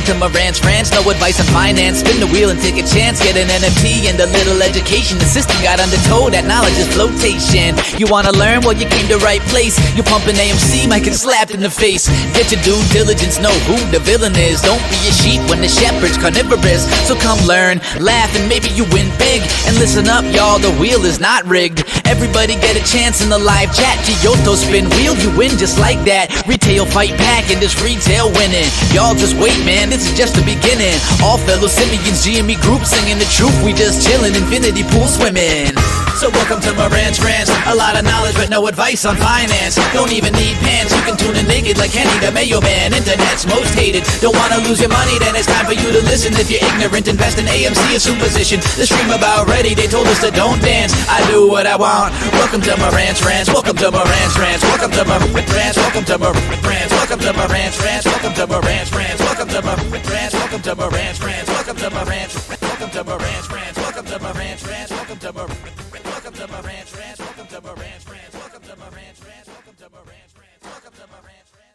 to Marantz Rantz. No advice on finance. Spin the wheel and take a chance. Get an NFT and a little education. The system got undertow. That knowledge is flotation. You wanna learn? Well, you came to right place. You pumping AMC, might get slapped in the face. Get your due diligence. Know who the villain is. Don't be a sheep when the shepherd's carnivorous. So come learn, laugh, and maybe you win big. And listen up, y'all. The wheel is not rigged. Everybody get a chance in the live chat. Kyoto spin wheel, you win just like that. Retail fight back and this retail winning. Y'all just wait, man, this is just the beginning. All fellow simians, GME group singing the truth. We just chillin', infinity pool swimming. So welcome to Marantz Rantz. A lot of knowledge but no advice on finance. Don't even need pants, you can tune in naked like Henny the Mayo Man. Internet's most hated. Don't wanna lose your money, then it's time for you to listen. If you're ignorant, invest in AMC, a superposition. The stream about ready, they told us to don't dance. I do what I want. Welcome to Marantz Rantz. Welcome to Marantz Rantz. Welcome to Marantz Rantz. Welcome to Marantz Rantz. Welcome to Marantz Rantz. Welcome to Marantz Rantz. Welcome to Marantz Rantz. Welcome to Marantz Rantz. Welcome to Marantz Rantz. Welcome to Marantz Rantz. Welcome to Marantz Rantz. Welcome to Marantz Rantz. Welcome to Marantz Rantz. Welcome to Marantz Rantz. Welcome to Marantz Rantz. Welcome to Marantz Rantz. Welcome to Marantz Rantz.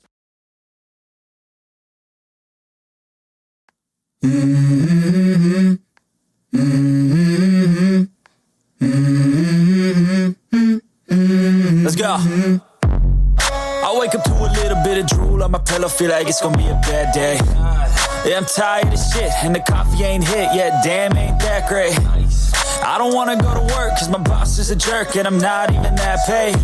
Let's go. I wake up to a little bit of drool on my pillow, feel like it's gonna be a bad day. Yeah, I'm tired of shit, and the coffee ain't hit yet, damn, ain't that great. I don't wanna go to work, cause my boss is a jerk, and I'm not even that paid.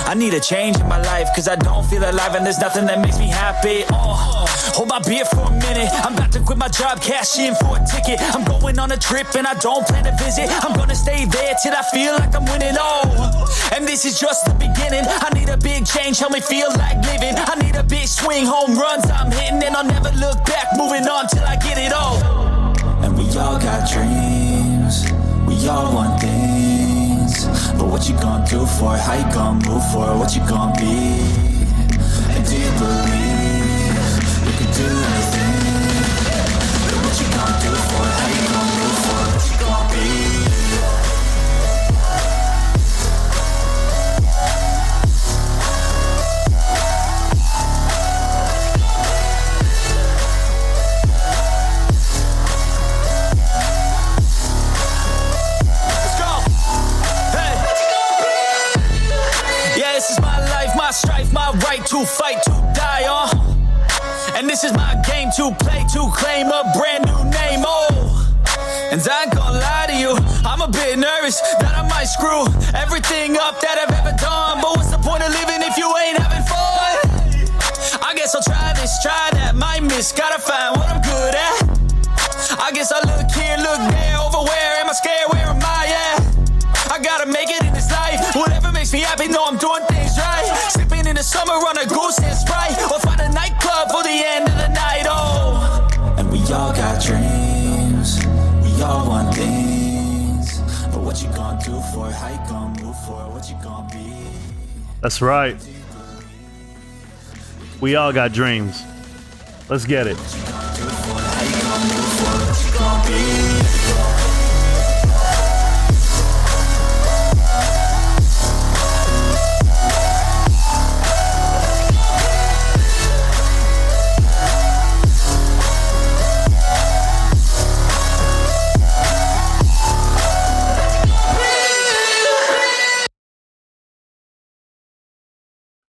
I need a change in my life, cause I don't feel alive, and there's nothing that makes me happy. Hold my beer for a minute, I'm about to quit my job, cash in for a ticket. I'm going on a trip, and I don't plan to visit. I'm gonna stay there till I feel like I'm winning, and this is just the beginning. I need a big change, help me feel like living. I need a big swing, home runs I'm hitting, and I'll never look back, moving on till I get it all. And we all got dreams, we all want things, but what you gonna do for it? How you gonna move for it? What you gonna be? And do you believe you can do anything? But what you gonna do for it? How you gonna move for it? What you gonna be? Strife, my right to fight, to die on. And this is my game to play, to claim a brand new name, And I ain't gonna lie to you, I'm a bit nervous that I might screw everything up that I've ever done. But what's the point of living if you ain't having fun? I guess I'll try this, try that, might miss, gotta find what I'm good at. I guess I look here, look there, over where am I scared, where am I at? I gotta make it in this life, whatever makes me happy, know I'm doing things right. Sipping in the summer on a goose and Sprite, or find a nightclub for the end of the night, And we all got dreams, we all want things, but what you gonna do for it? How you gonna move for it? What you gonna be? That's right. We all got dreams. Let's get it.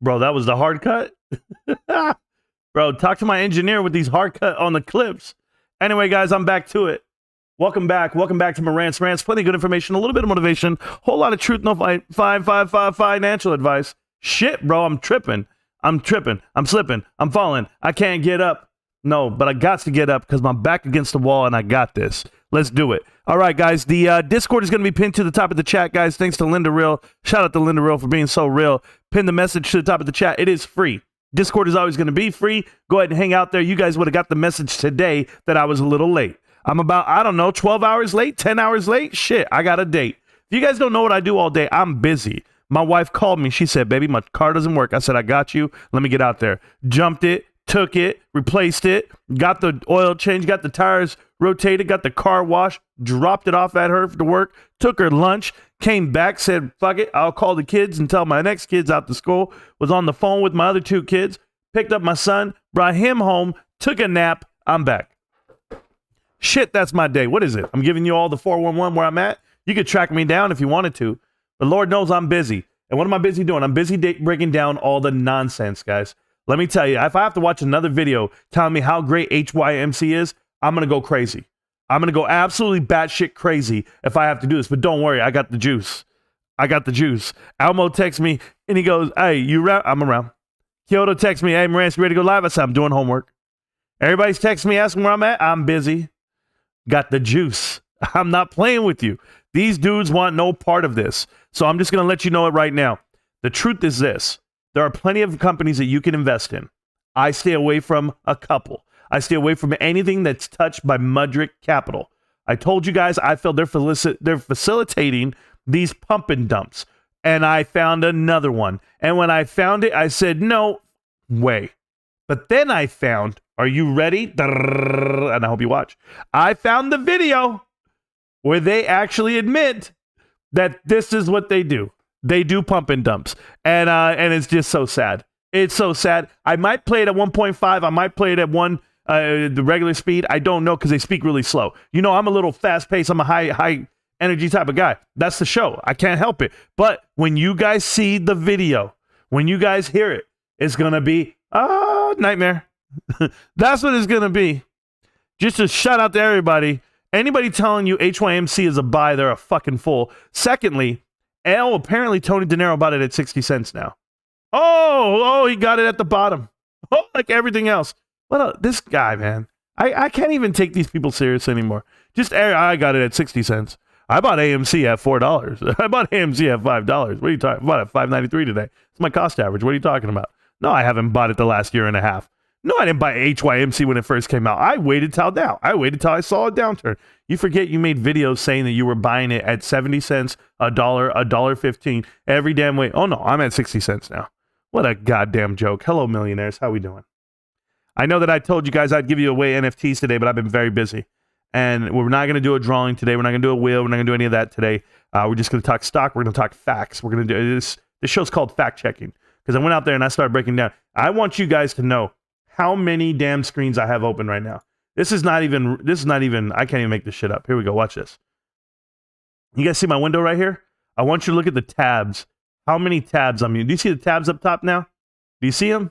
Bro, that was the hard cut? Bro, talk to my engineer with these hard cut on the clips. Anyway, guys, I'm back to it. Welcome back. Welcome back to Marantz Rantz. Plenty of good information, a little bit of motivation, whole lot of truth, no financial advice. Shit, bro, I'm tripping. I'm slipping. I'm falling. I can't get up. No, but I got to get up because my back against the wall and I got this. Let's do it. All right, guys. The Discord is going to be pinned to the top of the chat, guys. Thanks to Linda Real. Shout out to Linda Real for being so real. Pin the message to the top of the chat. It is free. Discord is always going to be free. Go ahead and hang out there. You guys would have got the message today that I was a little late. I'm about, I don't know, 12 hours late, 10 hours late. Shit, I got a date. If you guys don't know what I do all day, I'm busy. My wife called me. She said, baby, my car doesn't work. I said, I got you. Let me get out there. Jumped it, took it, replaced it, got the oil change, got the tires rotated, got the car washed, dropped it off at her to work, took her lunch, came back, said, fuck it, I'll call the kids until my next kid's out to school, was on the phone with my other two kids, picked up my son, brought him home, took a nap, I'm back. Shit, that's my day. What is it? I'm giving you all the 411 where I'm at. You could track me down if you wanted to, but Lord knows I'm busy. And what am I busy doing? I'm busy breaking down all the nonsense, guys. Let me tell you, if I have to watch another video telling me how great HYMC is, I'm going to go crazy. I'm going to go absolutely batshit crazy if I have to do this. But don't worry, I got the juice. I got the juice. Almo texts me and he goes, hey, you around? I'm around. Kyoto texts me, hey, Marantz, you ready to go live? I said, I'm doing homework. Everybody's texting me, asking where I'm at. I'm busy. Got the juice. I'm not playing with you. These dudes want no part of this. So I'm just going to let you know it right now. The truth is this. There are plenty of companies that you can invest in. I stay away from a couple. I stay away from anything that's touched by Mudrick Capital. I told you guys I feel they're facilitating these pump and dumps. And I found another one. And when I found it, I said, no way. But then I found, are you ready? And I hope you watch. I found the video where they actually admit that this is what they do. They do pump and dumps. And it's just so sad. It's so sad. I might play it at 1.5. I might play it at the regular speed. I don't know because they speak really slow. You know, I'm a little fast paced. I'm a high energy type of guy. That's the show. I can't help it. But when you guys see the video, when you guys hear it, it's going to be, nightmare. That's what it's going to be. Just a shout out to everybody. Anybody telling you HYMC is a buy, they're a fucking fool. Secondly, apparently Tony De Niro bought it at 60 cents now. Oh, he got it at the bottom. Oh, like everything else. This guy, man. I can't even take these people serious anymore. I got it at 60 cents. I bought AMC at $4. I bought AMC at $5. What are you talking about? I bought it at $5.93 today. It's my cost average. What are you talking about? No, I haven't bought it the last year and a half. No, I didn't buy HYMC when it first came out. I waited till now. I waited till I saw a downturn. You forget you made videos saying that you were buying it at 70 cents, $1, $1.15 every damn way. Oh no, I'm at 60 cents now. What a goddamn joke. Hello, millionaires. How we doing? I know that I told you guys I'd give you away NFTs today, but I've been very busy. And we're not going to do a drawing today. We're not going to do a wheel. We're not going to do any of that today. We're just going to talk stock. We're going to talk facts. We're going to do this. This show's called Fact Checking because I went out there and I started breaking down. I want you guys to know how many damn screens I have open right now. This is not even, I can't even make this shit up. Here we go. Watch this. You guys see my window right here? I want you to look at the tabs. How many tabs I'm using? Do you see the tabs up top now? Do you see them?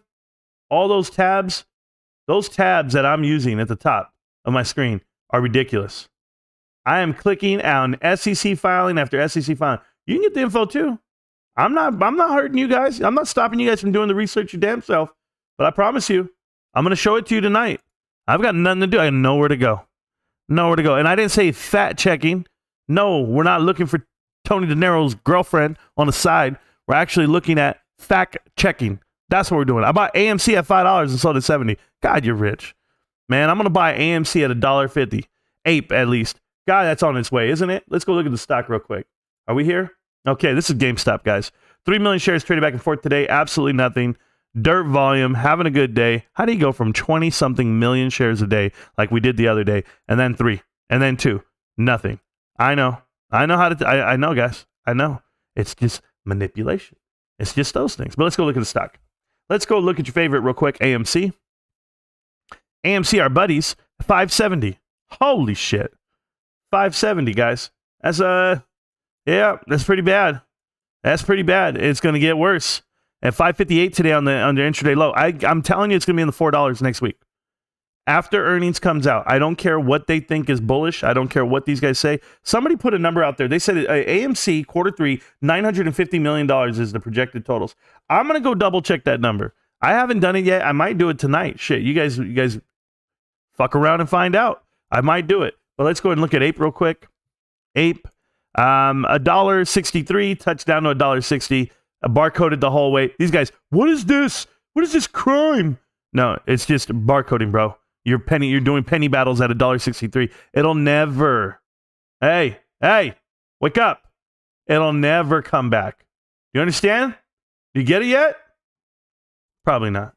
All those tabs that I'm using at the top of my screen are ridiculous. I am clicking on SEC filing after SEC filing. You can get the info too. I'm not hurting you guys. I'm not stopping you guys from doing the research your damn self. But I promise you, I'm going to show it to you tonight. I've got nothing to do. I got nowhere to go. Nowhere to go. And I didn't say fat checking. No, we're not looking for Tony De Niro's girlfriend on the side. We're actually looking at fact checking. That's what we're doing. I bought AMC at $5 and sold it 70. God, you're rich. Man, I'm going to buy AMC at $1.50. Ape, at least. God, that's on its way, isn't it? Let's go look at the stock real quick. Are we here? Okay, this is GameStop, guys. 3 million shares traded back and forth today. Absolutely nothing. Dirt volume, having a good day. How do you go from 20-something million shares a day like we did the other day, and then 3, and then 2? Nothing. I know how to, I know, guys. I know. It's just manipulation. It's just those things. But let's go look at the stock. Let's go look at your favorite real quick, AMC. AMC, our buddies, 570. Holy shit. 570, guys. That's, that's pretty bad. That's pretty bad. It's going to get worse. At 558 today on the intraday low. I'm telling you, it's going to be in the $4 next week. After earnings comes out, I don't care what they think is bullish. I don't care what these guys say. Somebody put a number out there. They said AMC Q3, $950 million is the projected totals. I'm going to go double check that number. I haven't done it yet. I might do it tonight. Shit, you guys fuck around and find out. I might do it. But let's go ahead and look at Ape real quick. Ape, $1.63, touchdown to $1.60. Barcoded the whole way. These guys, what is this? What is this crime? No, it's just barcoding, bro. You're doing penny battles at $1.63. It'll never. Hey, wake up. It'll never come back. You understand? You get it yet? Probably not.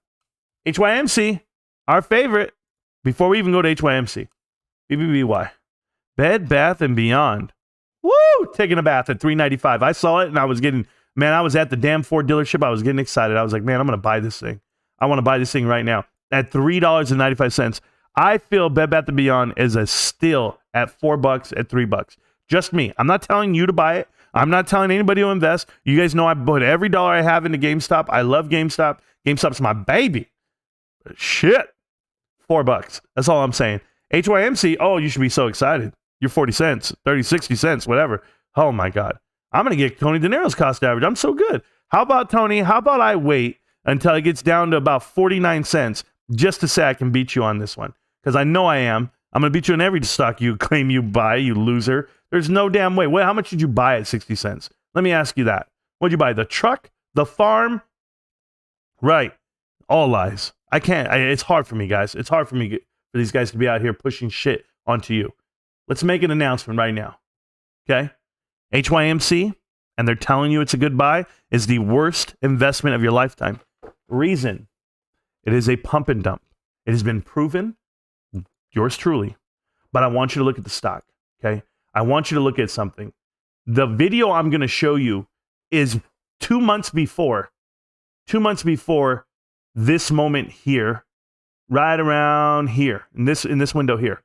HYMC, our favorite. Before we even go to HYMC, BBBY, Bed Bath and Beyond. Woo! Taking a bath at $3.95. I saw it and I was at the damn Ford dealership. I was getting excited. I was like, man, I'm going to buy this thing. I want to buy this thing right now at $3.95. I feel Bed Bath & Beyond is a steal at $4, at $3. Just me. I'm not telling you to buy it. I'm not telling anybody to invest. You guys know I put every dollar I have into GameStop. I love GameStop. GameStop's my baby. Shit. $4. That's all I'm saying. HYMC, oh, you should be so excited. You're 40 cents, 30, 60 cents, whatever. Oh my God. I'm going to get Tony De Niro's cost average. I'm so good. How about Tony? How about I wait until it gets down to about 49 cents just to say I can beat you on this one? Because I know I am. I'm going to beat you in every stock you claim you buy, you loser. There's no damn way. Wait, how much did you buy at 60 cents? Let me ask you that. What'd you buy? The truck? The farm? Right. All lies. I can't. It's hard for me, guys. It's hard for me for these guys to be out here pushing shit onto you. Let's make an announcement right now. Okay? HYMC, and they're telling you it's a good buy, is the worst investment of your lifetime. Reason. It is a pump and dump. It has been proven. Yours truly. But I want you to look at the stock. Okay? I want you to look at something. The video I'm going to show you is 2 months before. 2 months before this moment here, right around here, in this window here.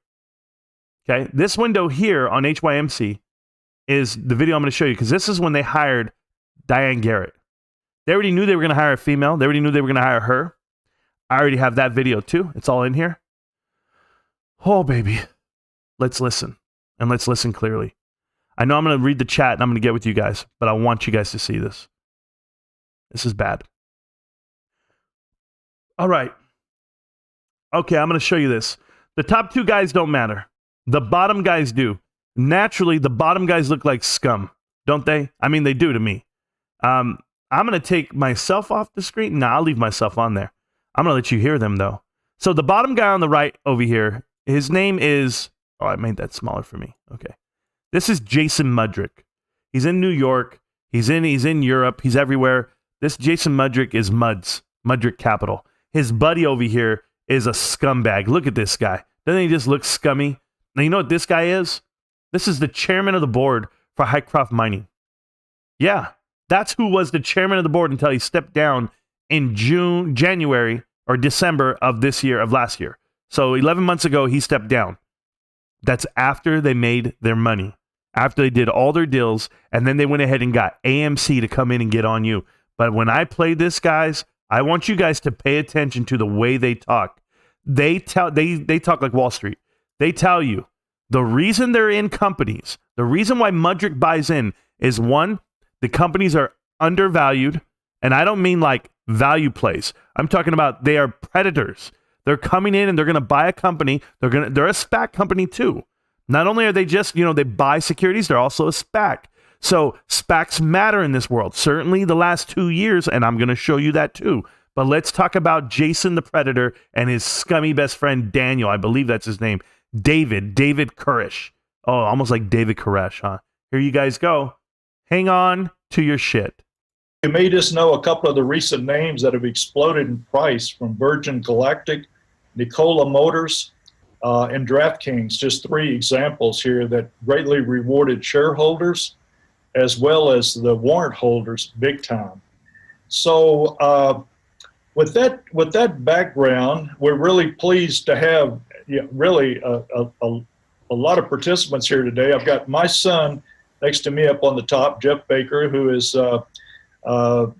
Okay, this window here on HYMC is the video I'm going to show you, because this is when they hired Diane Garrett. They already knew they were going to hire a female. They already knew they were going to hire her. I already have that video too. It's all in here. Oh, baby. Let's listen, and let's listen clearly. I know I'm going to read the chat, and I'm going to get with you guys, but I want you guys to see this. This is bad. All right. Okay, I'm going to show you this. The top two guys don't matter. The bottom guys do. Naturally, the bottom guys look like scum, don't they? I mean, they do to me. I'm going to take myself off the screen. Nah, I'll leave myself on there. I'm going to let you hear them, though. So the bottom guy on the right over here, his name is... Oh, I made that smaller for me. Okay. This is Jason Mudrick. He's in New York. He's in Europe. He's everywhere. This Jason Mudrick is Mudrick Capital. His buddy over here is a scumbag. Look at this guy. Doesn't he just look scummy? Now, you know what this guy is? This is the chairman of the board for Hycroft Mining. Yeah, that's who was the chairman of the board until he stepped down in January or December of this year, of last year. So 11 months ago, he stepped down. That's after they made their money, after they did all their deals, and then they went ahead and got AMC to come in and get on you. But when I play this, guys, I want you guys to pay attention to the way they talk. They talk like Wall Street. They tell you the reason they're in companies, the reason why Mudrick buys in is, one, the companies are undervalued, and I don't mean like value plays. I'm talking about they are predators. They're coming in and they're going to buy a company. They're a SPAC company too. Not only are they just, they buy securities, they're also a SPAC. So SPACs matter in this world. Certainly the last 2 years, and I'm going to show you that too. But let's talk about Jason the Predator and his scummy best friend Daniel. I believe that's his name. David Koresh. Oh, almost like David Koresh, huh? Here you guys go. Hang on to your shit. You may just know a couple of the recent names that have exploded in price, from Virgin Galactic, Nikola Motors, and DraftKings. Just three examples here that greatly rewarded shareholders as well as the warrant holders big time. So with that background, we're really pleased to have really a lot of participants here today. I've got my son next to me up on the top, Jeff Baker, who is an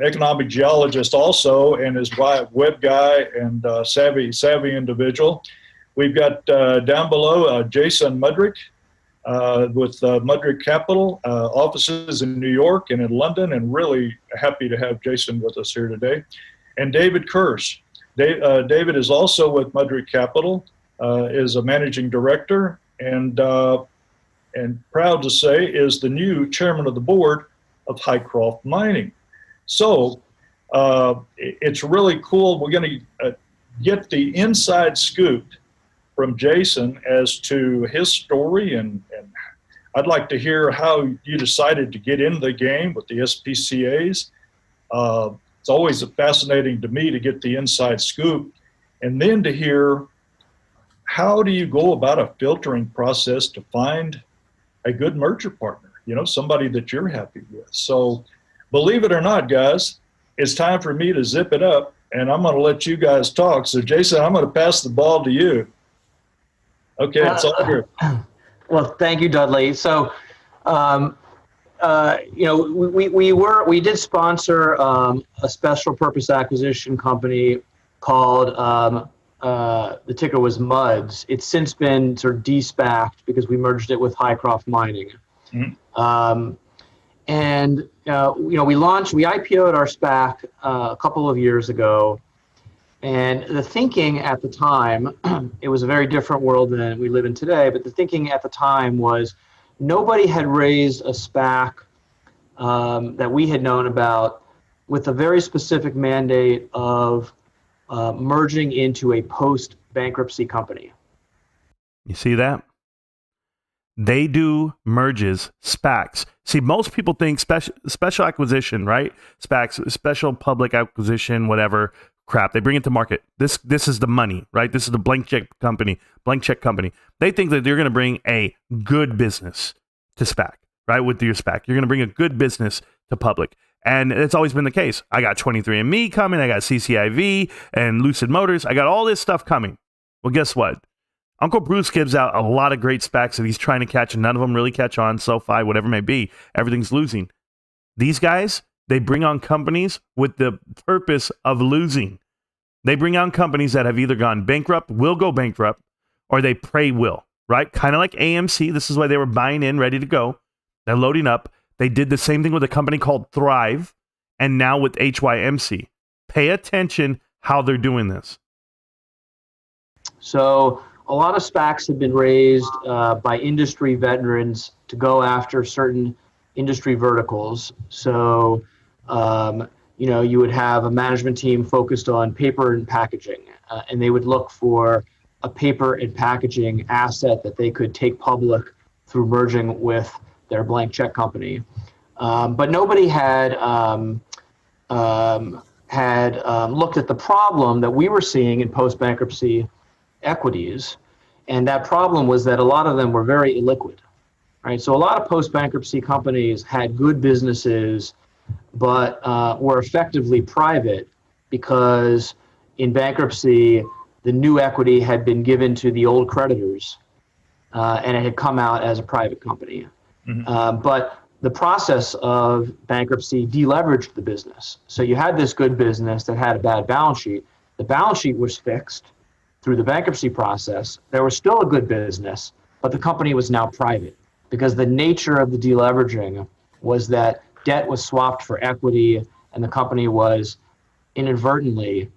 economic geologist also, and is a web guy and savvy individual. We've got down below Jason Mudrick with Mudrick Capital, offices in New York and in London, and really happy to have Jason with us here today. And David Kirsch. David is also with Mudrick Capital, is a managing director, and proud to say is the new chairman of the board of Hycroft Mining. So it's really cool. We're going to get the inside scoop from Jason as to his story, and I'd like to hear how you decided to get into the game with the SPCAs. It's always fascinating to me to get the inside scoop, and then to hear how do you go about a filtering process to find a good merger partner, somebody that you're happy with. So believe it or not, guys, it's time for me to zip it up and I'm going to let you guys talk. So, Jason, I'm going to pass the ball to you. Okay, it's all yours. Well, thank you, Dudley. So, we did sponsor a special purpose acquisition company called the ticker was MUDS. It's since been sort of de-SPACed because we merged it with Highcroft Mining. Mm-hmm. We IPO'd our SPAC a couple of years ago, and the thinking at the time, it was a very different world than we live in today, but the thinking at the time was nobody had raised a SPAC that we had known about with a very specific mandate of merging into a post-bankruptcy company. You see that? They do merges, SPACs. See, most people think special acquisition, right? SPACs, special public acquisition, whatever crap. They bring it to market. This is the money, right? This is the blank check company. They think that you're going to bring a good business to SPAC, right? With your SPAC, you're going to bring a good business to public. And it's always been the case. I got 23andMe coming. I got CCIV and Lucid Motors. I got all this stuff coming. Well, guess what? Uncle Bruce gives out a lot of great SPACs that he's trying to catch, and none of them really catch on. SoFi, whatever it may be, everything's losing. These guys, they bring on companies with the purpose of losing. They bring on companies that have either gone bankrupt, will go bankrupt, or they pray will, right? Kind of like AMC. This is why they were buying in, ready to go. They're loading up. They did the same thing with a company called Thrive, and now with HYMC. Pay attention how they're doing this. So a lot of SPACs have been raised by industry veterans to go after certain industry verticals. So, you would have a management team focused on paper and packaging, and they would look for a paper and packaging asset that they could take public through merging with their blank check company. But nobody had looked at the problem that we were seeing in post-bankruptcy equities. And that problem was that a lot of them were very illiquid, right? So a lot of post-bankruptcy companies had good businesses, but were effectively private because in bankruptcy, the new equity had been given to the old creditors, and it had come out as a private company. Mm-hmm. But the process of bankruptcy deleveraged the business. So you had this good business that had a bad balance sheet. The balance sheet was fixed through the bankruptcy process. There was still a good business, but the company was now private because the nature of the deleveraging was that debt was swapped for equity, and the company was inadvertently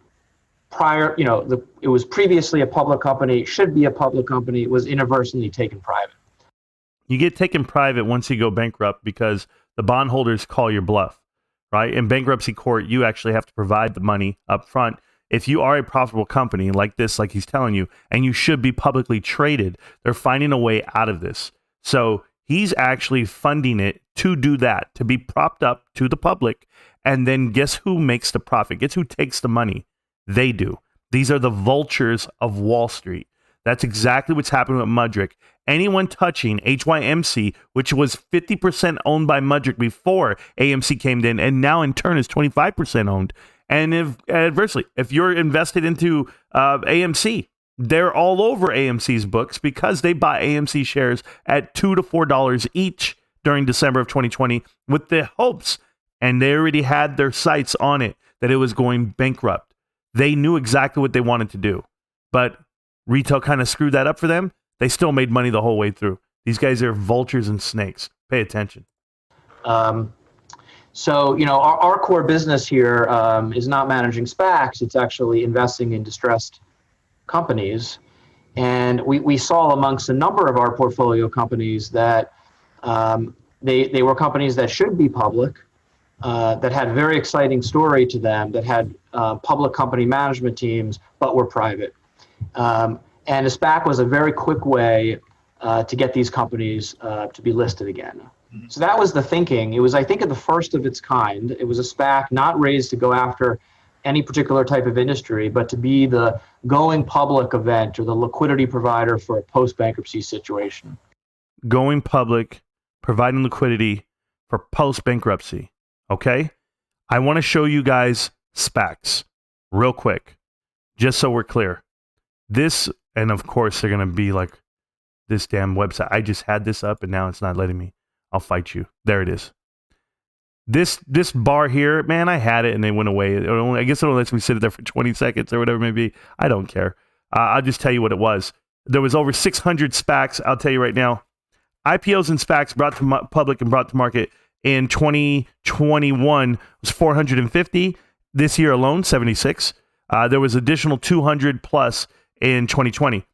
it was previously a public company, should be a public company, it was inadvertently taken private. You get taken private once you go bankrupt because the bondholders call your bluff, right? In bankruptcy court, you actually have to provide the money up front. If you are a profitable company like this, like he's telling you, and you should be publicly traded, they're finding a way out of this. So he's actually funding it to do that, to be propped up to the public. And then guess who makes the profit? Guess who takes the money? They do. These are the vultures of Wall Street. That's exactly what's happening with Mudrick. Anyone touching HYMC, which was 50% owned by Mudrick before AMC came in, and now in turn is 25% owned. And if adversely, if you're invested into AMC, they're all over AMC's books because they bought AMC shares at $2 to $4 each during December of 2020 with the hopes, and they already had their sights on it, that it was going bankrupt. They knew exactly what they wanted to do, but retail kind of screwed that up for them. They still made money the whole way through. These guys are vultures and snakes. Pay attention. So, our core business here is not managing SPACs. It's actually investing in distressed companies. And we saw amongst a number of our portfolio companies that they were companies that should be public, that had a very exciting story to them, that had public company management teams, but were private. And a SPAC was a very quick way to get these companies to be listed again. Mm-hmm. So that was the thinking. It was, I think, the first of its kind. It was a SPAC not raised to go after any particular type of industry, but to be the going public event or the liquidity provider for a post-bankruptcy situation. Going public, providing liquidity for post-bankruptcy, okay? I want to show you guys SPACs. real quick, just so we're clear. This, and of course, they're going to be like, this damn website. I just had this up and now it's not letting me. I'll fight you. There it is. This bar here, man, I had it and they went away. I guess it only lets me sit there for 20 seconds or whatever it may be. I don't care. I'll just tell you what it was. There was over 600 SPACs. I'll tell you right now. IPOs and SPACs brought to public and brought to market in 2021 was 450. This year alone, 76. There was additional 200 plus in 2020.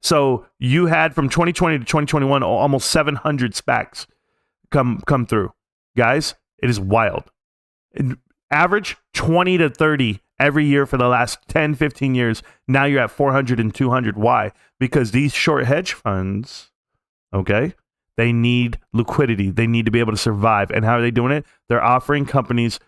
So you had from 2020 to 2021 almost 700 SPACs come through. Guys, it is wild. Average 20 to 30 every year for the last 10, 15 years. Now you're at 400 and 200. Why? Because these short hedge funds, okay, they need liquidity. They need to be able to survive. And how are they doing it? They're offering companies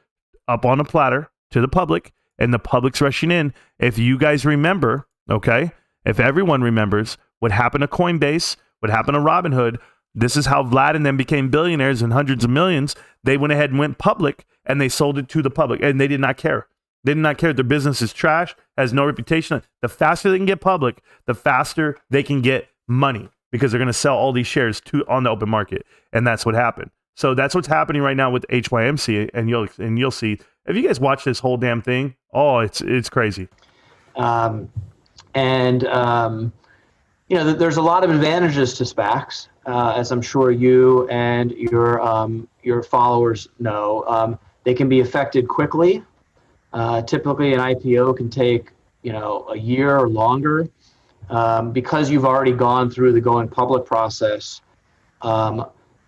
up on a platter to the public, and the public's rushing in. If you guys remember, okay, if everyone remembers what happened to Coinbase, what happened to Robinhood, this is how Vlad and them became billionaires and hundreds of millions. They went ahead and went public, and they sold it to the public, and they did not care. They did not care. Their business is trash, has no reputation. The faster they can get public, the faster they can get money, because they're going to sell all these shares on the open market, and that's what happened. So that's what's happening right now with HYMC, and you'll see. If you guys watch this whole damn thing, oh, it's crazy. There's a lot of advantages to SPACs, as I'm sure you and your followers know. They can be effected quickly. Typically, an IPO can take a year or longer, because you've already gone through the going public process.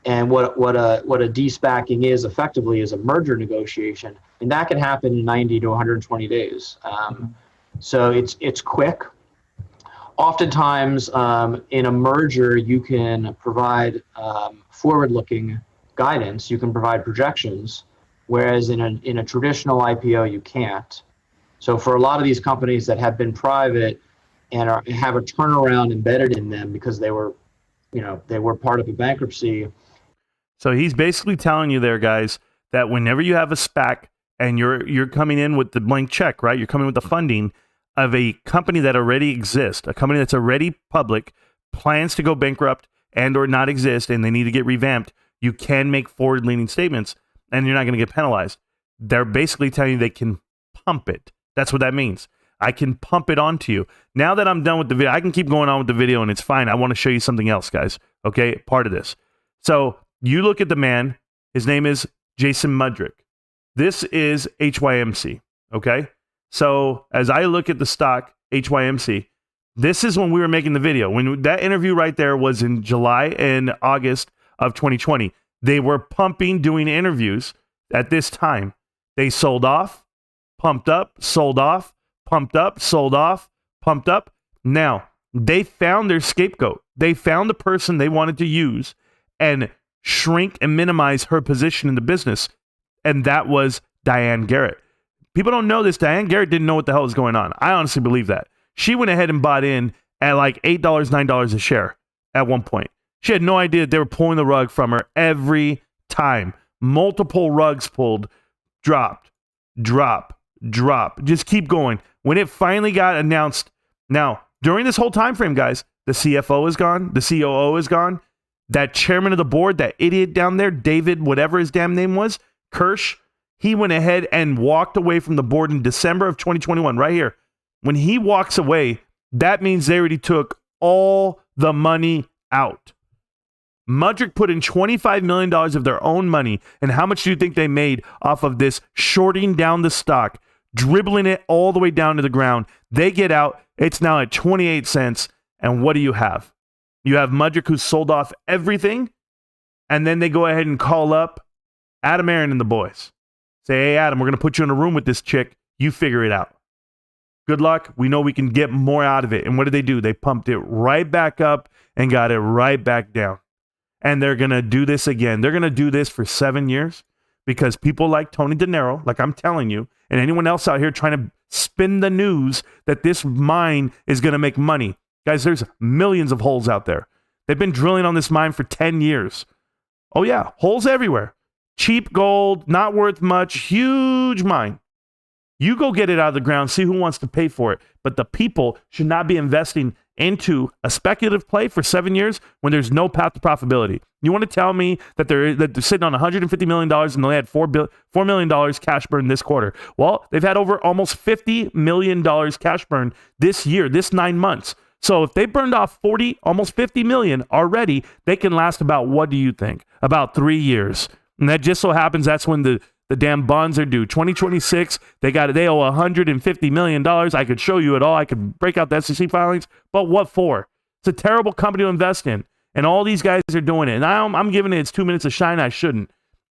And what a de-SPACing is effectively is a merger negotiation, and that can happen in 90 to 120 days. So it's quick. Oftentimes, in a merger, you can provide forward-looking guidance. You can provide projections, whereas in a traditional IPO, you can't. So for a lot of these companies that have been private and have a turnaround embedded in them because they were part of a bankruptcy. So he's basically telling you there, guys, that whenever you have a SPAC and you're coming in with the blank check, right? You're coming with the funding of a company that already exists, a company that's already public, plans to go bankrupt and or not exist, and they need to get revamped. You can make forward-leaning statements, and you're not going to get penalized. They're basically telling you they can pump it. That's what that means. I can pump it onto you. Now that I'm done with the video, I can keep going on with the video, and it's fine. I want to show you something else, guys. Okay, part of this. So you look at the man. His name is Jason Mudrick. This is HYMC, okay? So as I look at the stock, HYMC, this is when we were making the video. When that interview right there was in July and August of 2020. They were pumping, doing interviews at this time. They sold off, pumped up, sold off, pumped up, sold off, pumped up. Now, they found their scapegoat. They found the person they wanted to use and shrink and minimize her position in the business. And that was Diane Garrett. People don't know this. Diane Garrett didn't know what the hell was going on. I honestly believe that. She went ahead and bought in at like $8, $9 a share at one point. She had no idea they were pulling the rug from her every time. Multiple rugs pulled, dropped, drop. Just keep going. When it finally got announced, now, during this whole time frame, guys, the CFO is gone. The COO is gone. That chairman of the board, that idiot down there, David, whatever his damn name was, Kirsch, he went ahead and walked away from the board in December of 2021, right here. When he walks away, that means they already took all the money out. Mudrick put in $25 million of their own money. And how much do you think they made off of this shorting down the stock, dribbling it all the way down to the ground? They get out. It's now at 28 cents. And what do you have? You have Mudrick, who sold off everything. And then they go ahead and call up Adam Aaron and the boys. Say, hey, Adam, we're going to put you in a room with this chick. You figure it out. Good luck. We know we can get more out of it. And what did they do? They pumped it right back up and got it right back down. And they're going to do this again. They're going to do this for 7 years because people like Tony De Niro, like I'm telling you, and anyone else out here trying to spin the news that this mine is going to make money. Guys, there's millions of holes out there. They've been drilling on this mine for 10 years. Oh, yeah, holes everywhere. Cheap gold, not worth much, huge mine. You go get it out of the ground, see who wants to pay for it. But the people should not be investing into a speculative play for 7 years when there's no path to profitability. You want to tell me that they're sitting on $150 million and they had $4 million cash burn this quarter? Well, they've had over almost $50 million cash burn this year, this 9 months. So if they burned off almost 50 million already, they can last about, what do you think? About 3 years. And that just so happens that's when the damn bonds are due. 2026, they owe $150 million. I could show you it all. I could break out the SEC filings. But what for? It's a terrible company to invest in. And all these guys are doing it. And I'm giving it its 2 minutes of shine. I shouldn't.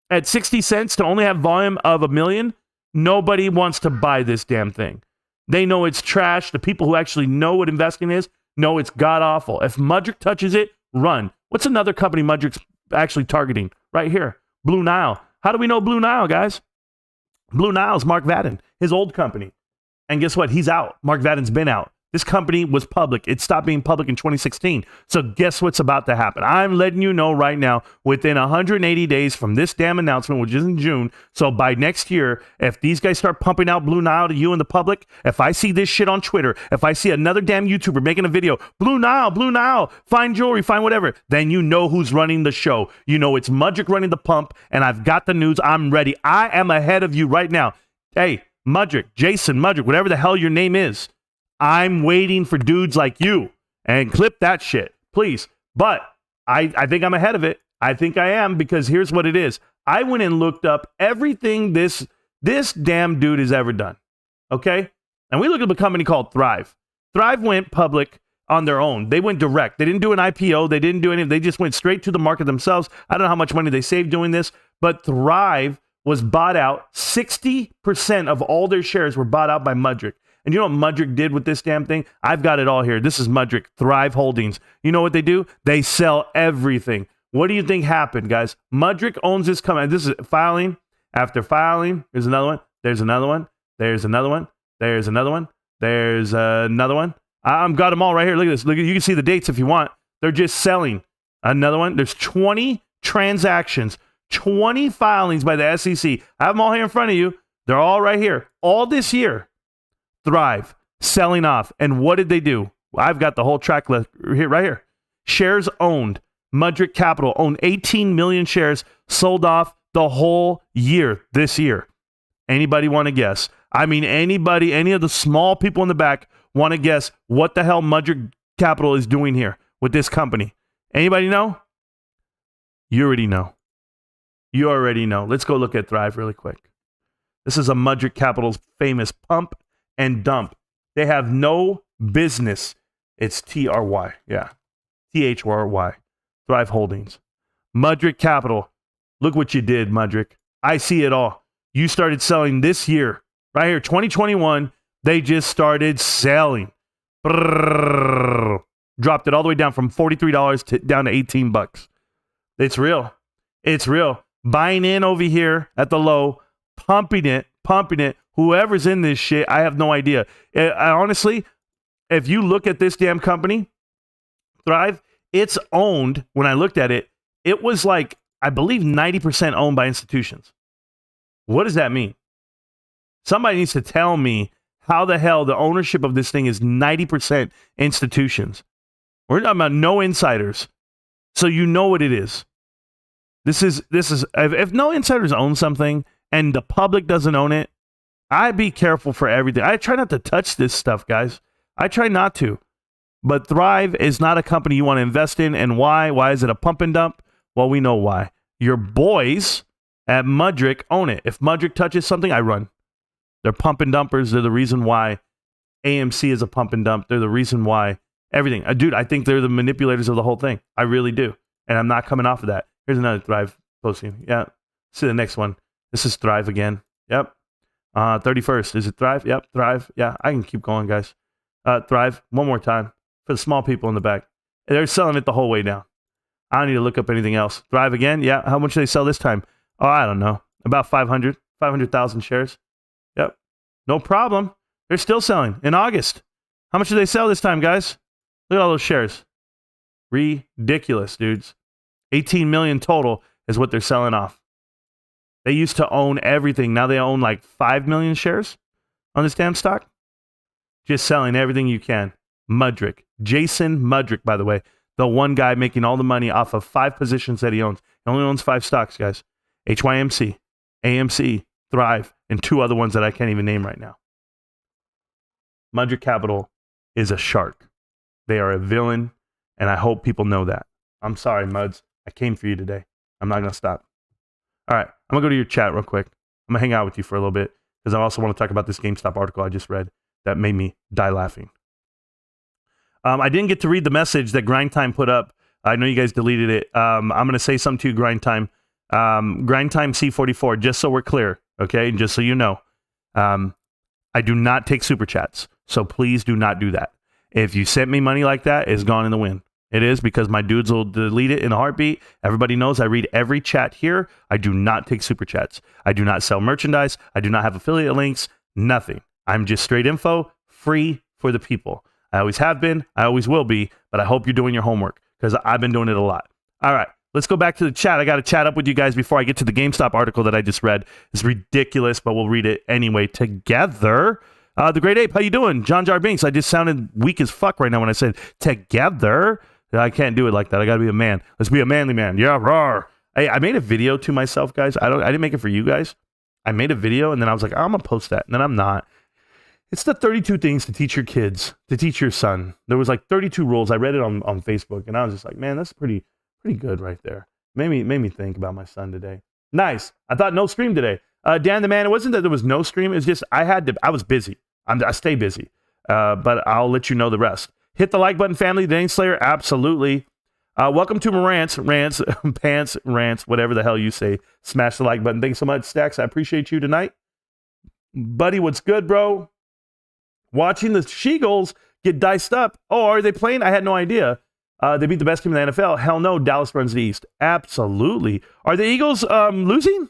At 60 cents to only have volume of 1 million, nobody wants to buy this damn thing. They know it's trash. The people who actually know what investing is know it's god-awful. If Mudrick touches it, run. What's another company Mudrick's actually targeting? Right here. Blue Nile. How do we know Blue Nile, guys? Blue Nile's Mark Vadden, his old company. And guess what? He's out. Mark Vadden's been out. This company was public. It stopped being public in 2016. So guess what's about to happen? I'm letting you know right now, within 180 days from this damn announcement, which is in June. So by next year, if these guys start pumping out Blue Nile to you and the public, if I see this shit on Twitter, if I see another damn YouTuber making a video, Blue Nile, find jewelry, find whatever, then you know who's running the show. You know it's Mudrick running the pump, and I've got the news. I'm ready. I am ahead of you right now. Hey, Mudrick, Jason Mudrick, whatever the hell your name is, I'm waiting for dudes like you, and clip that shit, please. But I think I'm ahead of it. I think I am, because here's what it is. I went and looked up everything this damn dude has ever done. Okay? And we looked at a company called Thrive. Thrive went public on their own. They went direct. They didn't do an IPO. They didn't do anything. They just went straight to the market themselves. I don't know how much money they saved doing this, but Thrive was bought out. 60% of all their shares were bought out by Mudrick. And you know what Mudrick did with this damn thing? I've got it all here. This is Mudrick, Thrive Holdings. You know what they do? They sell everything. What do you think happened, guys? Mudrick owns this company. This is filing after filing. There's another one. There's another one. There's another one. There's another one. There's another one. I've got them all right here. Look at this. Look, you can see the dates if you want. They're just selling. Another one. There's 20 transactions, 20 filings by the SEC. I have them all here in front of you. They're all right here. All this year. Thrive, selling off. And what did they do? I've got the whole track list here, right here. Shares owned. Mudrick Capital owned 18 million shares, sold off the whole year this year. Anybody want to guess? I mean, anybody, any of the small people in the back want to guess what the hell Mudrick Capital is doing here with this company? Anybody know? You already know. You already know. Let's go look at Thrive really quick. This is a Mudrick Capital's famous pump and dump. They have no business. It's TRY. Yeah. THRY. Thrive Holdings. Mudrick Capital. Look what you did, Mudrick. I see it all. You started selling this year. Right here, 2021. They just started selling. Brrr. Dropped it all the way down from $43 down to $18. It's real. It's real. Buying in over here at the low, pumping it. Whoever's in this shit, I have no idea. I honestly, if you look at this damn company, Thrive, it's owned, when I looked at it, it was like, I believe 90% owned by institutions. What does that mean? Somebody needs to tell me how the hell the ownership of this thing is 90% institutions. We're talking about no insiders. So you know what it is. This is if no insiders own something and the public doesn't own it, I'd be careful for everything. I try not to touch this stuff, guys. I try not to. But Thrive is not a company you want to invest in. And why? Why is it a pump and dump? Well, we know why. Your boys at Mudrick own it. If Mudrick touches something, I run. They're pump and dumpers. They're the reason why AMC is a pump and dump. They're the reason why everything. Dude, I think they're the manipulators of the whole thing. I really do. And I'm not coming off of that. Here's another Thrive posting. Yeah. See the next one. This is Thrive again. Yep. 31st. Is it Thrive? Yep. Thrive. Yeah. I can keep going, guys. Thrive. One more time for the small people in the back. They're selling it the whole way down. I don't need to look up anything else. Thrive again. Yeah. How much do they sell this time? Oh, I don't know. About 500,000 shares. Yep. No problem. They're still selling in August. How much do they sell this time, guys? Look at all those shares. Ridiculous, dudes. 18 million total is what they're selling off. They used to own everything. Now they own like 5 million shares. on this damn stock? Just selling everything you can. Mudrick. Jason Mudrick, by the way. The one guy making all the money off of 5 positions that he owns. He only owns 5 stocks, guys. HYMC, AMC, Thrive, and 2 other ones that I can't even name right now. Mudrick Capital is a shark. They are a villain, and I hope people know that. I'm sorry, Muds. I came for you today. I'm not going to stop. All right, I'm going to go to your chat real quick. I'm going to hang out with you for a little bit because I also want to talk about this GameStop article I just read that made me die laughing. I didn't get to read the message that Grind Time put up. I know you guys deleted it. I'm going to say something to you, Grind Time. Grind Time C44, just so we're clear, okay? Just so you know. I do not take super chats, so please do not do that. If you sent me money like that, it's gone in the wind. It is because my dudes will delete it in a heartbeat. Everybody knows I read every chat here. I do not take super chats. I do not sell merchandise. I do not have affiliate links. Nothing. I'm just straight info, free for the people. I always have been. I always will be. But I hope you're doing your homework because I've been doing it a lot. All right. Let's go back to the chat. I got to chat up with you guys before I get to the GameStop article that I just read. It's ridiculous, but we'll read it anyway together. The Great Ape, how you doing? John Jar Binks. I just sounded weak as fuck right now when I said together. I can't do it like that. I got to be a man. Let's be a manly man. Yeah, roar. Hey, I made a video to myself, guys. I didn't make it for you guys. I made a video, and then I was like, I'm going to post that. And then I'm not. It's the 32 things to teach your kids, to teach your son. There was like 32 rules. I read it on Facebook, and I was just like, man, that's pretty good right there. Made me think about my son today. Nice. I thought no stream today. Dan the Man, it wasn't that there was no stream. It's just I was busy. I stay busy. But I'll let you know the rest. Hit the like button, family. Dane Slayer, absolutely. Welcome to Marantz Rantz, Pants Rants, whatever the hell you say. Smash the like button. Thanks so much, Stacks. I appreciate you tonight. Buddy, what's good, bro? Watching the Sheagulls get diced up. Oh, are they playing? I had no idea. They beat the best team in the NFL. Hell no, Dallas runs the East. Absolutely. Are the Eagles losing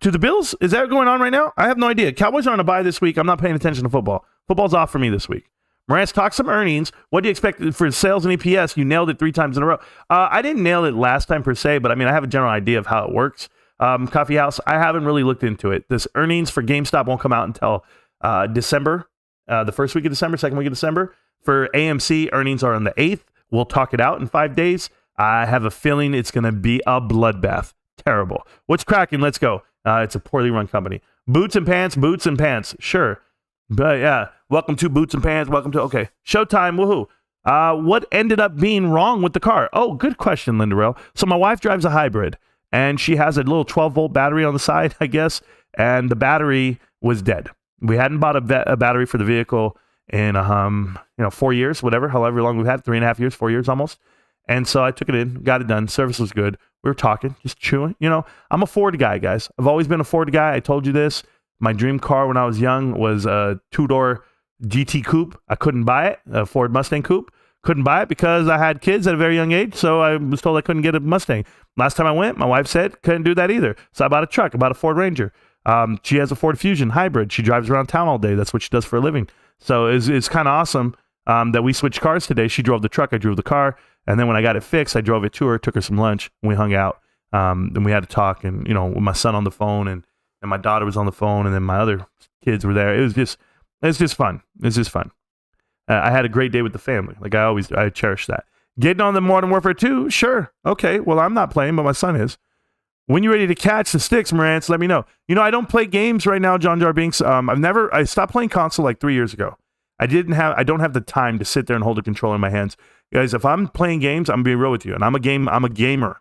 to the Bills? Is that going on right now? I have no idea. Cowboys are on a bye this week. I'm not paying attention to football. Football's off for me this week. Marantz, talk some earnings. What do you expect for sales and EPS? You nailed it 3 times in a row. I didn't nail it last time per se, but I mean, I have a general idea of how it works. Coffee House, I haven't really looked into it. This earnings for GameStop won't come out until December, the first week of December, second week of December. For AMC, earnings are on the 8th. We'll talk it out in 5 days. I have a feeling it's going to be a bloodbath. Terrible. What's cracking? Let's go. It's a poorly run company. Boots and pants. Sure. But yeah, welcome to Boots and Pants. Welcome to, okay, Showtime, woohoo. What ended up being wrong with the car? Oh, good question, Linda Rell. So my wife drives a hybrid, and she has a little 12-volt battery on the side, I guess, and the battery was dead. We hadn't bought a battery for the vehicle in 4 years, whatever, however long we've had, 3.5 years, 4 years almost. And so I took it in, got it done. Service was good. We were talking, just chewing. You know, I'm a Ford guy, guys. I've always been a Ford guy. I told you this. My dream car when I was young was a 2-door GT coupe. I couldn't buy it, a Ford Mustang coupe. Couldn't buy it because I had kids at a very young age, so I was told I couldn't get a Mustang. Last time I went, my wife said couldn't do that either. So I bought a truck. I bought a Ford Ranger. She has a Ford Fusion hybrid. She drives around town all day. That's what she does for a living. So it's kind of awesome that we switched cars today. She drove the truck. I drove the car. And then when I got it fixed, I drove it to her, took her some lunch, and we hung out. Then we had to talk, and, you know, with my son on the phone, and my daughter was on the phone, and then my other kids were there. It's just fun. It's just fun. I had a great day with the family. Like I cherish that. Getting on the Modern Warfare 2? Sure. Okay. Well, I'm not playing, but my son is. When you're ready to catch the sticks, Marantz, let me know. You know, I don't play games right now, John Jar Binks. I stopped playing console like 3 years ago. I don't have the time to sit there and hold a controller in my hands. Guys, if I'm playing games, I'm being real with you. And I'm a gamer.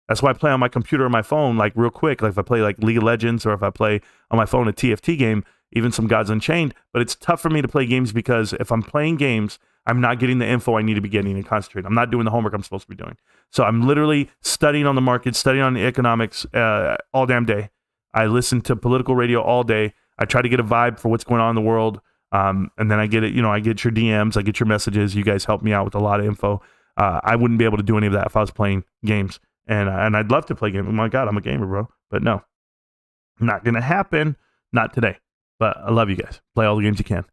That's why I play on my computer or my phone, like real quick. Like if I play like League of Legends, or if I play on my phone a TFT game, even some Gods Unchained. But it's tough for me to play games because if I'm playing games, I'm not getting the info I need to be getting and concentrating. I'm not doing the homework I'm supposed to be doing. So I'm literally studying on the market, studying on the economics all damn day. I listen to political radio all day. I try to get a vibe for what's going on in the world. And then I get it, you know, I get your DMs, I get your messages. You guys help me out with a lot of info. I wouldn't be able to do any of that if I was playing games. And I'd love to play games. Oh my God, I'm a gamer, bro. But no, not going to happen. Not today. But I love you guys. Play all the games you can.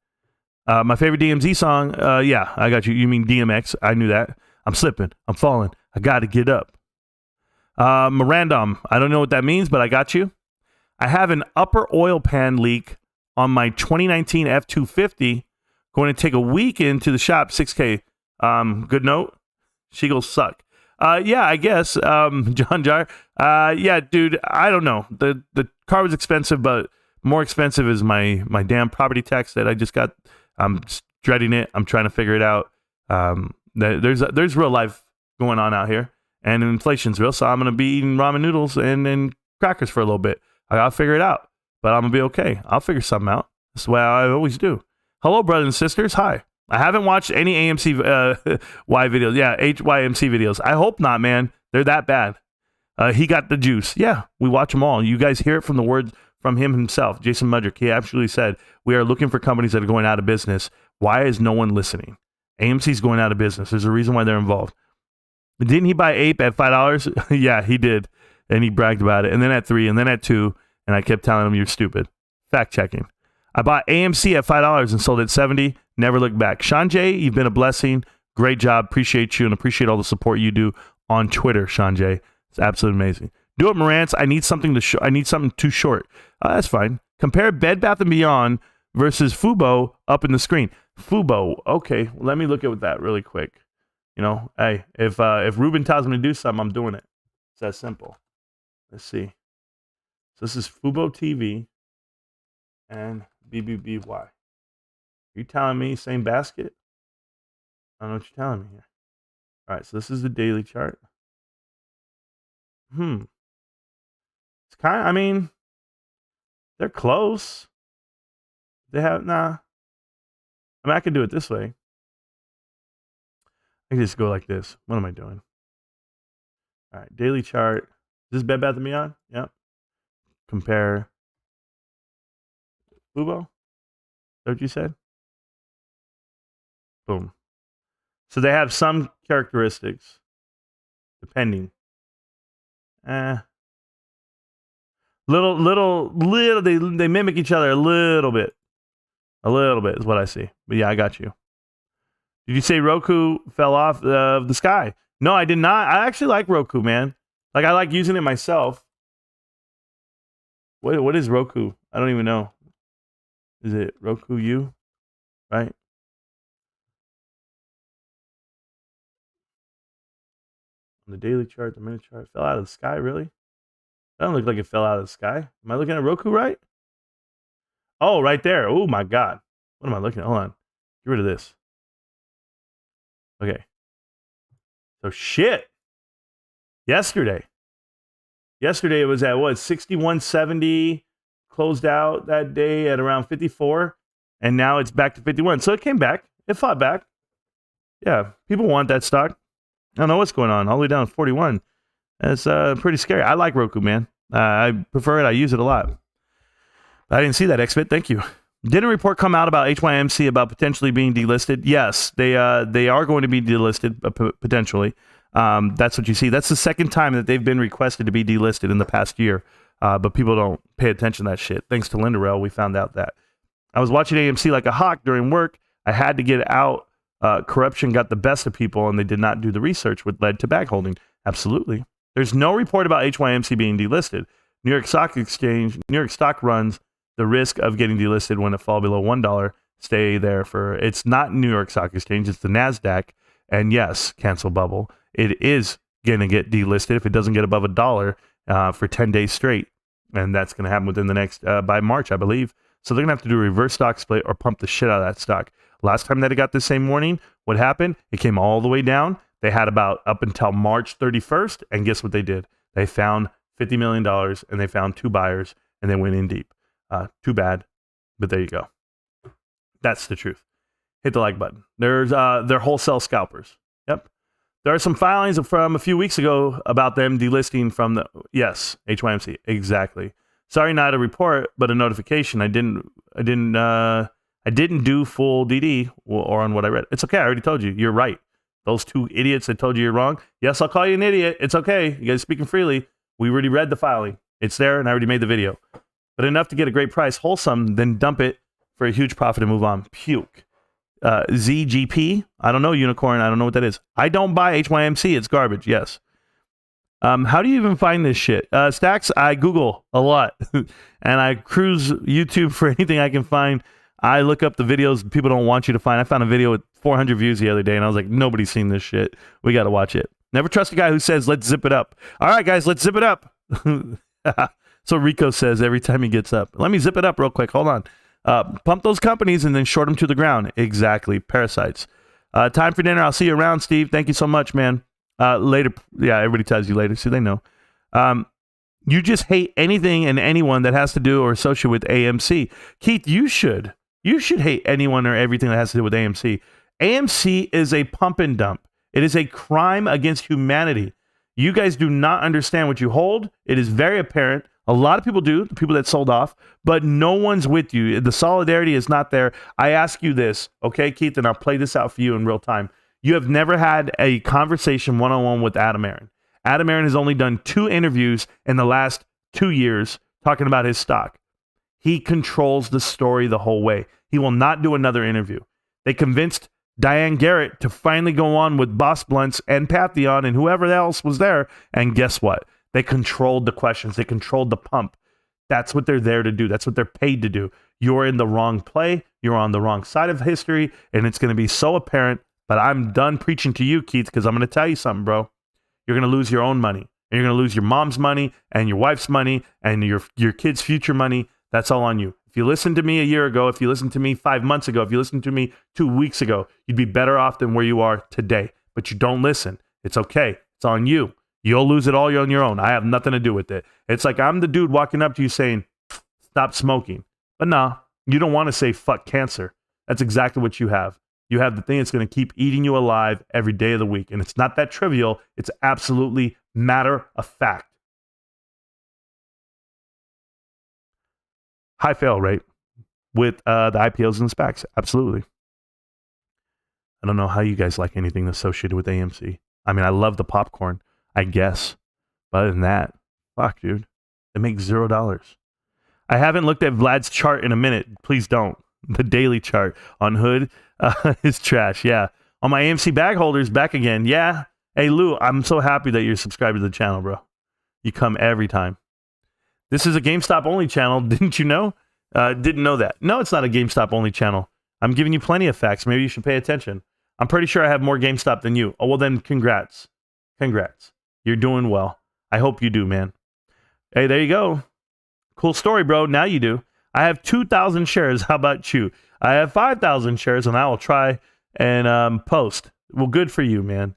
My favorite DMZ song, yeah, I got you. You mean DMX. I knew that. I'm slipping. I'm falling. I got to get up. Mirandom. I don't know what that means, but I got you. I have an upper oil pan leak on my 2019 F250. Going to take a week into the shop, 6K. Good note. Shingles suck. Yeah, I guess. John Jar. Yeah, dude, I don't know. The car was expensive, but more expensive is my damn property tax that I just got. I'm dreading it. I'm trying to figure it out. There's real life going on out here, and inflation's real. So I'm gonna be eating ramen noodles and crackers for a little bit. I gotta figure it out, but I'm gonna be okay. I'll figure something out. That's the way I always do. Hello, brothers and sisters. Hi. I haven't watched any AMC Y videos. Yeah, HYMC videos. I hope not, man. They're that bad. He got the juice. Yeah, we watch them all. You guys hear it from the words from him himself, Jason Mudrick. He actually said, we are looking for companies that are going out of business. Why is no one listening? AMC's going out of business. There's a reason why they're involved. Didn't he buy Ape at $5? Yeah, he did. And he bragged about it. And then at $3, and then at $2. And I kept telling him, you're stupid. Fact checking. I bought AMC at $5 and sold it $70. Never looked back. Sean J, you've been a blessing. Great job. Appreciate you and appreciate all the support you do on Twitter, Sean J. It's absolutely amazing. Do it, Marantz. I need something I need something too short. That's fine. Compare Bed Bath & Beyond versus Fubo up in the screen. Fubo. Okay, let me look at that really quick. You know, hey, if Ruben tells me to do something, I'm doing it. It's that simple. Let's see. So this is Fubo TV and BBBY. You telling me same basket? I don't know what you're telling me here. All right, so this is the daily chart. It's kind of, I mean, they're close. They have, nah. I mean, I could do it this way. I can just go like this. What am I doing? All right, daily chart. Is this Bed Bath & Beyond? Yep. Compare Fubo. Is that what you said? Boom. So they have some characteristics, depending. Little. They mimic each other a little bit. A little bit is what I see. But yeah, I got you. Did you say Roku fell off the sky? No, I did not. I actually like Roku, man. Like I like using it myself. What is Roku? I don't even know. Is it Roku U? Right? On the daily chart, the minute chart, fell out of the sky, really? That don't look like it fell out of the sky. Am I looking at Roku right? Oh, right there. Oh my God. What am I looking at? Hold on. Get rid of this. Okay. So shit. Yesterday it was at what, 61.70, closed out that day at around 54, and now it's back to 51. So it came back. It fought back. Yeah, people want that stock. I don't know what's going on. All the way down to 41. That's pretty scary. I like Roku, man. I prefer it. I use it a lot. I didn't see that, XBit. Thank you. Did a report come out about HYMC about potentially being delisted? Yes, they are going to be delisted potentially. That's what you see. That's the second time that they've been requested to be delisted in the past year. But people don't pay attention to that shit. Thanks to Lindarell, we found out that. I was watching AMC like a hawk during work. I had to get out. Corruption got the best of people, and they did not do the research, which led to bag holding. Absolutely. There's no report about HYMC being delisted. New York Stock Exchange, New York Stock runs the risk of getting delisted when it fall below $1. Stay there for, it's not New York Stock Exchange, it's the NASDAQ. And yes, cancel bubble. It is going to get delisted if it doesn't get above $1 for 10 days straight. And that's going to happen within the next, by March, I believe. So they're going to have to do a reverse stock split or pump the shit out of that stock. Last time that it got the same warning, what happened? It came all the way down. They had about up until March 31st. And guess what they did? They found $50 million and they found 2 buyers and they went in deep. Too bad, but there you go. That's the truth. Hit the like button. They're wholesale scalpers. Yep. There are some filings from a few weeks ago about them delisting from the, yes, HYMC. Exactly. Sorry, not a report, but a notification. I didn't do full DD or on what I read. It's okay. I already told you. You're right. Those 2 idiots that told you you're wrong. Yes, I'll call you an idiot. It's okay. You guys speaking freely. We already read the filing. It's there, and I already made the video. But enough to get a great price, wholesome, then dump it for a huge profit and move on. Puke. ZGP. I don't know, unicorn. I don't know what that is. I don't buy HYMC. It's garbage. Yes. How do you even find this shit? Stacks, I Google a lot and I cruise YouTube for anything I can find. I look up the videos people don't want you to find. I found a video with 400 views the other day and I was like, nobody's seen this shit. We got to watch it. Never trust a guy who says, let's zip it up. All right, guys, let's zip it up. So Rico says every time he gets up. Let me zip it up real quick. Hold on. Pump those companies and then short them to the ground. Exactly. Parasites. Time for dinner. I'll see you around, Steve. Thank you so much, man. Later. Yeah, everybody tells you later. See, they know. You just hate anything and anyone that has to do or associate with AMC. Keith, you should. You should hate anyone or everything that has to do with AMC. AMC is a pump and dump. It is a crime against humanity. You guys do not understand what you hold. It is very apparent. A lot of people do, the people that sold off, but no one's with you. The solidarity is not there. I ask you this, okay, Keith, and I'll play this out for you in real time. You have never had a conversation one-on-one with Adam Aron. Adam Aron has only done 2 interviews in the last 2 years talking about his stock. He controls the story the whole way. He will not do another interview. They convinced Diane Garrett to finally go on with Boss Blunts and Pantheon and whoever else was there. And guess what? They controlled the questions. They controlled the pump. That's what they're there to do. That's what they're paid to do. You're in the wrong play. You're on the wrong side of history. And it's going to be so apparent. But I'm done preaching to you, Keith, because I'm going to tell you something, bro. You're going to lose your own money. And you're going to lose your mom's money and your wife's money and your kids' future money. That's all on you. If you listened to me a year ago, if you listened to me 5 months ago, if you listened to me 2 weeks ago, you'd be better off than where you are today. But you don't listen. It's okay. It's on you. You'll lose it all on your own. I have nothing to do with it. It's like I'm the dude walking up to you saying, stop smoking. But nah, you don't want to say fuck cancer. That's exactly what you have. You have the thing that's going to keep eating you alive every day of the week. And it's not that trivial. It's absolutely matter of fact. High fail rate with the IPOs and the SPACs. Absolutely. I don't know how you guys like anything associated with AMC. I mean, I love the popcorn, I guess. But other than that, fuck, dude. It makes $0. I haven't looked at Vlad's chart in a minute. Please don't. The daily chart on Hood is trash. Yeah. On my AMC bag holders, back again. Yeah. Hey, Lou, I'm so happy that you're subscribed to the channel, bro. You come every time. This is a GameStop only channel. Didn't you know? Didn't know that. No, it's not a GameStop only channel. I'm giving you plenty of facts. Maybe you should pay attention. I'm pretty sure I have more GameStop than you. Oh, well then, congrats. Congrats. You're doing well. I hope you do, man. Hey, there you go. Cool story, bro. Now you do. I have 2,000 shares. How about you? I have 5,000 shares, and I will try and post. Well, good for you, man.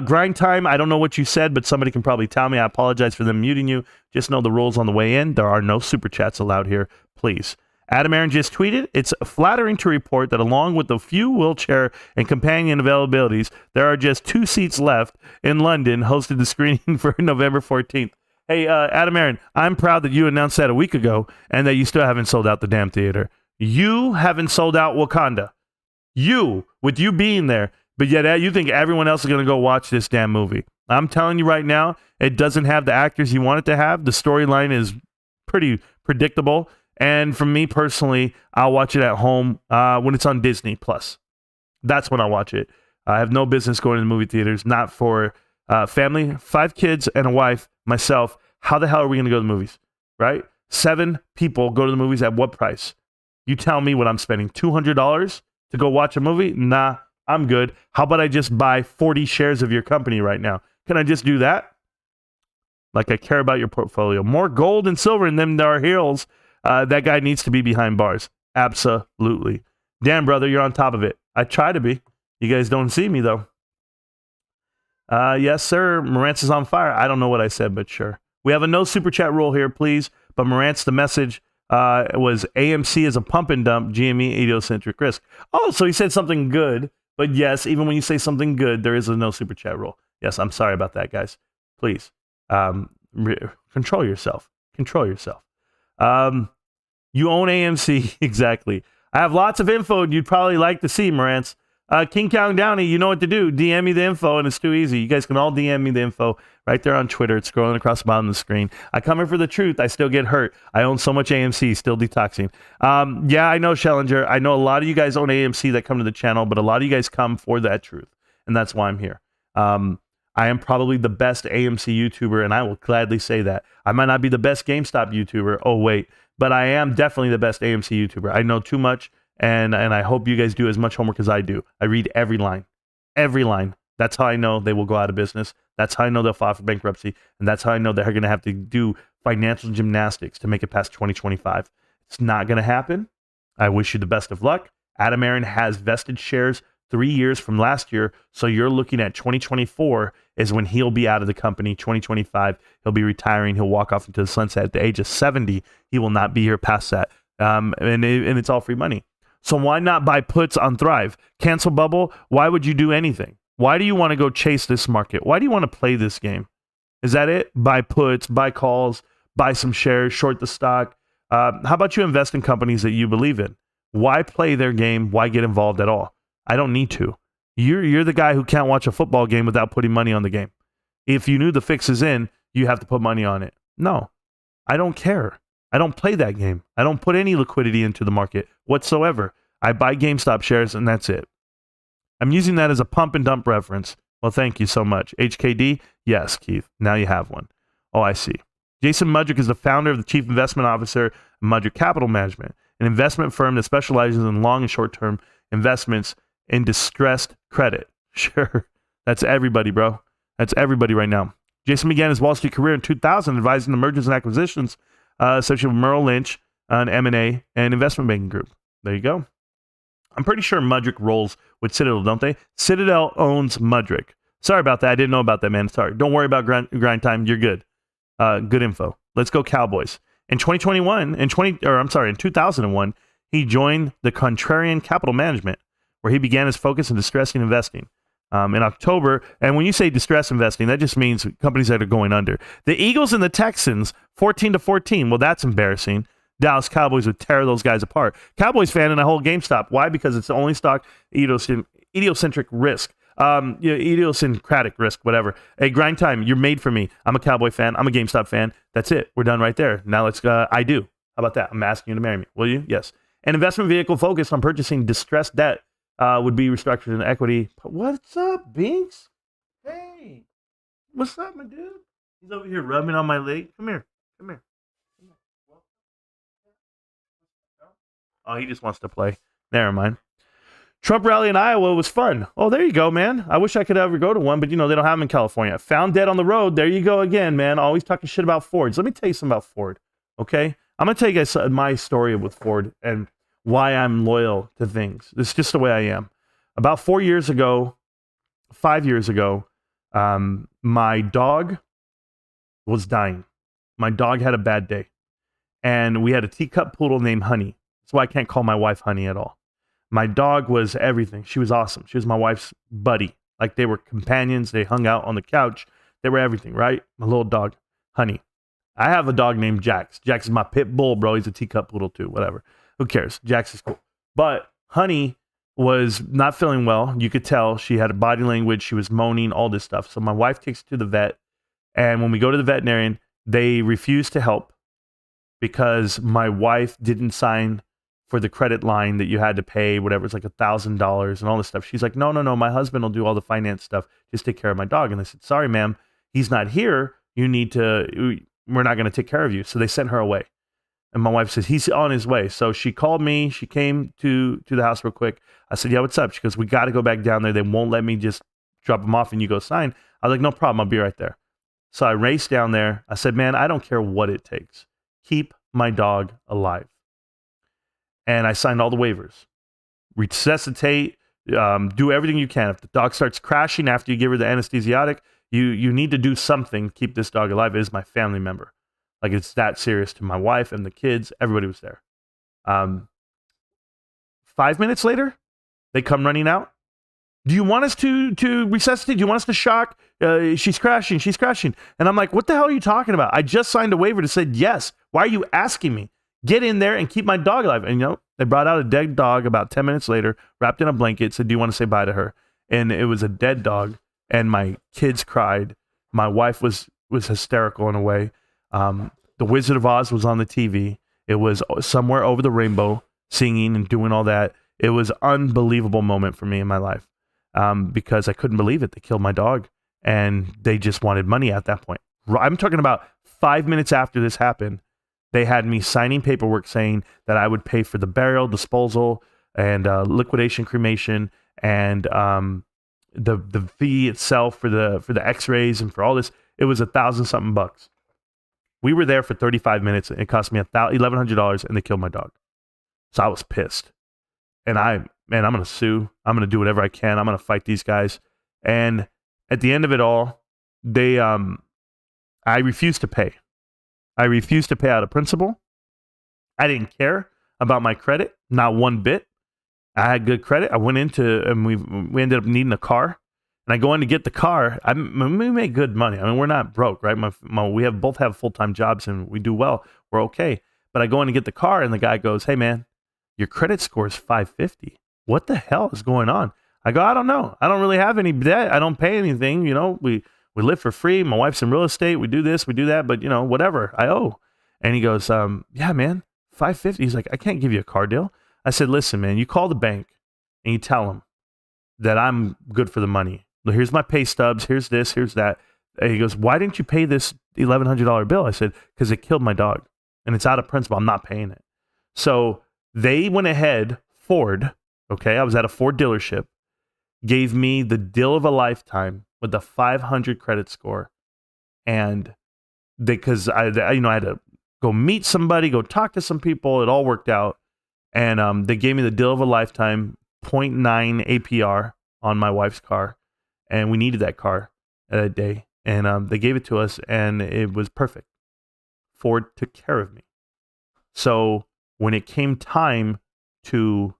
Grind time, I don't know what you said, but somebody can probably tell me. I apologize for them muting you. Just know the rules on the way in. There are no super chats allowed here, please. Adam Aron just tweeted, it's flattering to report that along with the few wheelchair and companion availabilities, there are just 2 seats left in London, hosted the screening for November 14th. Hey, Adam Aron, I'm proud that you announced that a week ago and that you still haven't sold out the damn theater. You haven't sold out Wakanda. You, with you being there, but yet you think everyone else is going to go watch this damn movie. I'm telling you right now, it doesn't have the actors you want it to have. The storyline is pretty predictable. And for me personally, I'll watch it at home when it's on Disney+. That's when I'll watch it. I have no business going to the movie theaters, not for family, 5 kids and a wife, myself. How the hell are we going to go to the movies, right? 7 people go to the movies at what price? You tell me what I'm spending. $200 to go watch a movie? Nah. I'm good. How about I just buy 40 shares of your company right now? Can I just do that? Like I care about your portfolio. More gold and silver in them there are heroes. That guy needs to be behind bars. Absolutely. Damn, brother, you're on top of it. I try to be. You guys don't see me, though. Yes, sir. Marantz is on fire. I don't know what I said, but sure. We have a no super chat rule here, please. But Marantz, the message was AMC is a pump and dump, GME idiocentric risk. Oh, so he said something good. But yes, even when you say something good, there is a no super chat rule. Yes, I'm sorry about that, guys. Please, control yourself. Control yourself. You own AMC, exactly. I have lots of info you'd probably like to see, Marantz. King Kong Downey, you know what to do. DM me the info, and it's too easy. You guys can all DM me the info right there on Twitter. It's scrolling across the bottom of the screen. I come here for the truth. I still get hurt. I own so much AMC, still detoxing. Yeah, I know, Schellinger. I know a lot of you guys own AMC that come to the channel, but a lot of you guys come for that truth, and that's why I'm here. I am probably the best AMC YouTuber, and I will gladly say that. I might not be the best GameStop YouTuber. Oh, wait. But I am definitely the best AMC YouTuber. I know too much, and I hope you guys do as much homework as I do. I read every line. Every line. That's how I know they will go out of business. That's how I know they'll file for bankruptcy. And that's how I know they're going to have to do financial gymnastics to make it past 2025. It's not going to happen. I wish you the best of luck. Adam Aron has vested shares 3 years from last year. So you're looking at 2024 is when he'll be out of the company. 2025, he'll be retiring. He'll walk off into the sunset at the age of 70. He will not be here past that. And it's all free money. So why not buy puts on Thrive? Cancel bubble. Why would you do anything? Why do you want to go chase this market? Why do you want to play this game? Is that it? Buy puts, buy calls, buy some shares, short the stock. How about you invest in companies that you believe in? Why play their game? Why get involved at all? I don't need to. You're the guy who can't watch a football game without putting money on the game. If you knew the fix is in, you have to put money on it. No, I don't care. I don't play that game. I don't put any liquidity into the market whatsoever. I buy GameStop shares and that's it. I'm using that as a pump and dump reference. Well, thank you so much. HKD? Yes, Keith. Now you have one. Oh, I see. Jason Mudrick is the founder of the Chief Investment Officer of Mudrick Capital Management, an investment firm that specializes in long and short-term investments in distressed credit. Sure. That's everybody, bro. That's everybody right now. Jason began his Wall Street career in 2000 advising the mergers and acquisitions associated with Merrill Lynch, an M&A, and investment banking group. There you go. I'm pretty sure Mudrick rolls with Citadel, don't they? Citadel owns Mudrick. Sorry about that. I didn't know about that, man. Sorry. Don't worry about grind time. You're good. Good info. Let's go Cowboys. In 2001, he joined the Contrarian Capital Management, where he began his focus in distressing investing. In October, and when you say distress investing, that just means companies that are going under. The Eagles and the Texans, 14-14. Well, that's embarrassing. Dallas Cowboys would tear those guys apart. Cowboys fan in a whole GameStop. Why? Because it's the only stock idiosyncratic risk. Idiosyncratic risk, whatever. Hey, grind time, you're made for me. I'm a Cowboy fan. I'm a GameStop fan. That's it. We're done right there. Now let's I do. How about that? I'm asking you to marry me. Will you? Yes. An investment vehicle focused on purchasing distressed debt would be restructured in equity. What's up, Binks? Hey, what's up, my dude? He's over here rubbing on my leg. Come here. Oh, he just wants to play. Never mind. Trump rally in Iowa was fun. Oh, there you go, man. I wish I could ever go to one, but they don't have them in California. Found dead on the road. There you go again, man. Always talking shit about Fords. Let me tell you something about Ford, okay? I'm going to tell you guys my story with Ford and why I'm loyal to things. It's just the way I am. About 5 years ago, my dog was dying. My dog had a bad day. And we had a teacup poodle named Honey. That's why I can't call my wife Honey at all. My dog was everything. She was awesome. She was my wife's buddy. Like, they were companions. They hung out on the couch. They were everything, right? My little dog, Honey. I have a dog named Jax. Jax is my pit bull, bro. He's a teacup poodle too, whatever. Who cares? Jax is cool. But Honey was not feeling well. You could tell she had a body language. She was moaning, all this stuff. So my wife takes her to the vet. And when we go to the veterinarian, they refuse to help because my wife didn't sign for the credit line that you had to pay, whatever. It's like $1,000 and all this stuff. She's like, no, my husband will do all the finance stuff. Just take care of my dog. And I said, sorry, ma'am, he's not here. We're not going to take care of you. So they sent her away. And my wife says, he's on his way. So she called me. She came to the house real quick. I said, yeah, what's up? She goes, we got to go back down there. They won't let me just drop him off and you go sign. I was like, no problem. I'll be right there. So I raced down there. I said, man, I don't care what it takes. Keep my dog alive. And I signed all the waivers. Resuscitate, do everything you can. If the dog starts crashing after you give her the anesthesiologist, you need to do something to keep this dog alive. It is my family member. Like, it's that serious to my wife and the kids. Everybody was there. 5 minutes later, they come running out. Do you want us to resuscitate? Do you want us to shock? She's crashing. And I'm like, what the hell are you talking about? I just signed a waiver that said yes. Why are you asking me? Get in there and keep my dog alive. And they brought out a dead dog about 10 minutes later, wrapped in a blanket, said, do you want to say bye to her? And it was a dead dog. And my kids cried. My wife was hysterical in a way. The Wizard of Oz was on the TV. It was Somewhere Over the Rainbow, singing and doing all that. It was an unbelievable moment for me in my life because I couldn't believe it. They killed my dog. and they just wanted money at that point. I'm talking about 5 minutes after this happened, they had me signing paperwork saying that I would pay for the burial, disposal, and liquidation, cremation, and the fee itself for the X-rays and for all this. It was $1,000-something bucks. We were there for 35 minutes. And it cost me $1,100, and they killed my dog. So I was pissed, and I'm going to sue. I'm going to do whatever I can. I'm going to fight these guys. And at the end of it all, I refused to pay. I refused to pay out of principle. I didn't care about my credit, not one bit. I had good credit. I went into, and we ended up needing a car. And I go in to get the car. We make good money. I mean, we're not broke, right? We both have full-time jobs, and we do well. We're okay. But I go in to get the car, and the guy goes, "Hey, man, your credit score is 550. What the hell is going on?" I go, "I don't know. I don't really have any debt. I don't pay anything. You know, we live for free. My wife's in real estate. We do this, we do that, but, you know, whatever. I owe." And he goes, "Yeah, man, 550. He's like, "I can't give you a car deal." I said, "Listen, man, you call the bank and you tell them that I'm good for the money. Here's my pay stubs. Here's this, here's that." And he goes, "Why didn't you pay this $1,100 bill?" I said, "Because it killed my dog and it's out of principle. I'm not paying it." So they went ahead, Ford, okay, I was at a Ford dealership, gave me the deal of a lifetime with a 500 credit score. And because I had to go meet somebody, go talk to some people. It all worked out. And they gave me the deal of a lifetime, 0.9 APR on my wife's car. And we needed that car that day. And they gave it to us, and it was perfect. Ford took care of me. So when it came time to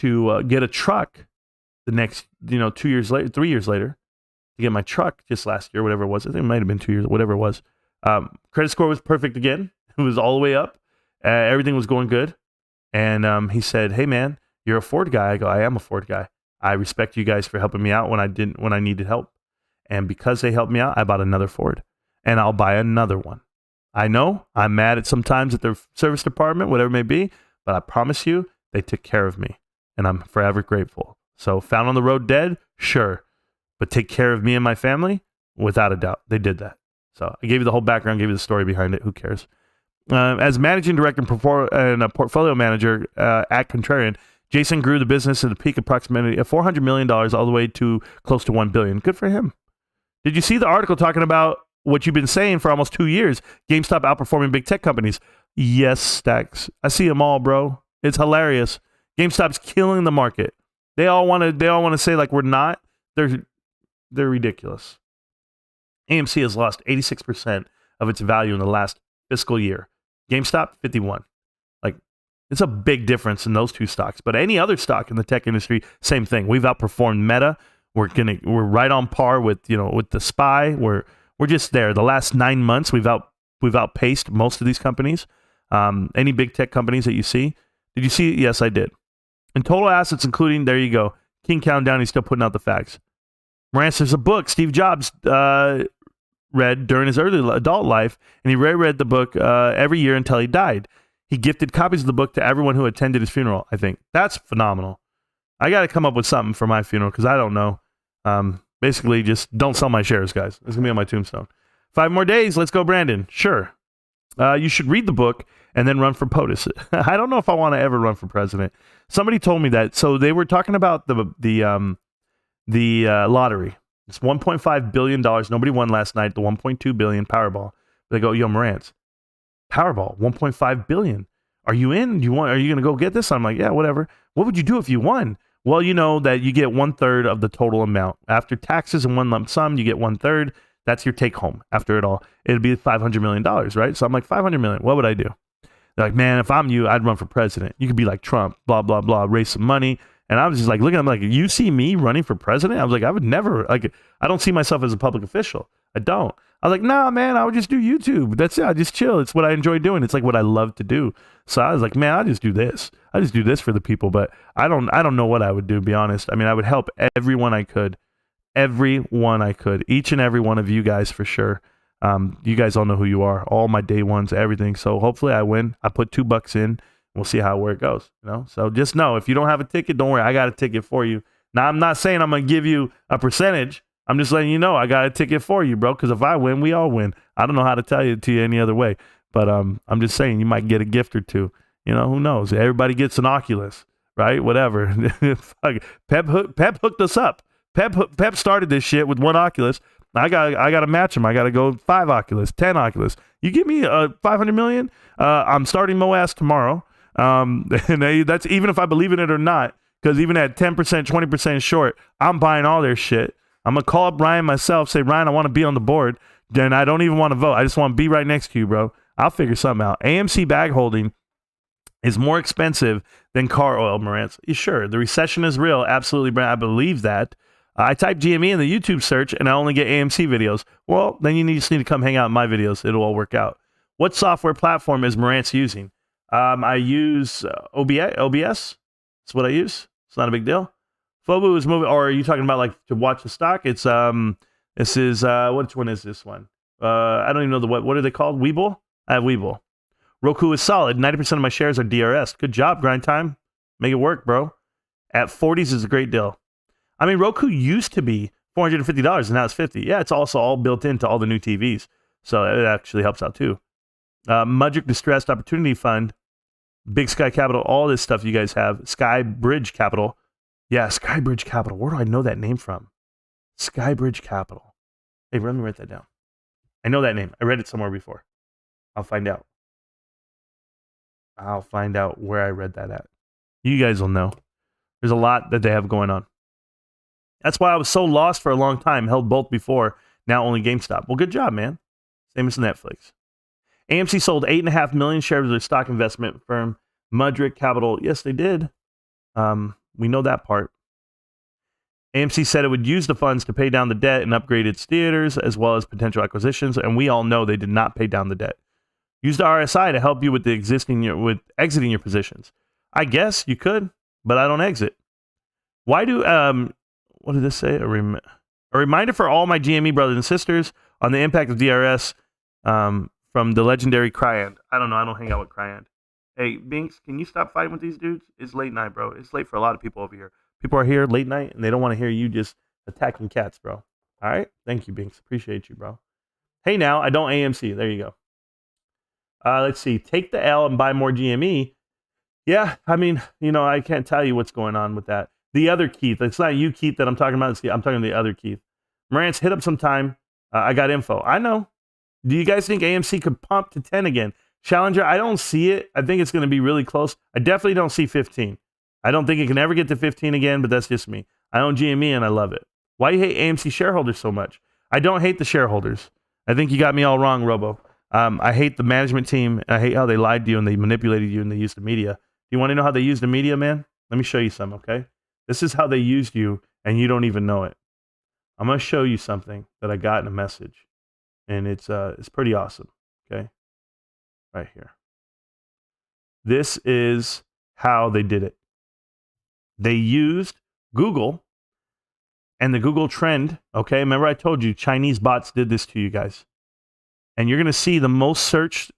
get a truck the next, 2 years later, 3 years later, to get my truck just last year, whatever it was, I think it might have been 2 years, whatever it was. Credit score was perfect again. It was all the way up. Everything was going good. And he said, "Hey, man, you're a Ford guy." I go, "I am a Ford guy. I respect you guys for helping me out when I needed help. And because they helped me out, I bought another Ford, and I'll buy another one. I know I'm mad at sometimes at their service department, whatever it may be, but I promise you, they took care of me, and I'm forever grateful." So found on the road dead, sure, but take care of me and my family, without a doubt. They did that. So I gave you the whole background, gave you the story behind it. Who cares? As managing director and a portfolio manager at Contrarian, Jason grew the business at a peak approximately $400 million all the way to close to $1 billion. Good for him. Did you see the article talking about what you've been saying for almost 2 years? GameStop outperforming big tech companies. Yes, Stacks. I see them all, bro. It's hilarious. GameStop's killing the market. They all want to say like we're not. They're ridiculous. AMC has lost 86% of its value in the last fiscal year. GameStop 51%. Like, it's a big difference in those two stocks. But any other stock in the tech industry, same thing. We've outperformed Meta. We're right on par with the SPY. We're just there. The last 9 months, we've outpaced most of these companies. Any big tech companies that you see. Did you see? Yes, I did. In total assets, including, there you go, King Countdown, he's still putting out the facts. Marantz, there's a book Steve Jobs read during his early adult life, and he reread the book every year until he died. He gifted copies of the book to everyone who attended his funeral, I think. That's phenomenal. I got to come up with something for my funeral because I don't know. Basically, just don't sell my shares, guys. It's going to be on my tombstone. 5 more days. Let's go, Brandon. Sure. You should read the book and then run for POTUS. I don't know if I want to ever run for president. Somebody told me that. So they were talking about the lottery. It's $1.5 billion. Nobody won last night. The $1.2 billion Powerball. They go, "Yo, Marantz, Powerball, $1.5 billion. Are you in? Are you going to go get this?" I'm like, "Yeah, whatever." "What would you do if you won?" "Well, you know that you get 1/3 of the total amount. After taxes and one lump sum, you get 1/3. That's your take home after it all. It'd be $500 million, right?" So I'm like, $500 million. What would I do? They're like, "Man, if I'm you, I'd run for president. You could be like Trump, blah, blah, blah, raise some money." And I was just like, looking at him like, "You see me running for president?" I was like, I would never, I don't see myself as a public official. I don't. I was like, "Nah, man, I would just do YouTube. That's it. I just chill. It's what I enjoy doing. It's like what I love to do." So I was like, "Man, I'll just do this. I just do this for the people." But I don't know what I would do, to be honest. I mean, I would help everyone I could. Each and every one of you guys for sure. You guys all know who you are. All my day ones, everything. So hopefully I win. I put $2 in. We'll see where it goes. So just know, if you don't have a ticket, don't worry. I got a ticket for you. Now, I'm not saying I'm going to give you a percentage. I'm just letting you know I got a ticket for you, bro. Because if I win, we all win. I don't know how to tell you to you any other way, but I'm just saying you might get a gift or two. You know, who knows? Everybody gets an Oculus, right? Whatever. Pep hooked us up. Pep started this shit with one Oculus. I got to match him. I got to go 5 Oculus, 10 Oculus. You give me 500 million. I'm starting MOAS tomorrow. And that's even if I believe in it or not. Because even at 10%, 20% short, I'm buying all their shit. I'm going to call up Ryan myself, say, Ryan, I want to be on the board. Then I don't even want to vote. I just want to be right next to you, bro. I'll figure something out. AMC bag holding is more expensive than car oil, Marantz. Sure, the recession is real. Absolutely, Brent. I believe that. I type GME in the YouTube search and I only get AMC videos. Well, then you just need to come hang out in my videos. It'll all work out. What software platform is Marantz using? I use OBS. That's what I use. It's not a big deal. Fobu is moving, or are you talking about like to watch the stock? It's this is which one is this one? I don't even know what are they called? Webull? I have Webull. Roku is solid. 90% of my shares are DRS. Good job, grind time. Make it work, bro. At 40s is a great deal. I mean, Roku used to be $450 and now it's $50. Yeah, it's also all built into all the new TVs. So it actually helps out too. Mudrick Distressed Opportunity Fund, Big Sky Capital, all this stuff you guys have. Sky Bridge Capital. Yeah, Sky Bridge Capital. Where do I know that name from? Sky Bridge Capital. Hey, let me write that down. I know that name. I read it somewhere before. I'll find out. I'll find out where I read that at. You guys will know. There's a lot that they have going on. That's why I was so lost for a long time. Held both before. Now only GameStop. Well, good job, man. Same as Netflix. AMC sold 8.5 million shares of their stock investment firm, Mudrick Capital. Yes, they did. We know that part. AMC said it would use the funds to pay down the debt and upgrade its theaters as well as potential acquisitions, and we all know they did not pay down the debt. Use the RSI to help you with exiting your positions. I guess you could, but I don't exit. Why do what did this say? A reminder for all my GME brothers and sisters on the impact of DRS from the legendary Cryand. I don't know. I don't hang out with Cryand. Hey, Binks, can you stop fighting with these dudes? It's late night, bro. It's late for a lot of people over here. People are here late night, and they don't want to hear you just attacking cats, bro. All right? Thank you, Binks. Appreciate you, bro. Hey, now, I don't AMC. There you go. Let's see. Take the L and buy more GME. Yeah, I mean, I can't tell you what's going on with that. The other Keith. It's not you, Keith, that I'm talking about. I'm talking to the other Keith. Marantz, hit up sometime. I got info. I know. Do you guys think AMC could pump to 10 again? Challenger, I don't see it. I think it's going to be really close. I definitely don't see 15. I don't think it can ever get to 15 again, but that's just me. I own GME and I love it. Why do you hate AMC shareholders so much? I don't hate the shareholders. I think you got me all wrong, Robo. I hate the management team. I hate how they lied to you and they manipulated you and they used the media. Do you want to know how they used the media, man? Let me show you some, okay? This is how they used you and you don't even know it. I'm going to show you something that I got in a message. And it's pretty awesome, okay? Right here. This is how they did it. They used Google and the Google trend, okay? Remember I told you Chinese bots did this to you guys. And you're going to see the most searched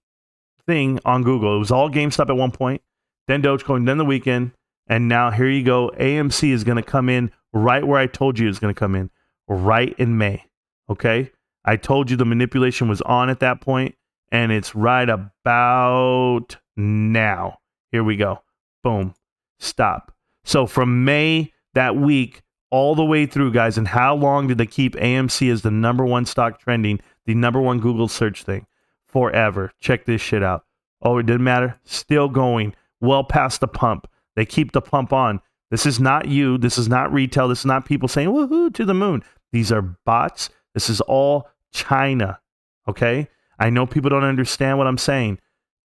thing on Google. It was all GameStop at one point, then Dogecoin, then the weekend, and now here you go. AMC is going to come in right where I told you it's going to come in, right in May, okay? I told you the manipulation was on at that point, and it's right about now. Here we go. Boom. Stop. So from May that week all the way through, guys, and how long did they keep AMC as the number one stock trending, the number one Google search thing? Forever. Check this shit out. Oh, it didn't matter. Still going. Well past the pump. They keep the pump on. This is not you. This is not retail. This is not people saying, woohoo, to the moon. These are bots. This is all China. Okay? I know people don't understand what I'm saying.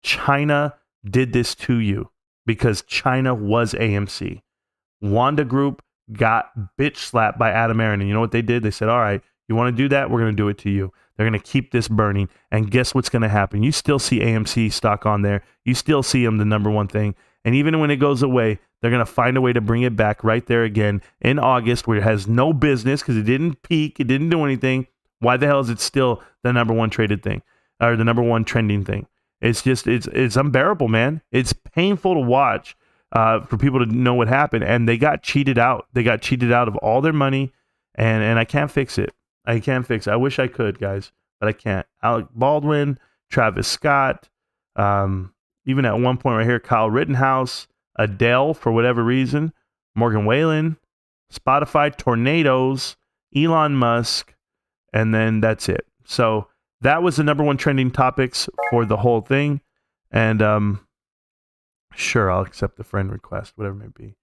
China did this to you because China was AMC. Wanda Group got bitch slapped by Adam Aaron. And you know what they did? They said, all right, you want to do that? We're going to do it to you. They're going to keep this burning. And guess what's going to happen? You still see AMC stock on there. You still see them the number one thing. And even when it goes away, they're going to find a way to bring it back right there again in August where it has no business because it didn't peak. It didn't do anything. Why the hell is it still the number one traded thing or the number one trending thing? It's just, it's unbearable, man. It's painful to watch for people to know what happened. And they got cheated out. They got cheated out of all their money. and I can't fix it. I can't fix it. I wish I could, guys, but I can't. Alec Baldwin, Travis Scott, even at one point right here, Kyle Rittenhouse, Adele for whatever reason, Morgan Wallen, Spotify, tornadoes, Elon Musk, and then that's it. So that was the number one trending topics for the whole thing. And sure, I'll accept the friend request, whatever it may be.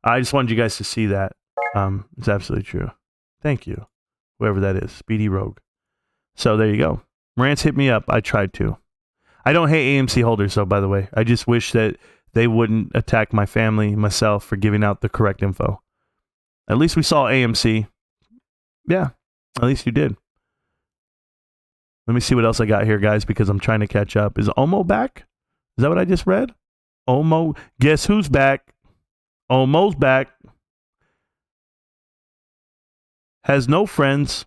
I just wanted you guys to see that. It's absolutely true. Thank you, whoever that is, Speedy Rogue. So there you go. Rants, hit me up. I tried to. I don't hate AMC holders, though, by the way. I just wish that they wouldn't attack my family, myself, for giving out the correct info. At least we saw AMC. Yeah, at least you did. Let me see what else I got here, guys, because I'm trying to catch up. Is Omo back? Is that what I just read? Omo. Guess who's back? Omo's back. Has no friends.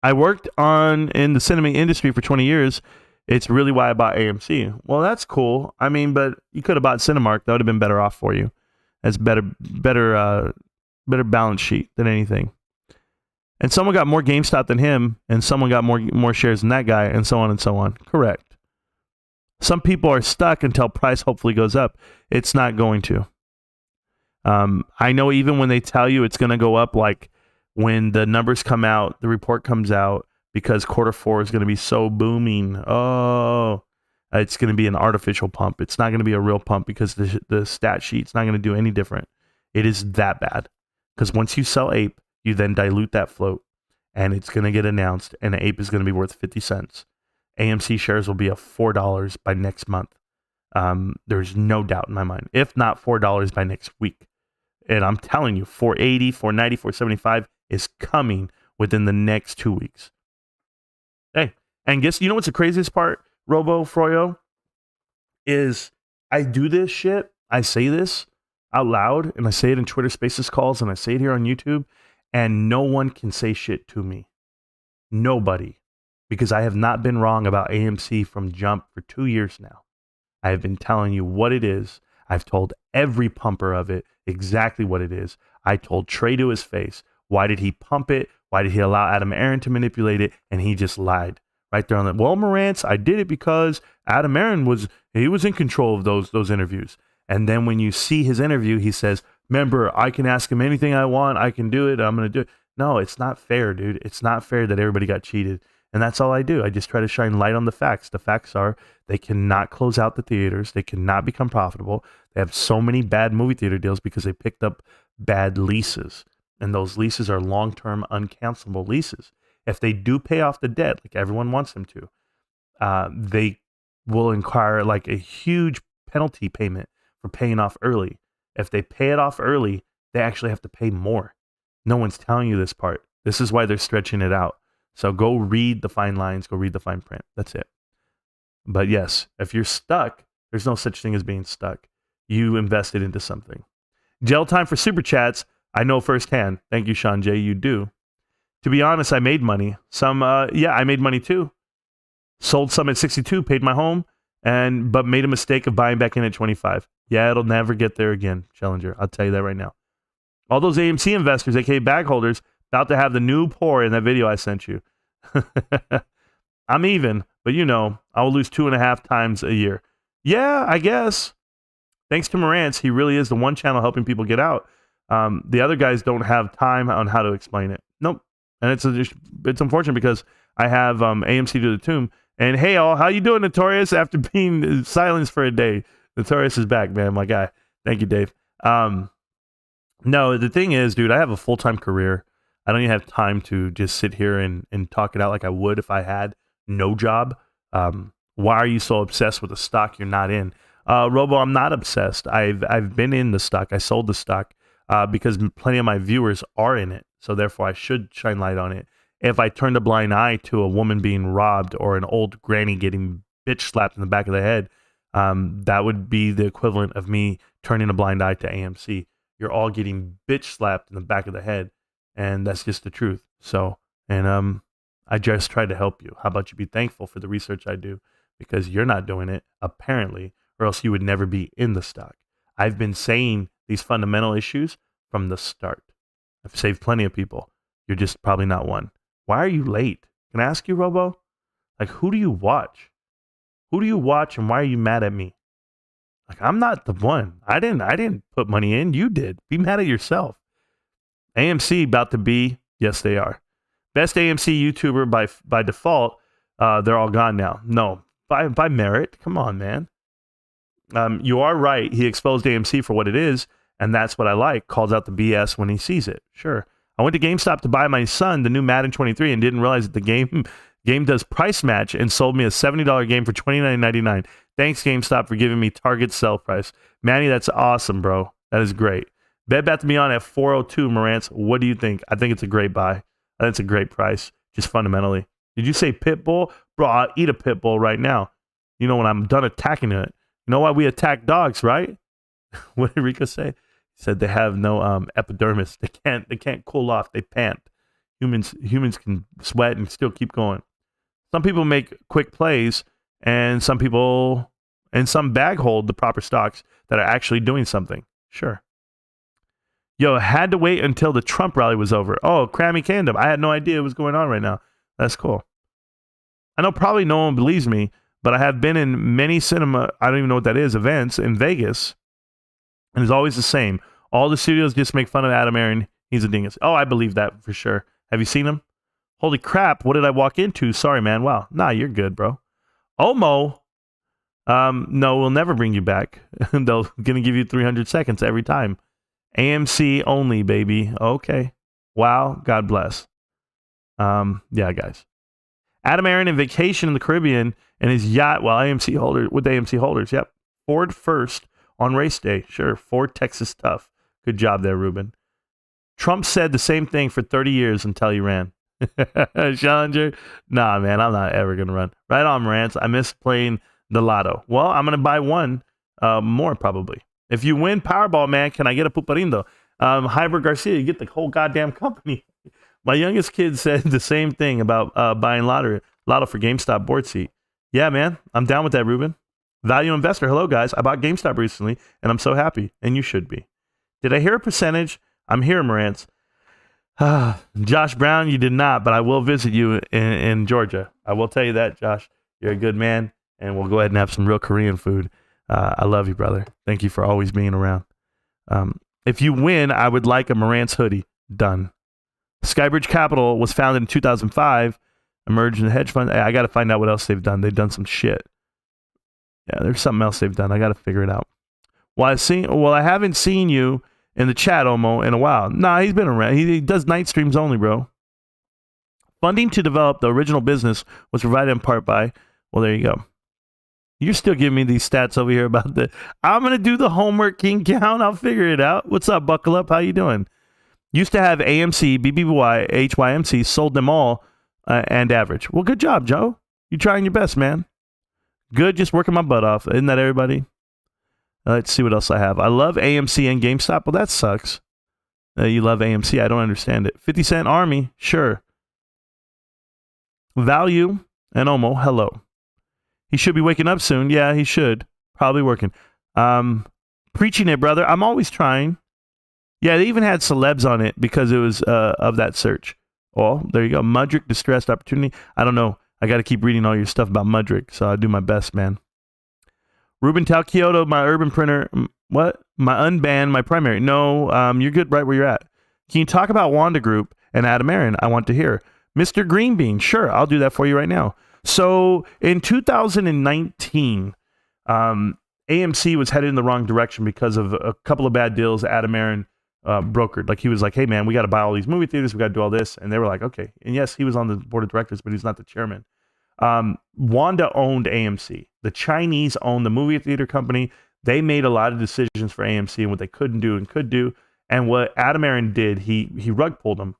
I worked in the cinema industry for 20 years. It's really why I bought AMC. Well, that's cool. I mean, but you could have bought Cinemark. That would have been better off for you. That's better balance sheet than anything. And someone got more GameStop than him, and someone got more shares than that guy, and so on and so on. Correct. Some people are stuck until price hopefully goes up. It's not going to. I know even when they tell you it's going to go up, like when the numbers come out, the report comes out, because Q4 is going to be so booming. Oh, it's going to be an artificial pump. It's not going to be a real pump because the stat sheet's not going to do any different. It is that bad. Because once you sell APE, you then dilute that float, and it's going to get announced, and an APE is going to be worth 50 cents. AMC shares will be at $4 by next month. There's no doubt in my mind. If not $4 by next week. And I'm telling you, 480, 490, 475 is coming within the next 2 weeks. Hey, and guess, you know what's the craziest part, Robo Froyo? Is I do this shit, I say this out loud, and I say it in Twitter Spaces calls, and I say it here on YouTube, and no one can say shit to me. Nobody. Because I have not been wrong about AMC from jump for 2 years now. I have been telling you what it is. I've told every pumper of it exactly what it is. I told Trey to his face, why did he pump it? Why did he allow Adam Aaron to manipulate it? And he just lied right there on that. Well, Marantz, I did it because Adam Aaron was in control of those interviews. And then when you see his interview, he says, remember, I can ask him anything I want. I can do it. I'm going to do it. No, it's not fair, dude. It's not fair that everybody got cheated. And that's all I do. I just try to shine light on the facts. The facts are they cannot close out the theaters. They cannot become profitable. They have so many bad movie theater deals because they picked up bad leases. And those leases are long-term, uncancelable leases. If they do pay off the debt, like everyone wants them to, they will incur like a huge penalty payment for paying off early. If they pay it off early, they actually have to pay more. No one's telling you this part. This is why they're stretching it out. So go read the fine lines, go read the fine print. That's it. But yes, if you're stuck, there's no such thing as being stuck. You invested into something. Jail time for super chats. I know firsthand. Thank you, Sean J. You do. To be honest, I made money. I made money too. Sold some at 62, paid my home, but made a mistake of buying back in at 25. Yeah, it'll never get there again, Challenger. I'll tell you that right now. All those AMC investors, aka bag holders, about to have the new pour in that video I sent you. I'm even, but I will lose 2.5 times a year. Yeah, I guess. Thanks to Marantz, he really is the one channel helping people get out. The other guys don't have time on how to explain it. Nope. And it's unfortunate because I have AMC to the tomb. And hey, all, how you doing, Notorious? After being silenced for a day, Notorious is back, man, my guy. Thank you, Dave. No, the thing is, dude, I have a full-time career. I don't even have time to just sit here and talk it out like I would if I had no job. Why are you so obsessed with a stock you're not in? Robo, I'm not obsessed. I've been in the stock. I sold the stock because plenty of my viewers are in it. So therefore, I should shine light on it. If I turned a blind eye to a woman being robbed or an old granny getting bitch slapped in the back of the head, that would be the equivalent of me turning a blind eye to AMC. You're all getting bitch slapped in the back of the head. And that's just the truth. So, and I just tried to help you. How about you be thankful for the research I do? Because you're not doing it, apparently, or else you would never be in the stock. I've been saying these fundamental issues from the start. I've saved plenty of people. You're just probably not one. Why are you late? Can I ask you, Robo? Like, who do you watch? Who do you watch and why are you mad at me? Like, I'm not the one. I didn't put money in. You did. Be mad at yourself. AMC about to be, yes, they are. Best AMC YouTuber by default. They're all gone now. No, by merit. Come on, man. You are right. He exposed AMC for what it is, and that's what I like. Calls out the BS when he sees it. Sure. I went to GameStop to buy my son the new Madden 23 and didn't realize that the game does price match and sold me a $70 game for $29.99. Thanks, GameStop, for giving me target sell price. Manny, that's awesome, bro. That is great. Bed Bath & Beyond at 402, Marantz. What do you think? I think it's a great buy. I think it's a great price, just fundamentally. Did you say pit bull? Bro, I'll eat a pit bull right now. You know, when I'm done attacking it. You know why we attack dogs, right? What did Rico say? He said they have no epidermis. They can't cool off. They pant. Humans can sweat and still keep going. Some people make quick plays, and some bag hold the proper stocks that are actually doing something. Sure. Yo, had to wait until the Trump rally was over. Oh, Crammy Kingdom. I had no idea what was going on right now. That's cool. I know probably no one believes me, but I have been in many cinema, I don't even know what that is, events in Vegas, and it's always the same. All the studios just make fun of Adam Aaron. He's a dingus. Oh, I believe that for sure. Have you seen him? Holy crap, what did I walk into? Sorry, man. Wow. Nah, you're good, bro. Omo. No, we'll never bring you back. They're going to give you 300 seconds every time. AMC only, baby. Okay. Wow. God bless. Yeah, guys. Adam Aaron in vacation in the Caribbean and his yacht while AMC holder with AMC holders. Yep. Ford first on race day. Sure. Ford Texas tough. Good job there, Ruben. Trump said the same thing for 30 years until he ran. Challenger. Nah, man, I'm not ever going to run. Right on, Marantz. I miss playing the lotto. Well, I'm going to buy one more probably. If you win Powerball, man, can I get a puparindo? Hyber Garcia, you get the whole goddamn company. My youngest kid said the same thing about buying lotto for GameStop board seat. Yeah, man, I'm down with that, Ruben. Value investor. Hello, guys. I bought GameStop recently, and I'm so happy, and you should be. Did I hear a percentage? I'm here, Marantz. Josh Brown, you did not, but I will visit you in Georgia. I will tell you that, Josh. You're a good man, and we'll go ahead and have some real Korean food. I love you, brother. Thank you for always being around. If you win, I would like a Marantz hoodie. Done. Skybridge Capital was founded in 2005. Emerged in the hedge fund. I got to find out what else they've done. They've done some shit. Yeah, there's something else they've done. I got to figure it out. Well, I haven't seen you in the chat, Omo, in a while. Nah, he's been around. He does night streams only, bro. Funding to develop the original business was provided in part by, well, there you go. You're still giving me these stats over here about I'm going to do the homework, King Count. I'll figure it out. What's up, Buckle Up? How you doing? Used to have AMC, BBY, HYMC, sold them all and average. Well, good job, Joe. You're trying your best, man. Good, just working my butt off. Isn't that everybody? Let's see what else I have. I love AMC and GameStop. Well, that sucks. You love AMC. I don't understand it. 50 Cent Army. Sure. Value and Omo. Hello. He should be waking up soon. Yeah, he should. Probably working. Preaching it, brother. I'm always trying. Yeah, they even had celebs on it because it was of that search. Oh, there you go. Mudrick, distressed opportunity. I don't know. I got to keep reading all your stuff about Mudrick, so I'll do my best, man. Ruben Tal Kyoto, my urban printer. What? My unbanned, my primary. No, you're good right where you're at. Can you talk about Wanda Group and Adam Aaron? I want to hear. Mr. Greenbean. Sure, I'll do that for you right now. So in 2019, AMC was headed in the wrong direction because of a couple of bad deals Adam Aaron brokered. Like he was like, hey man, we got to buy all these movie theaters. We got to do all this. And they were like, okay. And yes, he was on the board of directors, but he's not the chairman. Wanda owned AMC. The Chinese owned the movie theater company. They made a lot of decisions for AMC and what they couldn't do and could do. And what Adam Aaron did, he rug pulled them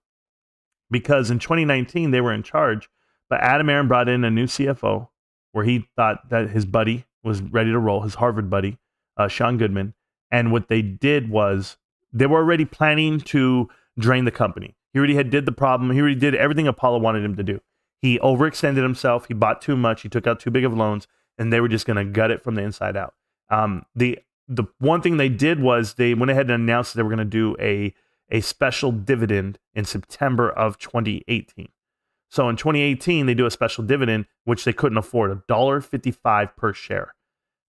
because in 2019 they were in charge. But Adam Aaron brought in a new CFO where he thought that his buddy was ready to roll, his Harvard buddy, Sean Goodman. And what they did was they were already planning to drain the company. He already did the problem. He already did everything Apollo wanted him to do. He overextended himself. He bought too much. He took out too big of loans, and they were just going to gut it from the inside out. The one thing they did was they went ahead and announced that they were going to do a special dividend in September of 2018. So in 2018, they do a special dividend, which they couldn't afford, $1.55 per share.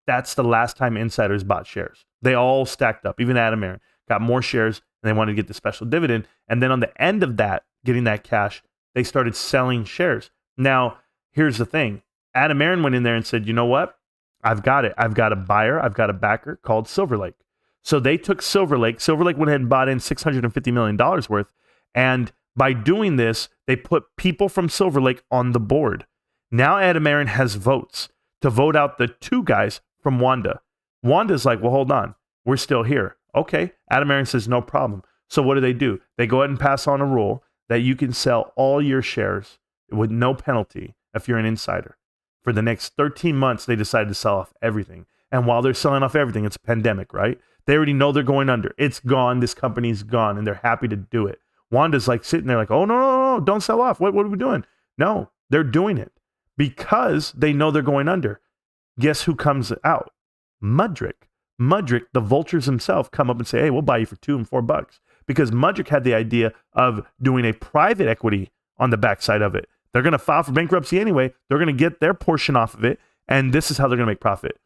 That's the last time insiders bought shares. They all stacked up. Even Adam Aron got more shares, and they wanted to get the special dividend. And then on the end of that, getting that cash, they started selling shares. Now, here's the thing. Adam Aron went in there and said, you know what? I've got it. I've got a buyer. I've got a backer called Silver Lake. So they took Silver Lake. Silver Lake went ahead and bought in $650 million worth. And by doing this, they put people from Silver Lake on the board. Now Adam Aron has votes to vote out the two guys from Wanda. Wanda's like, well, hold on. We're still here. Okay. Adam Aron says, no problem. So what do? They go ahead and pass on a rule that you can sell all your shares with no penalty if you're an insider. For the next 13 months, they decided to sell off everything. And while they're selling off everything, it's a pandemic, right? They already know they're going under. It's gone. This company's gone, and they're happy to do it. Wanda's like sitting there like, oh, no, don't sell off. What are we doing? No, they're doing it because they know they're going under. Guess who comes out? Mudrick, the vultures himself, come up and say, hey, we'll buy you for $2 and $4. Because Mudrick had the idea of doing a private equity on the backside of it. They're going to file for bankruptcy anyway. They're going to get their portion off of it, and this is how they're going to make profit.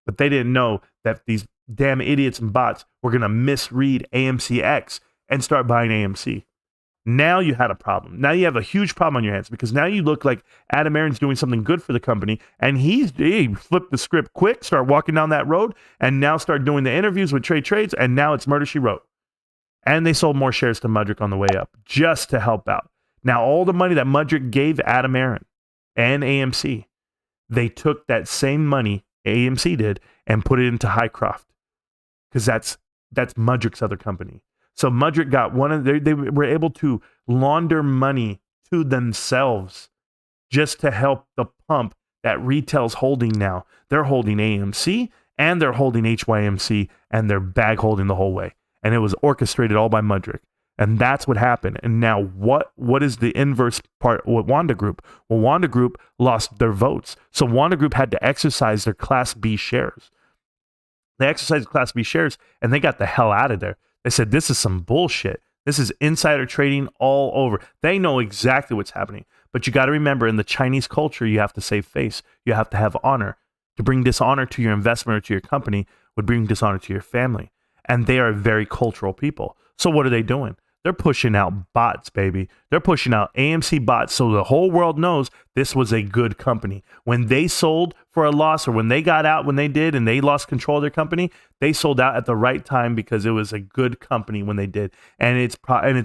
But they didn't know that these damn idiots and bots were going to misread AMCX and start buying AMC. Now you had a problem. Now you have a huge problem on your hands because now you look like Adam Aron's doing something good for the company, and he flipped the script quick, start walking down that road, and now start doing the interviews with trades, and now it's murder she wrote. And they sold more shares to Mudrick on the way up just to help out. Now, all the money that Mudrick gave Adam Aron and AMC, they took that same money AMC did and put it into Highcroft because that's Mudrick's other company. So Mudrick got they were able to launder money to themselves just to help the pump that retail's holding now. They're holding AMC and they're holding HYMC and they're bag holding the whole way. And it was orchestrated all by Mudrick. And that's what happened. And now what is the inverse part with Wanda Group? Well, Wanda Group lost their votes. So Wanda Group had to exercise their Class B shares. They exercised Class B shares and they got the hell out of there. They said, this is some bullshit. This is insider trading all over. They know exactly what's happening. But you got to remember, in the Chinese culture, you have to save face. You have to have honor. To bring dishonor to your investment or to your company would bring dishonor to your family. And they are very cultural people. So what are they doing? They're pushing out bots, baby. They're pushing out AMC bots so the whole world knows this was a good company. When they sold for a loss or when they got out when they did and they lost control of their company, they sold out at the right time because it was a good company when they did. And it's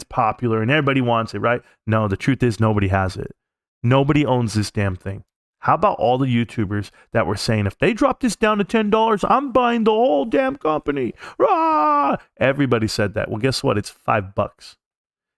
popular and everybody wants it, right? No, the truth is nobody has it. Nobody owns this damn thing. How about all the YouTubers that were saying, if they drop this down to $10, I'm buying the whole damn company. Rah! Everybody said that. Well, guess what? It's $5.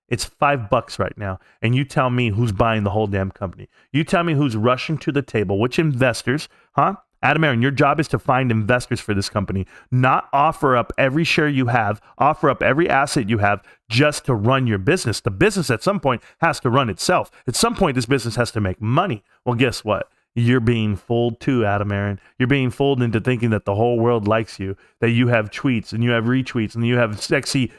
It's $5 right now. And you tell me who's buying the whole damn company. You tell me who's rushing to the table. Which investors, huh? Adam Aron, your job is to find investors for this company, not offer up every share you have, offer up every asset you have just to run your business. The business at some point has to run itself. At some point, this business has to make money. Well, guess what? You're being fooled too, Adam Aron. You're being fooled into thinking that the whole world likes you, that you have tweets and you have retweets and you have sexy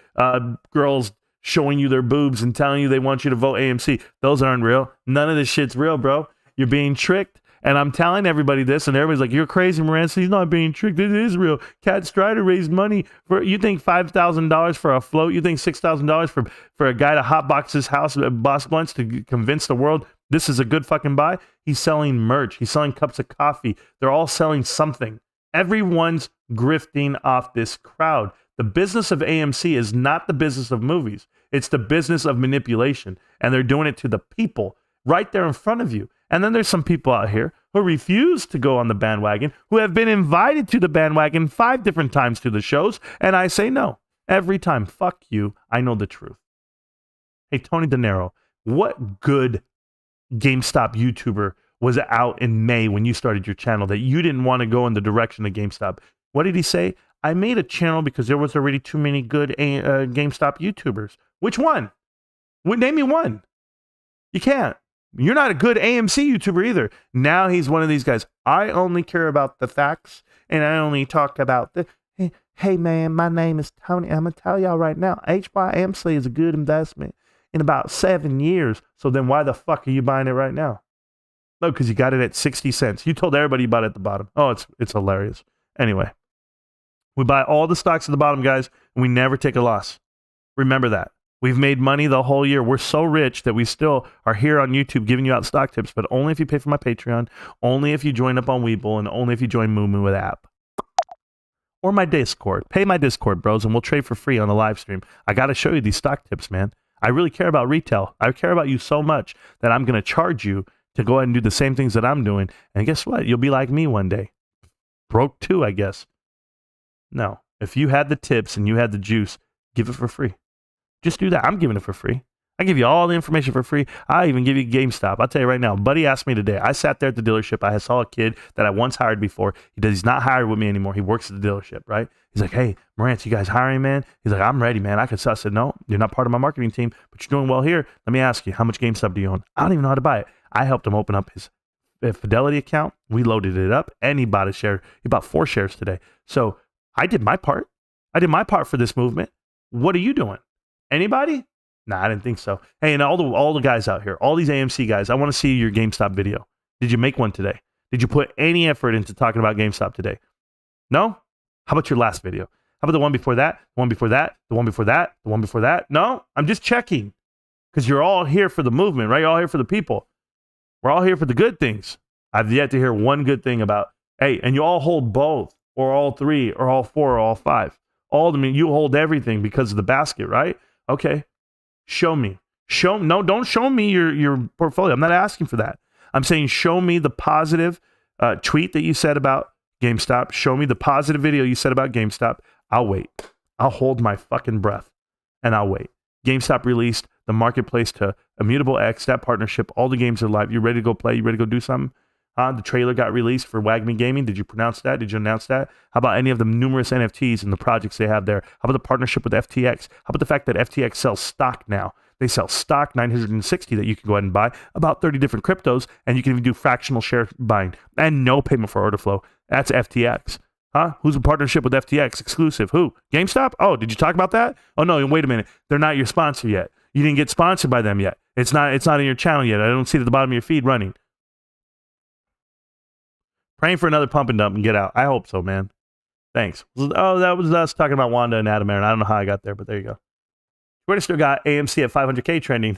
girls showing you their boobs and telling you they want you to vote AMC. Those aren't real. None of this shit's real, bro. You're being tricked. And I'm telling everybody this, and everybody's like, you're crazy, Marantz. He's not being tricked. It is real. Cat Strider raised money for, you think $5,000 for a float? You think $6,000 for a guy to hotbox his house at Boss Blunts to convince the world this is a good fucking buy? He's selling merch. He's selling cups of coffee. They're all selling something. Everyone's grifting off this crowd. The business of AMC is not the business of movies. It's the business of manipulation. And they're doing it to the people right there in front of you. And then there's some people out here who refuse to go on the bandwagon, who have been invited to the bandwagon 5 different times to the shows. And I say no. Every time. Fuck you. I know the truth. Hey, Tony De Niro, what good GameStop YouTuber was out in May when you started your channel that you didn't want to go in the direction of GameStop? What did he say? I made a channel because there was already too many good GameStop YouTubers. Which one? Name me one. You can't. You're not a good AMC YouTuber either. Now he's one of these guys. I only care about the facts and I only talk about the... Hey man, my name is Tony. I'm gonna tell y'all right now, HYMC is a good investment in about 7 years. So then why the fuck are you buying it right now? No, because you got it at 60 cents. You told everybody you bought it at the bottom. Oh, it's hilarious. Anyway, we buy all the stocks at the bottom, guys, and we never take a loss. Remember that. We've made money the whole year. We're so rich that we still are here on YouTube giving you out stock tips, but only if you pay for my Patreon, only if you join up on Webull, and only if you join Moo with app. Or my Discord. Pay my Discord, bros, and we'll trade for free on the live stream. I got to show you these stock tips, man. I really care about retail. I care about you so much that I'm going to charge you to go ahead and do the same things that I'm doing. And guess what? You'll be like me one day. Broke too, I guess. No. If you had the tips and you had the juice, give it for free. Just do that. I'm giving it for free. I give you all the information for free. I even give you GameStop. I'll tell you right now. Buddy asked me today. I sat there at the dealership. I saw a kid that I once hired before. He's not hired with me anymore. He works at the dealership, right? He's like, hey, Marantz, you guys hiring, man? He's like, I'm ready, man. I could sell. I said, no, you're not part of my marketing team, but you're doing well here. Let me ask you, how much GameStop do you own? I don't even know how to buy it. I helped him open up his Fidelity account. We loaded it up, and he bought a share. He bought 4 shares today. So I did my part. I did my part for this movement. What are you doing? Anybody? Nah, I didn't think so. Hey, and all the guys out here, all these AMC guys, I want to see your GameStop video. Did you make one today? Did you put any effort into talking about GameStop today? No? How about your last video? How about the one before that? The one before that? The one before that? The one before that? No? I'm just checking. Because you're all here for the movement, right? You're all here for the people. We're all here for the good things. I've yet to hear one good thing about, hey, and you all hold both, or all 3, or all 4, or all 5. All of them, you hold everything because of the basket, right? Okay. Show me. No, don't show me your portfolio. I'm not asking for that. I'm saying show me the positive tweet that you said about GameStop. Show me the positive video you said about GameStop. I'll wait. I'll hold my fucking breath and I'll wait. GameStop released the marketplace to Immutable X, that partnership. All the games are live. You ready to go play? You ready to go do something? The trailer got released for Wagme Gaming. Did you pronounce that? Did you announce that? How about any of the numerous NFTs and the projects they have there? How about the partnership with FTX? How about the fact that FTX sells stock now? They sell stock, 960, that you can go ahead and buy, about 30 different cryptos, and you can even do fractional share buying and no payment for order flow. That's FTX. Huh? Who's in partnership with FTX? Exclusive. Who? GameStop? Oh, did you talk about that? Oh, no, wait a minute. They're not your sponsor yet. You didn't get sponsored by them yet. It's not in your channel yet. I don't see it at the bottom of your feed running. Praying for another pump and dump and get out. I hope so, man. Thanks. Oh, that was us talking about Wanda and Adam Aaron. I don't know how I got there, but there you go. Twitter still got AMC at 500K trending.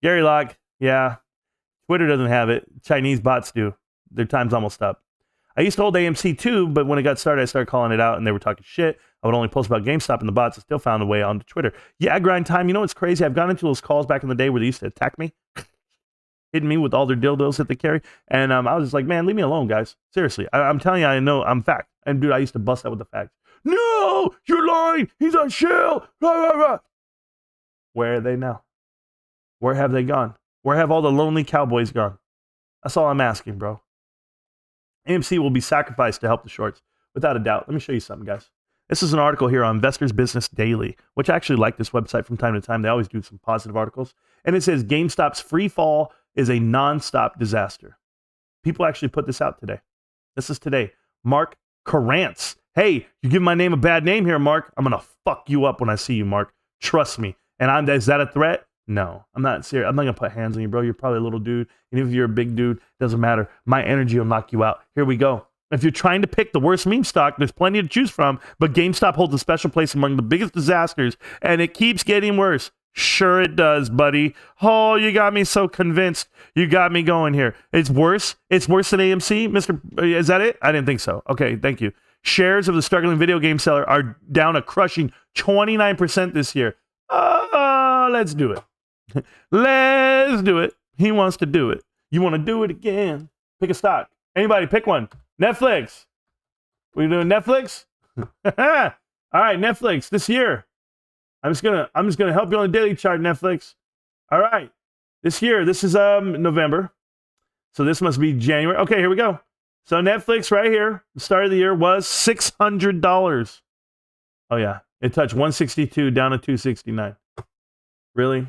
Gary Locke, yeah. Twitter doesn't have it. Chinese bots do. Their time's almost up. I used to hold AMC too, but when it got started, I started calling it out and they were talking shit. I would only post about GameStop and the bots. I still found a way onto Twitter. Yeah, grind time. You know what's crazy? I've gone into those calls back in the day where they used to attack me. Hitting me with all their dildos that they carry. And I was just like, man, leave me alone, guys. Seriously. I'm telling you, I know I'm fact. And dude, I used to bust out with the facts. No, you're lying. He's on shell. Rah, rah, rah. Where are they now? Where have they gone? Where have all the lonely cowboys gone? That's all I'm asking, bro. AMC will be sacrificed to help the shorts, without a doubt. Let me show you something, guys. This is an article here on Investors Business Daily, which I actually like this website from time to time. They always do some positive articles. And it says GameStop's free fall is a non-stop disaster. People actually put this out today. This is today. Mark Rantz. Hey, you give my name a bad name here, Mark. I'm going to fuck you up when I see you, Mark. Trust me. And is that a threat? No, I'm not serious. I'm not going to put hands on you, bro. You're probably a little dude. And if you're a big dude, doesn't matter. My energy will knock you out. Here we go. If you're trying to pick the worst meme stock, there's plenty to choose from, but GameStop holds a special place among the biggest disasters, and it keeps getting worse. Sure it does, buddy. Oh, you got me so convinced. You got me going here. It's worse? It's worse than AMC? Mr. Is that it? I didn't think so. Okay, thank you. Shares of the struggling video game seller are down a crushing 29% this year. Let's do it. Let's do it. He wants to do it. You want to do it again? Pick a stock. Anybody, pick one. Netflix. We doing Netflix? All right, Netflix this year. I'm just gonna help you on the daily chart, Netflix. All right, this year. This is November, so this must be January. Okay, here we go. So Netflix right here, the start of the year was $600. Oh yeah, it touched 162 down to 269. Really?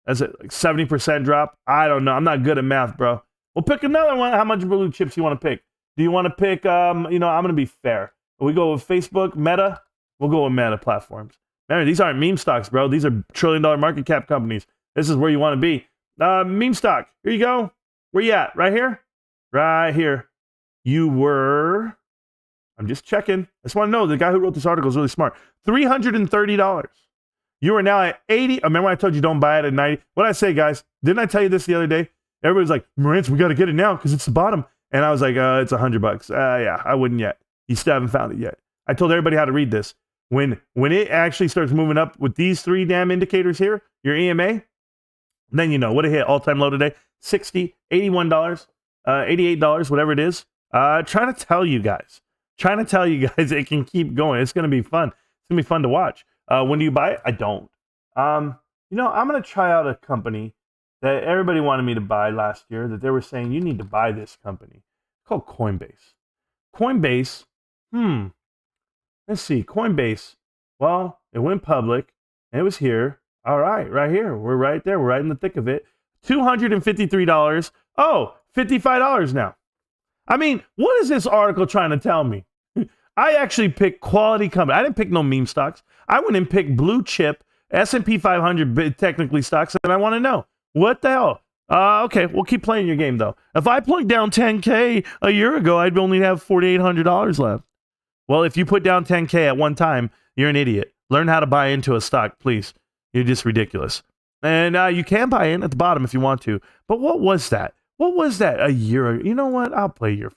That's it, like 70% drop. I don't know. I'm not good at math, bro. Well, pick another one. How much blue chips you want to pick? Do you want to pick, I'm going to be fair. We go with Facebook, Meta. We'll go with Meta platforms. Remember, these aren't meme stocks, bro. These are trillion-dollar market cap companies. This is where you want to be. Meme stock. Here you go. Where you at? Right here? Right here. You were... I'm just checking. I just want to know, the guy who wrote this article is really smart. $330. You are now at 80. Remember I told you don't buy it at 90? What did I say, guys? Didn't I tell you this the other day? Everybody's like, Marantz, we got to get it now because it's the bottom. And I was like, it's $100. Yeah, I wouldn't yet. You still haven't found it yet. I told everybody how to read this. When it actually starts moving up with these three damn indicators here, your EMA, then you know what it hit all-time low today. $60, $81, $88, whatever it is. Trying to tell you guys it can keep going. It's going to be fun. It's going to be fun to watch. When do you buy it? I don't. I'm going to try out a company that everybody wanted me to buy last year that they were saying, you need to buy this company. It's called Coinbase. Coinbase, let's see, Coinbase. Well, it went public, and it was here. All right, right here. We're right there. We're right in the thick of it. $253. Oh, $55 now. I mean, what is this article trying to tell me? I actually picked quality company. I didn't pick no meme stocks. I went and picked blue chip S&P 500 technically stocks, and I want to know, what the hell? Okay, we'll keep playing your game, though. If I plugged down $10K a year ago, I'd only have $4,800 left. Well, if you put down $10K at one time, you're an idiot. Learn how to buy into a stock, please. You're just ridiculous. And you can buy in at the bottom if you want to. But what was that? What was that a year ago? You know what? I'll play your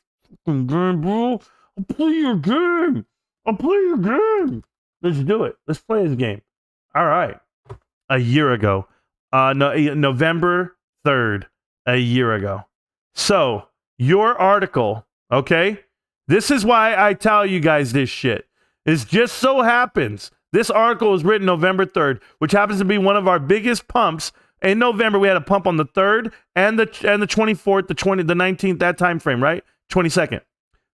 fucking game, bro. I'll play your game. I'll play your game. Let's do it. Let's play this game. All right. A year ago. November 3rd. A year ago. So, your article, okay? This is why I tell you guys this shit. It just so happens this article was written November 3rd, which happens to be one of our biggest pumps. In November, we had a pump on the 3rd and the 24th, the 19th, that time frame, right? 22nd.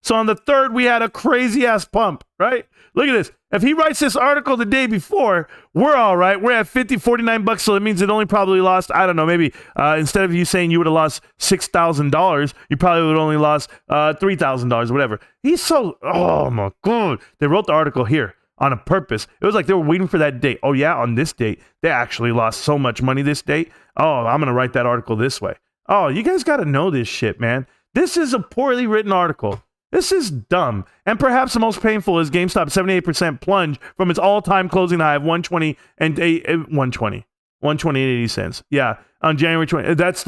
So on the 3rd, we had a crazy ass pump, right? Look at this. If he writes this article the day before, we're all right. We're at $49, so it means it only probably lost, I don't know, maybe instead of you saying you would have lost $6,000, you probably would have only lost $3,000 or whatever. He's so, oh my God. They wrote the article here on a purpose. It was like they were waiting for that date. Oh yeah, on this date, they actually lost so much money this date. Oh, I'm going to write that article this way. Oh, you guys got to know this shit, man. This is a poorly written article. This is dumb. And perhaps the most painful is GameStop 78% plunge from its all-time closing high of 120 and 80 cents. Yeah, on January 20. That's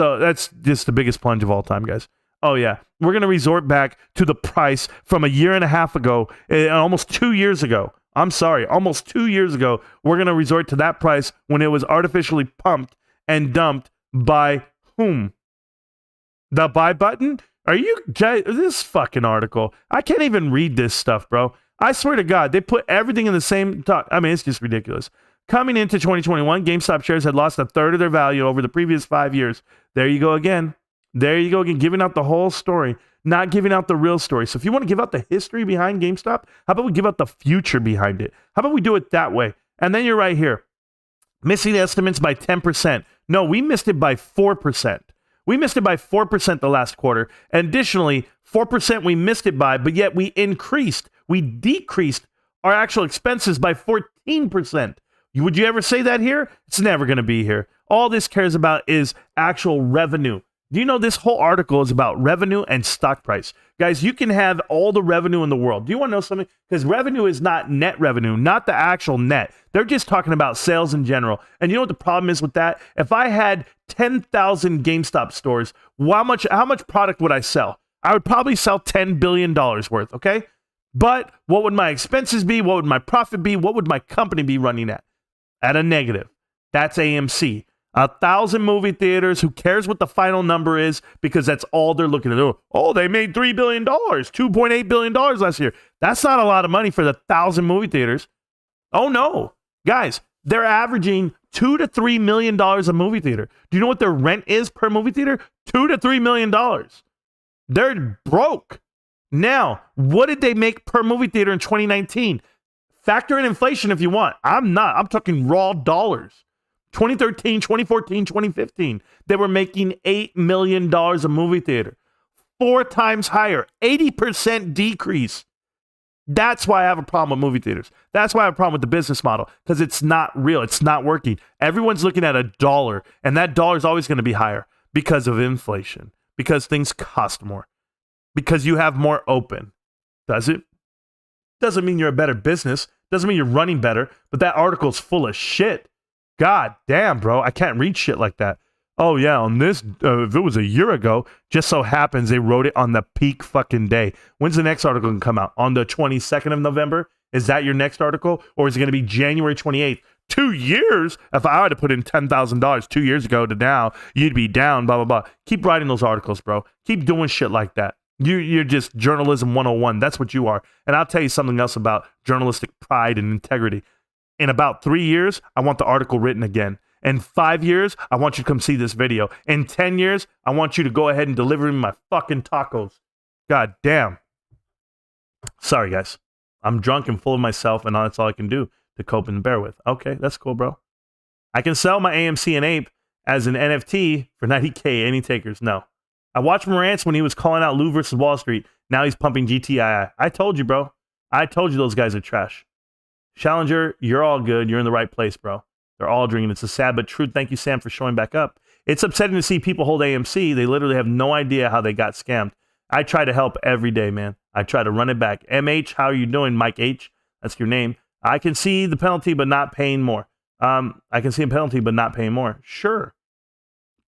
just the biggest plunge of all time, guys. Oh yeah, we're going to resort back to the price from a year and a half ago, almost 2 years ago. I'm sorry, almost 2 years ago, we're going to resort to that price when it was artificially pumped and dumped by whom? The buy button? Are you, this fucking article, I can't even read this stuff, bro. I swear to God, they put everything in the same talk. I mean, it's just ridiculous. Coming into 2021, GameStop shares had lost a third of their value over the previous 5 years. There you go again. There you go again, giving out the whole story, not giving out the real story. So if you want to give out the history behind GameStop, how about we give out the future behind it? How about we do it that way? And then you're right here. Missing estimates by 10%. No, we missed it by 4%. We missed it by 4% the last quarter. And additionally, 4% we missed it by, but yet we decreased our actual expenses by 14%. Would you ever say that here? It's never going to be here. All this cares about is actual revenue. Do you know this whole article is about revenue and stock price? Guys, you can have all the revenue in the world. Do you want to know something? Because revenue is not net revenue, not the actual net. They're just talking about sales in general. And you know what the problem is with that? If I had 10,000 GameStop stores, how much product would I sell? I would probably sell $10 billion worth, okay? But what would my expenses be? What would my profit be? What would my company be running at? At a negative. That's AMC. 1,000 movie theaters. Who cares what the final number is? Because that's all they're looking at. Oh, they made $3 billion, $2.8 billion last year. That's not a lot of money for the 1,000 movie theaters. Oh no, guys, they're averaging $2 to $3 million a movie theater. Do you know what their rent is per movie theater? $2 to $3 million. They're broke. Now, what did they make per movie theater in 2019? Factor in inflation if you want. I'm talking raw dollars. 2013, 2014, 2015, they were making $8 million a movie theater. 4 times higher, 80% decrease. That's why I have a problem with movie theaters. That's why I have a problem with the business model, because it's not real. It's not working. Everyone's looking at $1, and that dollar is always going to be higher because of inflation, because things cost more, because you have more open. Does it? Doesn't mean you're a better business. Doesn't mean you're running better, but that article's full of shit. God damn, bro. I can't read shit like that. Oh, yeah, on this, if it was a year ago, just so happens they wrote it on the peak fucking day. When's the next article going to come out? On the 22nd of November? Is that your next article? Or is it going to be January 28th? 2 years? If I had to put in $10,000 2 years ago to now, you'd be down, blah, blah, blah. Keep writing those articles, bro. Keep doing shit like that. You're just journalism 101. That's what you are. And I'll tell you something else about journalistic pride and integrity. In about 3 years, I want the article written again. In 5 years, I want you to come see this video. In 10 years, I want you to go ahead and deliver me my fucking tacos. God damn. Sorry, guys. I'm drunk and full of myself, and that's all I can do to cope and bear with. Okay, that's cool, bro. I can sell my AMC and Ape as an NFT for $90K. Any takers? No. I watched Marantz when he was calling out Lou versus Wall Street. Now he's pumping GTI. I told you, bro. I told you those guys are trash. Challenger, you're all good. You're in the right place, bro. They're all drinking. It's a sad but true. Thank you, Sam, for showing back up. It's upsetting to see people hold AMC. They literally have no idea how they got scammed. I try to help every day, man. I try to run it back. MH, how are you doing? Mike H, that's your name. I can see the penalty, but not paying more. I can see a penalty, but not paying more. Sure.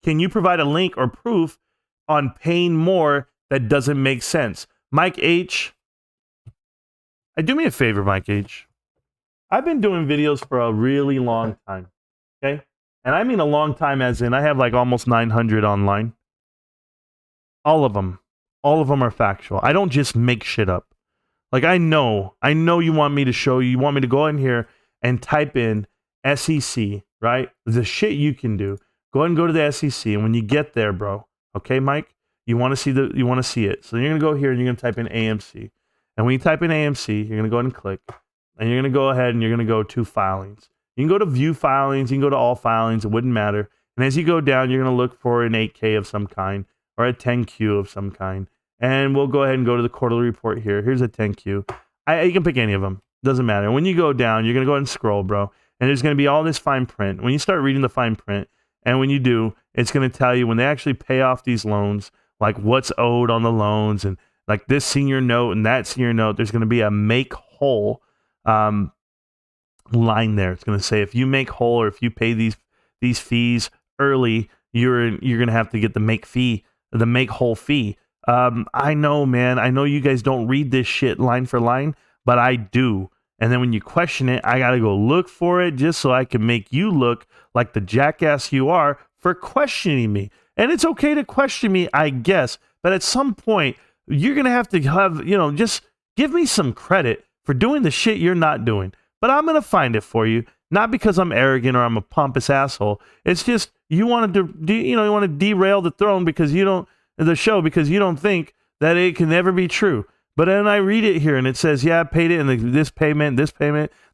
Can you provide a link or proof on paying more that doesn't make sense? Mike H, do me a favor, Mike H. I've been doing videos for a really long time, okay? And I mean a long time as in I have like almost 900 online. All of them are factual. I don't just make shit up. Like I know you want me to show you want me to go in here and type in SEC, right? The shit you can do. Go ahead and go to the SEC, and when you get there, bro, okay, Mike, you want to see it. So you're going to go here and you're going to type in AMC. And when you type in AMC, you're going to go ahead and click. And you're going to go ahead and you're going to go to filings. You can go to view filings. You can go to all filings. It wouldn't matter. And as you go down, you're going to look for an 8K of some kind or a 10Q of some kind. And we'll go ahead and go to the quarterly report here. Here's a 10Q. You can pick any of them. Doesn't matter. When you go down, you're going to go ahead and scroll, bro. And there's going to be all this fine print. When you start reading the fine print, and when you do, it's going to tell you when they actually pay off these loans, like what's owed on the loans and like this senior note and that senior note, there's going to be a make whole line there. It's going to say if you make whole or if you pay these fees early, you're going to have to get the make whole fee. I know, man. I know you guys don't read this shit line for line, but I do. And then when you question it, I got to go look for it just so I can make you look like the jackass you are for questioning me. And it's okay to question me, I guess. But at some point, you're going to have, just give me some credit for doing the shit you're not doing. But I'm going to find it for you. Not because I'm arrogant or I'm a pompous asshole. It's just you want to derail the throne because you don't think that it can ever be true. But then I read it here and it says, yeah, I paid it and this payment.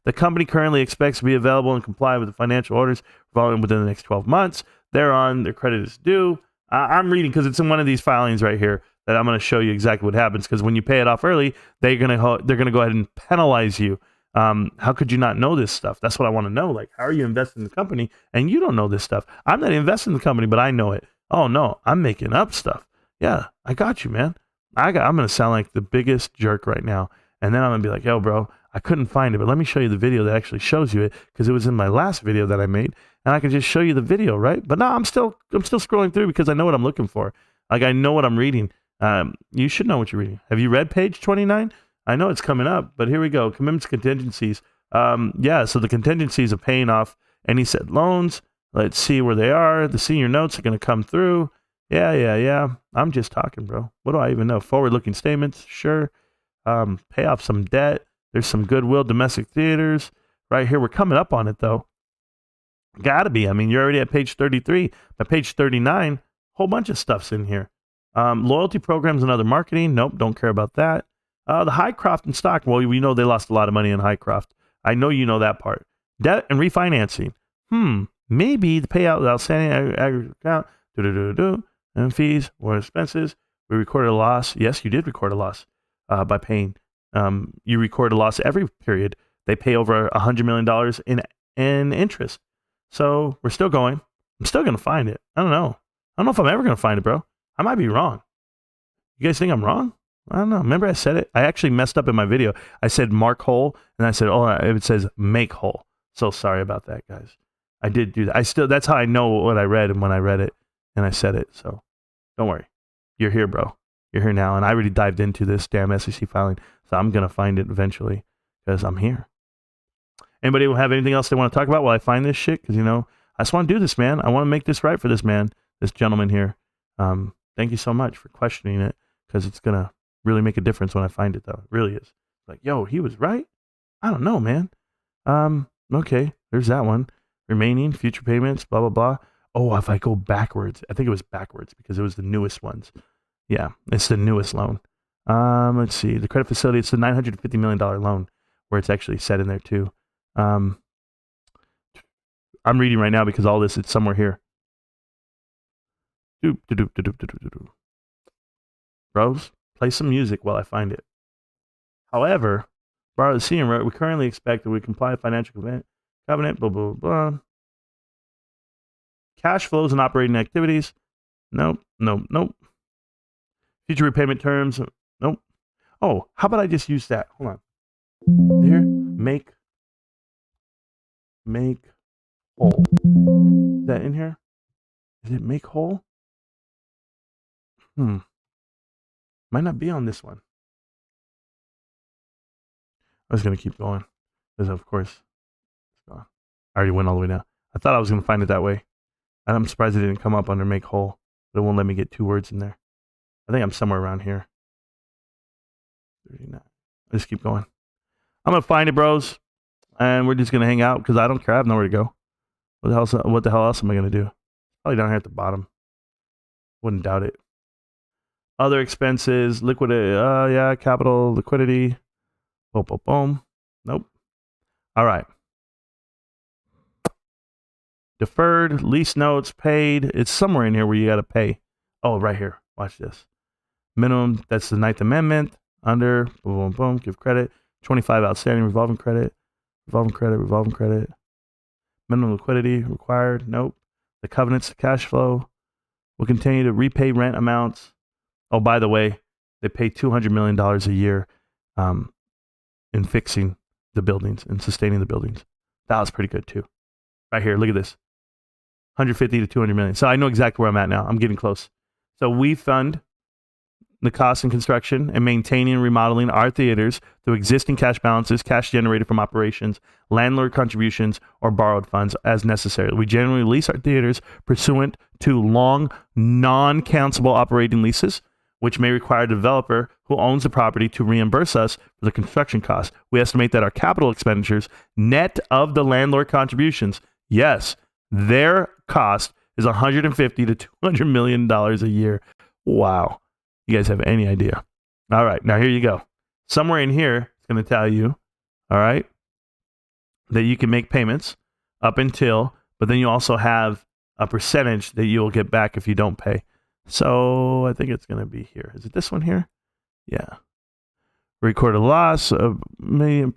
The company currently expects to be available and comply with the financial orders within the next 12 months. Thereon, their credit is due. I'm reading because it's in one of these filings right here that I'm going to show you exactly what happens. Because when you pay it off early, they're going to go ahead and penalize you. How could you not know this stuff? That's what I want to know. Like, how are you investing in the company and you don't know this stuff? I'm not investing in the company, but I know it. Oh no, I'm making up stuff. Yeah, I got you, man. I'm going to sound like the biggest jerk right now. And then I'm going to be like, yo, bro, I couldn't find it, but let me show you the video that actually shows you it because it was in my last video that I made. And I can just show you the video, right? But no, I'm still scrolling through because I know what I'm looking for. Like, I know what I'm reading. You should know what you're reading. Have you read page 29? I know it's coming up, but here we go. Commitments, contingencies. Yeah, so the contingencies of paying off any said loans. Let's see where they are. The senior notes are going to come through. Yeah. I'm just talking, bro. What do I even know? Forward-looking statements, sure. Pay off some debt. There's some goodwill, domestic theaters. Right here, we're coming up on it, though. Gotta be. I mean, you're already at page 33. But page 39, whole bunch of stuff's in here. Loyalty programs and other marketing. Nope, don't care about that. The Highcroft and stock. Well, we know they lost a lot of money in Highcroft. I know you know that part. Debt and refinancing. Maybe the payout of the outstanding aggregate account. And fees or expenses We recorded a loss. Yes, you did record a loss by paying. You record a loss every period. They pay over $100 million in interest. So we're still going. I'm still going to find it. I don't know. I don't know if I'm ever going to find it, bro. I might be wrong. You guys think I'm wrong? I don't know. Remember I said it? I actually messed up in my video. I said mark whole, and I said, oh, it says make whole. So sorry about that, guys. I did do that. That's how I know what I read and when I read it and I said it. So don't worry. You're here, bro. You're here now. And I already dived into this damn SEC filing. So I'm going to find it eventually because I'm here. Anybody have anything else they want to talk about while I find this shit? Because, I just want to do this, man. I want to make this right for this man, this gentleman here. Thank you so much for questioning it because it's going to really make a difference when I find it, though. It really is. Like, yo, he was right? I don't know, man. Okay, there's that one. Remaining, future payments, blah, blah, blah. Oh, if I go backwards, I think it was backwards because it was the newest ones. Yeah, it's the newest loan. Let's see. The credit facility, it's the $950 million loan where it's actually set in there, too. I'm reading right now because all this, it's somewhere here. Bros, play some music while I find it. However, borrow the senior rate, we currently expect that we comply with financial covenant, blah, blah, blah. Cash flows and operating activities. Nope. Future repayment terms. Nope. Oh, how about I just use that? Hold on. There, make whole. Is that in here? Is it make whole? Might not be on this one. I was going to keep going because, of course, it's gone. I already went all the way down. I thought I was going to find it that way. And I'm surprised it didn't come up under make whole, but it won't let me get 2 words in there. I think I'm somewhere around here. 39. I just keep going. I'm going to find it, bros. And we're just going to hang out because I don't care. I have nowhere to go. What the hell else am I going to do? Probably down here at the bottom. Wouldn't doubt it. Other expenses, liquidity, capital, liquidity. Boom, boom, boom. Nope. All right. Deferred, lease notes, paid. It's somewhere in here where you got to pay. Oh, right here. Watch this. Minimum, that's the 9th Amendment. Under, boom, boom, boom, give credit. 25 outstanding, revolving credit. Revolving credit. Minimum liquidity required. Nope. The covenants, the cash flow. Will continue to repay rent amounts. Oh, by the way, they pay $200 million a year in fixing the buildings and sustaining the buildings. That was pretty good too. Right here, look at this. 150 to 200 million. So I know exactly where I'm at now. I'm getting close. So we fund the cost and construction and maintaining and remodeling our theaters through existing cash balances, cash generated from operations, landlord contributions, or borrowed funds as necessary. We generally lease our theaters pursuant to long, non-cancelable operating leases, which may require a developer who owns the property to reimburse us for the construction costs. We estimate that our capital expenditures, net of the landlord contributions, yes, their cost is $150 to $200 million a year. Wow. You guys have any idea? All right. Now here you go. Somewhere in here, it's going to tell you, all right, that you can make payments up until, but then you also have a percentage that you'll get back if you don't pay. So I think it's going to be here. Is it this one here? Yeah. Record a loss of million.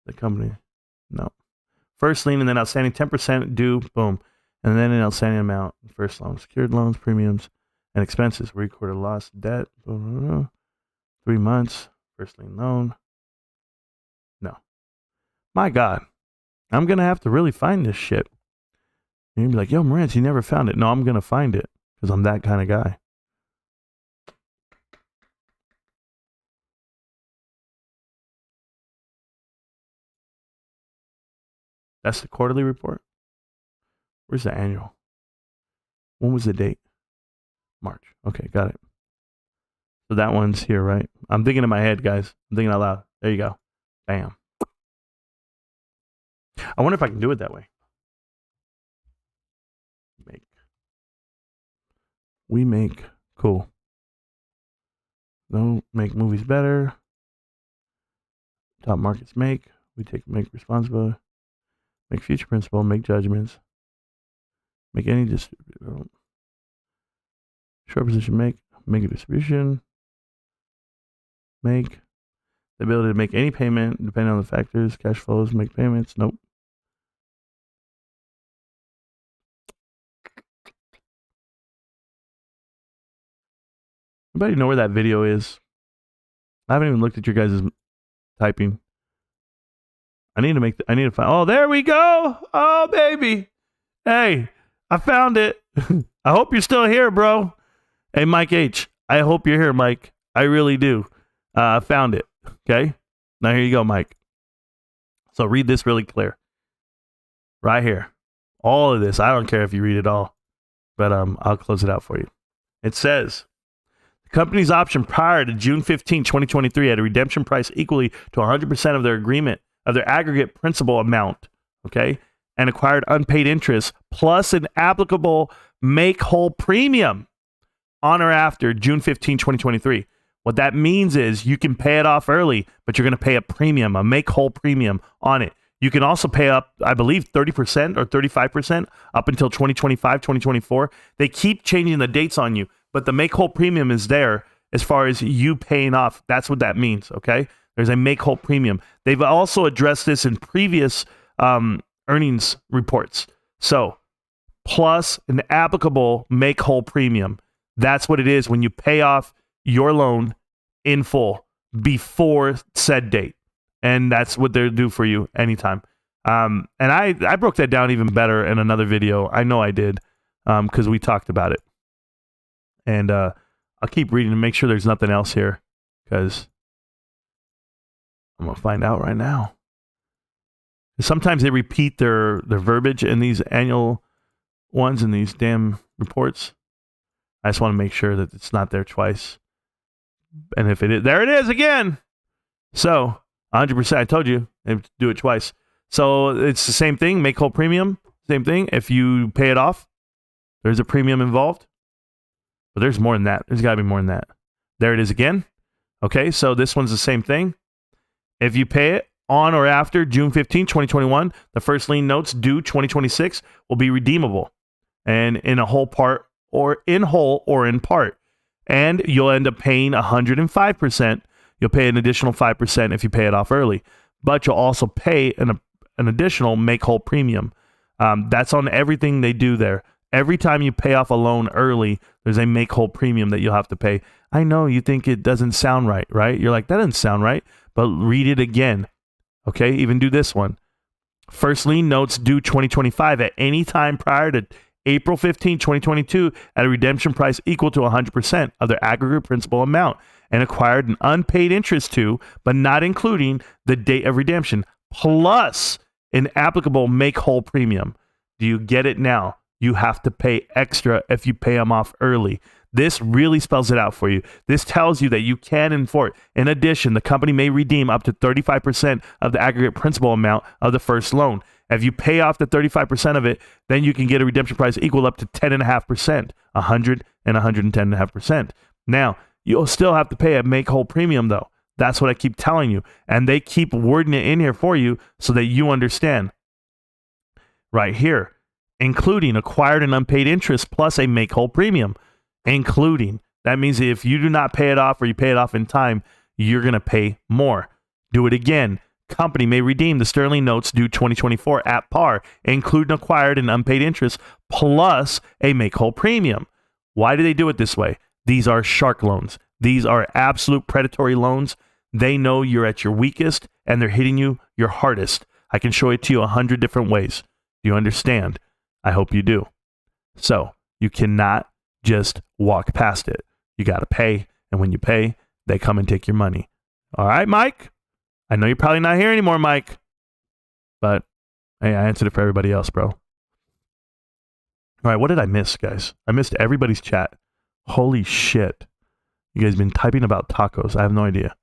The company. No. First lien and then outstanding 10% due. Boom. And then an outstanding amount. First loan. Secured loans, premiums, and expenses. Record a loss, debt. 3 months. First lien loan. No. My God. I'm going to have to really find this shit. And you'd be like, yo, Marantz, you never found it. No, I'm going to find it because I'm that kind of guy. That's the quarterly report. Where's the annual? When was the date? March. Okay, got it. So that one's here, right? I'm thinking in my head, guys. I'm thinking out loud. There you go. Bam. I wonder if I can do it that way. We make cool. Don't make movies better. Top markets make. We make responsible. Make future principle. Make judgments. Make any distributor. short position, make a distribution, make the ability to make any payment depending on the factors, cash flows, make payments. Nope. Anybody know where that video is? I haven't even looked at your guys' typing. I need to find. Oh, there we go. Oh, baby. Hey, I found it. I hope you're still here, bro. Hey, Mike H. I hope you're here, Mike. I really do. I found it. Okay. Now here you go, Mike. So read this really clear. Right here. All of this. I don't care if you read it all, but I'll close it out for you. It says, the company's option prior to June 15, 2023 at a redemption price equally to 100% of their agreement of their aggregate principal amount, okay, and acquired unpaid interest plus an applicable make-whole premium on or after June 15, 2023. What that means is you can pay it off early, but you're going to pay a premium, a make-whole premium on it. You can also pay up, I believe, 30% or 35% up until 2025, 2024. They keep changing the dates on you, but the make-whole premium is there as far as you paying off. That's what that means, okay? There's a make-whole premium. They've also addressed this in previous earnings reports. So, plus an applicable make-whole premium. That's what it is when you pay off your loan in full before said date. And that's what they'll do for you anytime. And I broke that down even better in another video. I know I did because we talked about it. And I'll keep reading to make sure there's nothing else here because I'm going to find out right now. Sometimes they repeat their verbiage in these annual ones in these damn reports. I just want to make sure that it's not there twice. And if it is, there it is again. So 100%, I told you, they do it twice. So it's the same thing, make whole premium, same thing. If you pay it off, there's a premium involved. But there's more than that. There's got to be more than that. There it is again. Okay, so this one's the same thing. If you pay it on or after June 15, 2021, the first lien notes due 2026 will be redeemable and in a whole part or in whole or in part. And you'll end up paying 105%. You'll pay an additional 5% if you pay it off early, but you'll also pay an additional make whole premium. That's on everything they do there. Every time you pay off a loan early, there's a make whole premium that you'll have to pay. I know you think it doesn't sound right, right? You're like, that doesn't sound right, but read it again. Okay, even do this one. First lien notes due 2025 at any time prior to April 15, 2022 at a redemption price equal to 100% of their aggregate principal amount and acquired an unpaid interest to, but not including the date of redemption, plus an applicable make whole premium. Do you get it now? You have to pay extra if you pay them off early. This really spells it out for you. This tells you that you can enforce. In addition, the company may redeem up to 35% of the aggregate principal amount of the first loan. If you pay off the 35% of it, then you can get a redemption price equal up to 10.5%, 100 and 110.5%. Now, you'll still have to pay a make whole premium though. That's what I keep telling you. And they keep wording it in here for you so that you understand. Right here, including acquired and unpaid interest plus a make whole premium. Including. That means if you do not pay it off or you pay it off in time, you're going to pay more. Do it again. Company may redeem the sterling notes due 2024 at par, including acquired and unpaid interest, plus a make whole premium. Why do they do it this way? These are shark loans. These are absolute predatory loans. They know you're at your weakest and they're hitting you your hardest. I can show it to you 100 different ways. Do you understand? I hope you do. So you cannot just walk past it. You got to pay. And when you pay, they come and take your money. All right, Mike? I know you're probably not here anymore, Mike. But hey, I answered it for everybody else, bro. All right, what did I miss, guys? I missed everybody's chat. Holy shit. You guys been typing about tacos. I have no idea.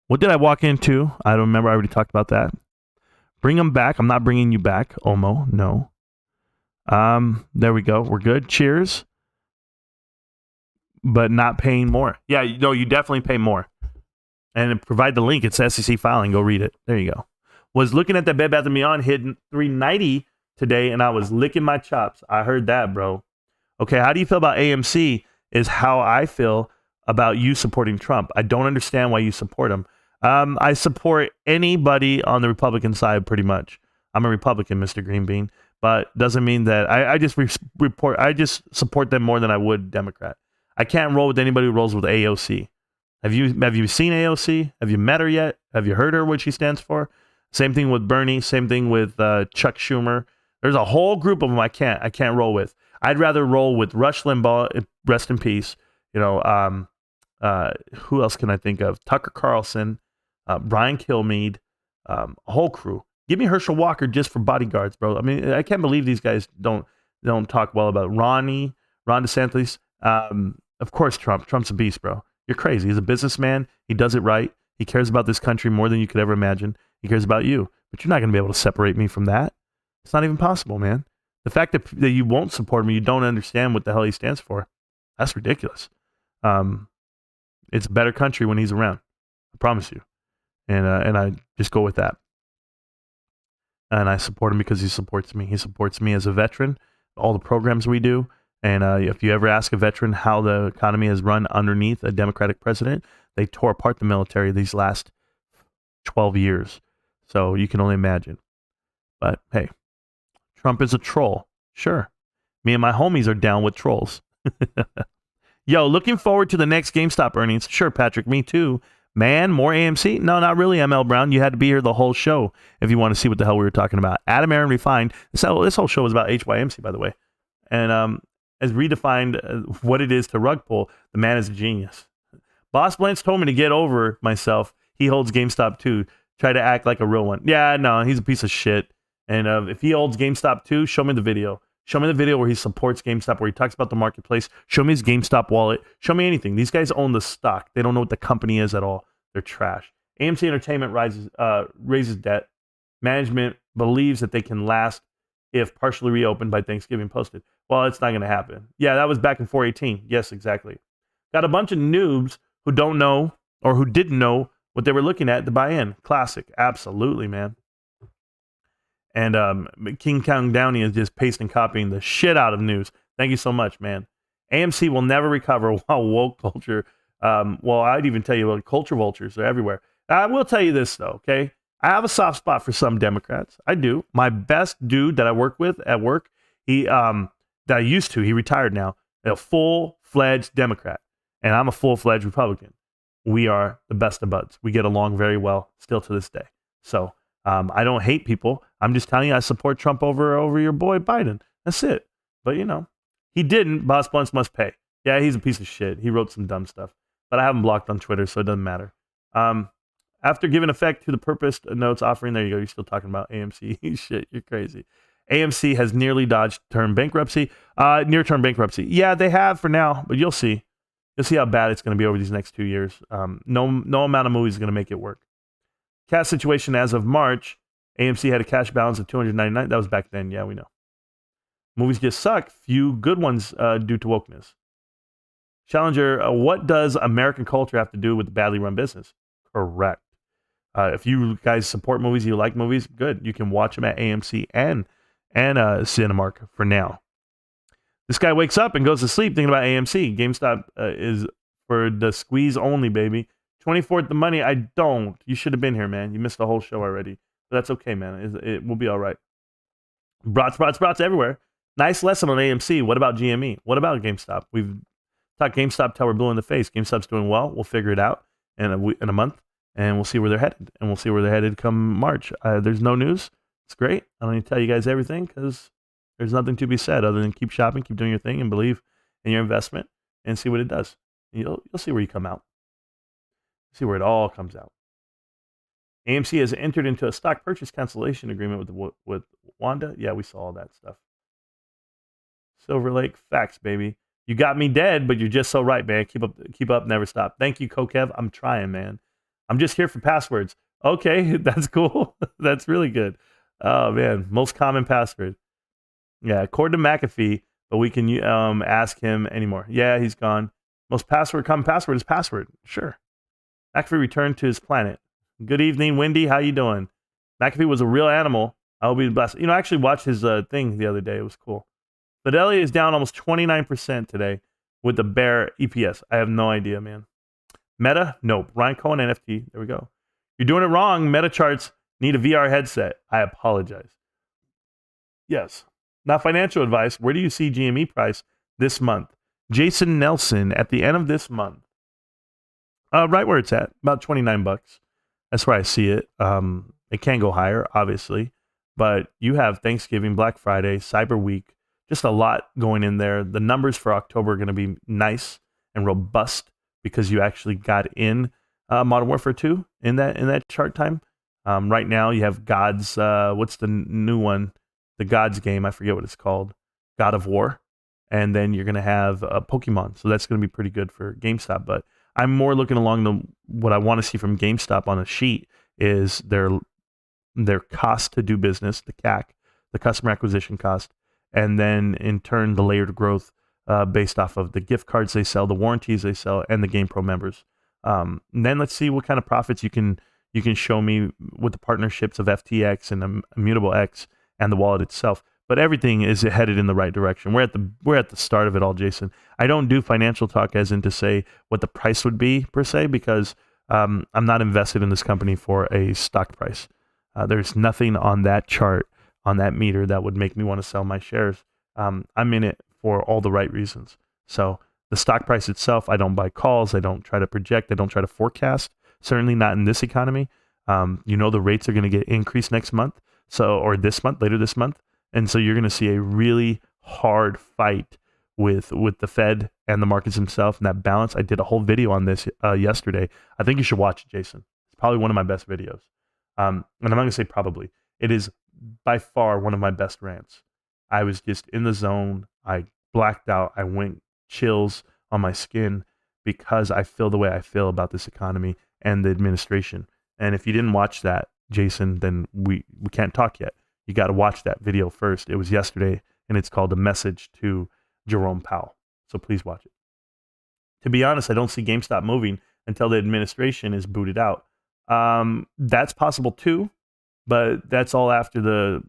What did I walk into? I don't remember. I already talked about that. Bring them back. I'm not bringing you back, Omo. No. There we go. We're good. Cheers. But not paying more. Yeah, no, you definitely pay more. And provide the link. It's SEC filing. Go read it. There you go. Was looking at that Bed Bath & Beyond hidden $390 today, and I was licking my chops. I heard that, bro. Okay, how do you feel about AMC is how I feel about you supporting Trump. I don't understand why you support him. I support anybody on the Republican side pretty much. I'm a Republican, Mr. Green Bean, but doesn't mean that I just support them more than I would Democrat. I can't roll with anybody who rolls with AOC. Have you seen AOC? Have you met her yet? Have you heard her, what she stands for? Same thing with Bernie. Same thing with Chuck Schumer. There's a whole group of them I can't roll with. I'd rather roll with Rush Limbaugh, rest in peace. You know, who else can I think of? Tucker Carlson, Brian Kilmeade, a whole crew. Give me Herschel Walker just for bodyguards, bro. I mean, I can't believe these guys don't talk well about Ron DeSantis. Of course, Trump's a beast, bro. You're crazy. He's a businessman. He does it right. He cares about this country more than you could ever imagine. He cares about you. But you're not going to be able to separate me from that. It's not even possible, man. The fact that you won't support me, you don't understand what the hell he stands for. That's ridiculous. It's a better country when he's around. I promise you. And I just go with that. And I support him because he supports me. He supports me as a veteran, all the programs we do. And if you ever ask a veteran how the economy has run underneath a Democratic president, they tore apart the military these last 12 years. So you can only imagine. But hey, Trump is a troll. Sure. Me and my homies are down with trolls. Yo, looking forward to the next GameStop earnings. Sure, Patrick, me too. Man, more AMC? No, not really, ML Brown. You had to be here the whole show if you want to see what the hell we were talking about. Adam Aaron Refined. This whole show was about HYMC, by the way. And has redefined what it is to rug pull. The man is a genius. Boss Blanche told me to get over myself. He holds GameStop too. Try to act like a real one. Yeah, no, he's a piece of shit. And if he holds GameStop too, show me the video. Show me the video where he supports GameStop, where he talks about the marketplace. Show me his GameStop wallet. Show me anything. These guys own the stock. They don't know what the company is at all. They're trash. AMC Entertainment raises debt. Management believes that they can last if partially reopened by Thanksgiving posted. Well, it's not going to happen. Yeah, that was back in 418. Yes, exactly. Got a bunch of noobs who don't know or who didn't know what they were looking at to buy in. Classic. Absolutely, man. And King Kong Downey is just pasting and copying the shit out of news. Thank you so much, man. AMC will never recover while woke culture. Well, I'd even tell you, culture vultures are everywhere. I will tell you this, though, okay? I have a soft spot for some Democrats. I do. My best dude that I work with at work, he that I used to, he retired now, a full-fledged Democrat. And I'm a full-fledged Republican. We are the best of buds. We get along very well still to this day. So I don't hate people. I'm just telling you I support Trump over your boy Biden. That's it. But, you know, he didn't. Boss Blunts must pay. Yeah, he's a piece of shit. He wrote some dumb stuff. But I have him blocked on Twitter, so it doesn't matter. After giving effect to the purpose notes offering, there you go. You're still talking about AMC. Shit, you're crazy. AMC has nearly dodged near-term bankruptcy. Yeah, they have for now, but you'll see. You'll see how bad it's going to be over these next 2 years. No amount of movies is going to make it work. Cash situation as of March, AMC had a cash balance of $299. That was back then. Yeah, we know. Movies just suck. Few good ones due to wokeness. Challenger, what does American culture have to do with the badly run business? Correct. If you guys support movies, you like movies, good. You can watch them at AMC and Cinemark for now. This guy wakes up and goes to sleep thinking about AMC. GameStop is for the squeeze only, baby. 24th the money. I don't. You should have been here, man. You missed the whole show already. But that's okay, man. It will be all right. Brats everywhere. Nice lesson on AMC. What about GME? What about GameStop? We've talked GameStop till we're blue in the face. GameStop's doing well. We'll figure it out in a month, and we'll see where they're headed. And we'll see where they're headed come March. There's no news. It's great. I don't need to tell you guys everything because there's nothing to be said other than keep shopping, keep doing your thing, and believe in your investment and see what it does. You'll see where you come out. See where it all comes out. AMC has entered into a stock purchase cancellation agreement with Wanda. Yeah, we saw all that stuff. Silver Lake, facts, baby. You got me dead, but you're just so right, man. Keep up, never stop. Thank you, Kokev. I'm trying, man. I'm just here for passwords. Okay, that's cool. That's really good. Oh, man. Most common password. Yeah, according to McAfee, but we can ask him anymore. Yeah, he's gone. Most common password is password. Sure. McAfee returned to his planet. Good evening, Wendy. How you doing? McAfee was a real animal. I will be blessed. I actually watched his thing the other day. It was cool. Fidelity is down almost 29% today. with the bare EPS? I have no idea, man. Meta? Nope. Ryan Cohen NFT. There we go. You're doing it wrong. Meta charts need a VR headset. I apologize. Yes. Not financial advice. Where do you see GME price this month? Jason Nelson at the end of this month. Right where it's at, about $29. That's where I see it. It can go higher, obviously, but you have Thanksgiving, Black Friday, Cyber Week, just a lot going in there. The numbers for October are going to be nice and robust because you actually got in Modern Warfare 2 in that chart time. Right now you have God's, what's the new one? The God's game, I forget what it's called, God of War. And then you're going to have Pokemon. So that's going to be pretty good for GameStop. But I'm more looking along what I want to see from GameStop on a sheet is their cost to do business, the CAC, the customer acquisition cost, and then in turn the layered growth based off of the gift cards they sell, the warranties they sell, and the GamePro members. And then let's see what kind of profits you can show me with the partnerships of FTX and Immutable X and the wallet itself. But everything is headed in the right direction. We're at the start of it all, Jason. I don't do financial talk as in to say what the price would be per se, because I'm not invested in this company for a stock price. There's nothing on that chart, on that meter, that would make me want to sell my shares. I'm in it for all the right reasons. So the stock price itself, I don't buy calls. I don't try to project. I don't try to forecast. Certainly not in this economy. The rates are going to get increased next month, or this month, later this month. And so you're going to see a really hard fight with the Fed and the markets themselves and that balance. I did a whole video on this yesterday. I think you should watch it, Jason. It's probably one of my best videos. And I'm not going to say probably. It is by far one of my best rants. I was just in the zone. I blacked out. I went chills on my skin because I feel the way I feel about this economy and the administration. And if you didn't watch that, Jason, then we can't talk yet. You got to watch that video first. It was yesterday, and it's called A Message to Jerome Powell. So please watch it. To be honest, I don't see GameStop moving until the administration is booted out. That's possible too, but that's all after the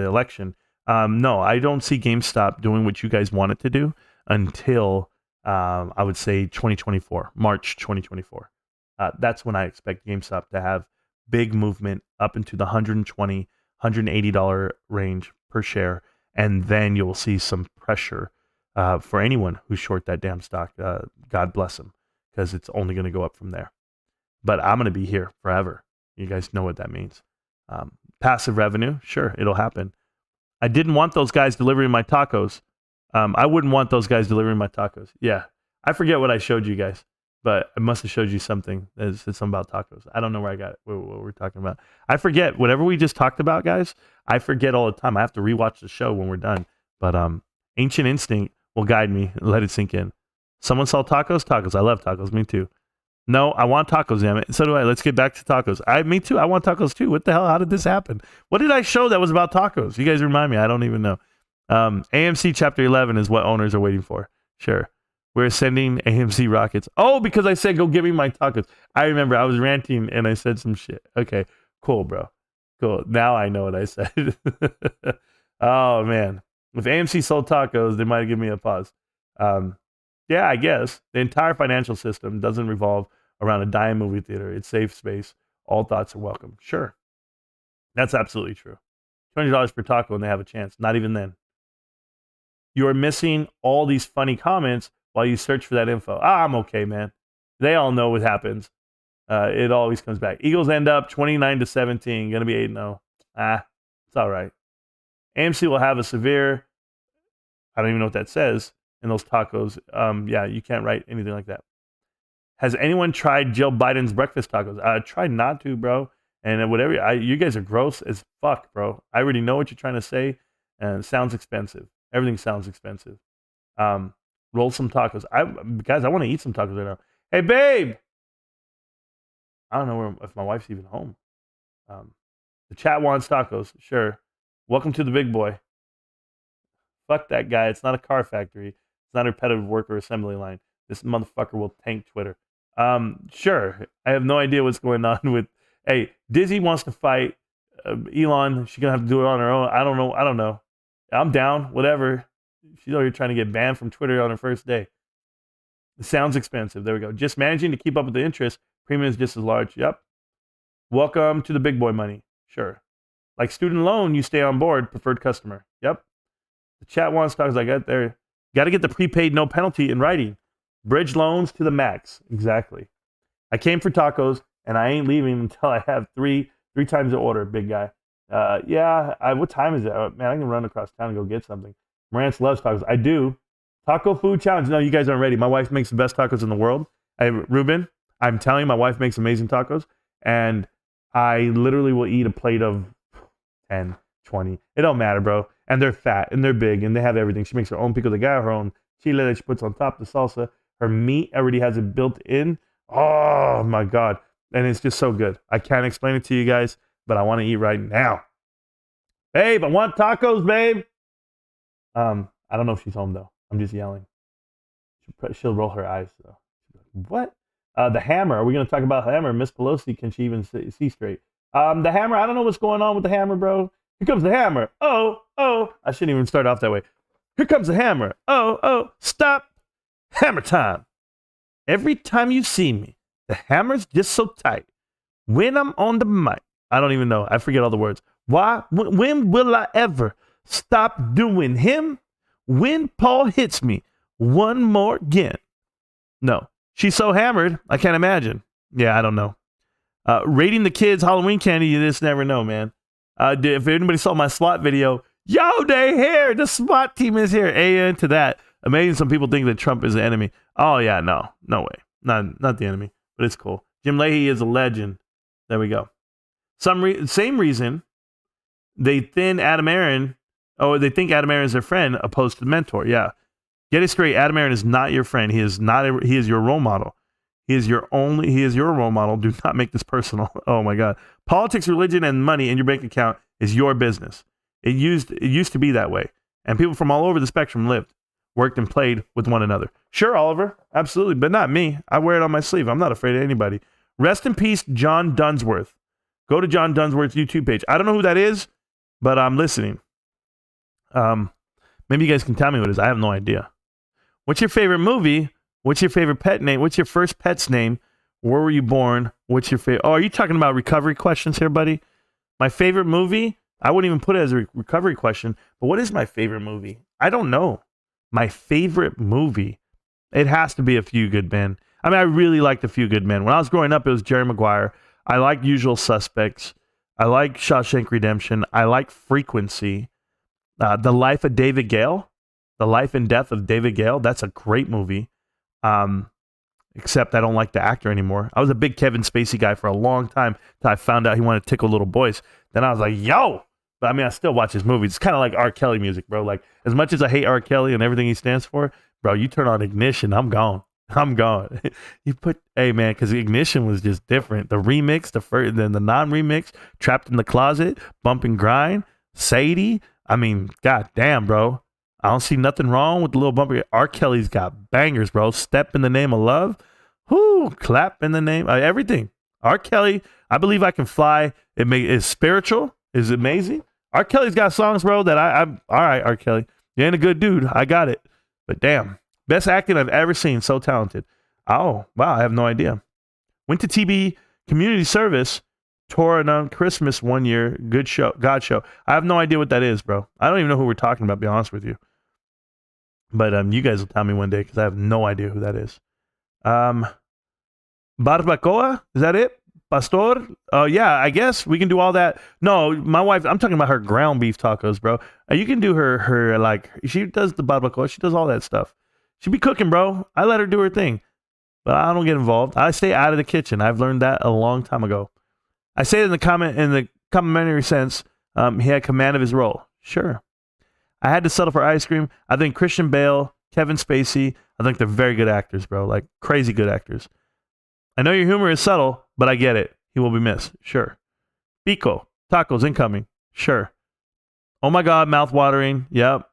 election. No, I don't see GameStop doing what you guys want it to do until I would say 2024, March 2024. That's when I expect GameStop to have big movement up into the $120, $180 range per share, and then you'll see some pressure for anyone who's short that damn stock. God bless them, because it's only going to go up from there. But I'm going to be here forever. You guys know what that means. Passive revenue, sure, it'll happen. I didn't want those guys delivering my tacos. I wouldn't want those guys delivering my tacos. Yeah, I forget what I showed you guys, but I must have showed you something that said something about tacos. I don't know where I got it, what we're talking about. I forget. Whatever we just talked about, guys, I forget all the time. I have to rewatch the show when we're done. But Ancient Instinct will guide me and let it sink in. Someone sell tacos? Tacos. I love tacos. Me too. No, I want tacos, damn it. So do I. Let's get back to tacos. Me too. I want tacos too. What the hell? How did this happen? What did I show that was about tacos? You guys remind me. I don't even know. AMC Chapter 11 is what owners are waiting for. Sure. We're sending AMC rockets. Oh, because I said, go give me my tacos. I remember I was ranting and I said some shit. Okay, cool, bro. Cool. Now I know what I said. Oh, man. If AMC sold tacos, they might give me a pause. Yeah, I guess. The entire financial system doesn't revolve around a dime movie theater. It's safe space. All thoughts are welcome. Sure. That's absolutely true. $20 per taco and they have a chance. Not even then. You are missing all these funny comments while you search for that info. I'm okay, man. They all know what happens. It always comes back. Eagles end up 29-17. Going to be 8-0. It's all right. AMC will have a severe, I don't even know what that says in those tacos. Yeah, you can't write anything like that. Has anyone tried Jill Biden's breakfast tacos? I tried not to, bro. And whatever, you guys are gross as fuck, bro. I already know what you're trying to say, and it sounds expensive. Everything sounds expensive. Roll some tacos. Guys, I want to eat some tacos right now. Hey, babe. I don't know if my wife's even home. The chat wants tacos. Sure. Welcome to the big boy. Fuck that guy. It's not a car factory. It's not a repetitive work or assembly line. This motherfucker will tank Twitter. Sure. I have no idea what's going on with... Hey, Dizzy wants to fight Elon. She's going to have to do it on her own. I don't know. I'm down. Whatever. She's already trying to get banned from Twitter on her first day. It sounds expensive. There we go. Just managing to keep up with the interest. Premium is just as large. Yep. Welcome to the big boy money. Sure. Like student loan, you stay on board. Preferred customer. Yep. The chat wants talks. I got there. Got to get the prepaid no penalty in writing. Bridge loans to the max. Exactly. I came for tacos, and I ain't leaving until I have three times the order, big guy. What time is it? Man, I can run across town and go get something. Marantz loves tacos. I do. Taco food challenge. No, you guys aren't ready. My wife makes the best tacos in the world. Ruben, I'm telling you, my wife makes amazing tacos, and I literally will eat a plate of 10, 20. It don't matter, bro. And they're fat, and they're big, and they have everything. She makes her own pico de gallo, her own chile that she puts on top, the salsa. Her meat already has it built in. Oh, my God. And it's just so good. I can't explain it to you guys, but I want to eat right now. Babe, I want tacos, babe. I don't know if she's home, though. I'm just yelling. She'll roll her eyes, though. What? The hammer. Are we going to talk about the hammer? Miss Pelosi, can she even see straight? The hammer. I don't know what's going on with the hammer, bro. Here comes the hammer. Oh. I shouldn't even start off that way. Here comes the hammer. Oh. Stop. Hammer time. Every time you see me, the hammer's just so tight. When I'm on the mic, I don't even know. I forget all the words. Why? When will I ever stop doing him? When Paul hits me one more again. No. She's so hammered, I can't imagine. Yeah, I don't know. Rating the kids Halloween candy, you just never know, man. If anybody saw my SWAT video, yo, they here. The SWAT team is here. Amen to that. Amazing. Some people think that Trump is the enemy. Oh, yeah, no way. Not the enemy, but it's cool. Jim Leahy is a legend. There we go. Same reason they think Adam Aaron is their friend opposed to the mentor. Yeah. Get it straight. Adam Aaron is not your friend. He is your role model. He is your role model. Do not make this personal. Oh my God. Politics, religion, and money in your bank account is your business. It used to be that way. And people from all over the spectrum lived, worked, and played with one another. Sure, Oliver. Absolutely. But not me. I wear it on my sleeve. I'm not afraid of anybody. Rest in peace, John Dunsworth. Go to John Dunsworth's YouTube page. I don't know who that is, but I'm listening. Maybe you guys can tell me what it is. I have no idea. What's your favorite movie? What's your favorite pet name? What's your first pet's name? Where were you born? What's your favorite? Oh, are you talking about recovery questions here, buddy? My favorite movie? I wouldn't even put it as a recovery question, but what is my favorite movie? I don't know. My favorite movie? It has to be A Few Good Men. I mean, I really liked A Few Good Men. When I was growing up, it was Jerry Maguire. I like Usual Suspects. I like Shawshank Redemption. I like Frequency. The Life of David Gale. The Life and Death of David Gale. That's a great movie. Except I don't like the actor anymore. I was a big Kevin Spacey guy for a long time until I found out he wanted to tickle little boys. Then I was like, yo! But I mean, I still watch his movies. It's kind of like R. Kelly music, bro. Like, as much as I hate R. Kelly and everything he stands for, bro, you turn on Ignition, I'm gone. Hey, man, because Ignition was just different. The remix, then the non-remix, Trapped in the Closet, Bump and Grind, Sadie. I mean, god damn, bro. I don't see nothing wrong with the little bumper. R. Kelly's got bangers, bro. Step in the Name of Love. Whoo, Clap in the Name. Everything. R. Kelly, I Believe I Can Fly. It's spiritual. Is amazing. R. Kelly's got songs, bro, that I'm all right, R. Kelly. You ain't a good dude. I got it. But damn. Best acting I've ever seen. So talented. Oh, wow. I have no idea. Went to TB Community Service. Toured on Christmas one year. Good show. God show. I have no idea what that is, bro. I don't even know who we're talking about, to be honest with you. But you guys will tell me one day because I have no idea who that is. Barbacoa? Is that it? Pastor? Yeah, I guess we can do all that. No, my wife, I'm talking about her ground beef tacos, bro. You can do her like, she does the barbacoa. She does all that stuff. She be cooking, bro. I let her do her thing. But I don't get involved. I stay out of the kitchen. I've learned that a long time ago. I say it in the complimentary sense. He had command of his role. Sure. I had to settle for ice cream. I think Christian Bale, Kevin Spacey, I think they're very good actors, bro. Like crazy good actors. I know your humor is subtle, but I get it. He will be missed. Sure. Pico, tacos incoming. Sure. Oh my God, mouth-watering. Yep.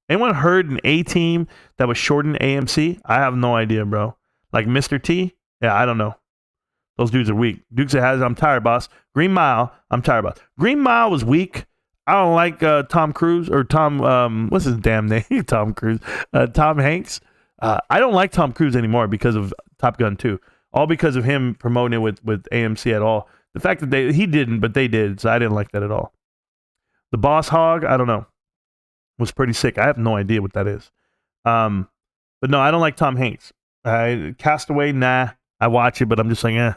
Anyone heard an A-team that was shortened AMC? I have no idea, bro. Like Mr. T? Yeah, I don't know. Those dudes are weak. Dukes of Hazzard, I'm tired, boss. Green Mile, I'm tired, boss. Green Mile was weak. I don't like Tom Cruise or Tom. What's his damn name? Tom Cruise. Tom Hanks. I don't like Tom Cruise anymore because of Top Gun 2. All because of him promoting it with AMC at all. The fact that he didn't, but they did, so I didn't like that at all. The Boss Hog, I don't know, was pretty sick. I have no idea what that is. But no, I don't like Tom Hanks. Castaway, nah. I watch it, but I'm just like, eh.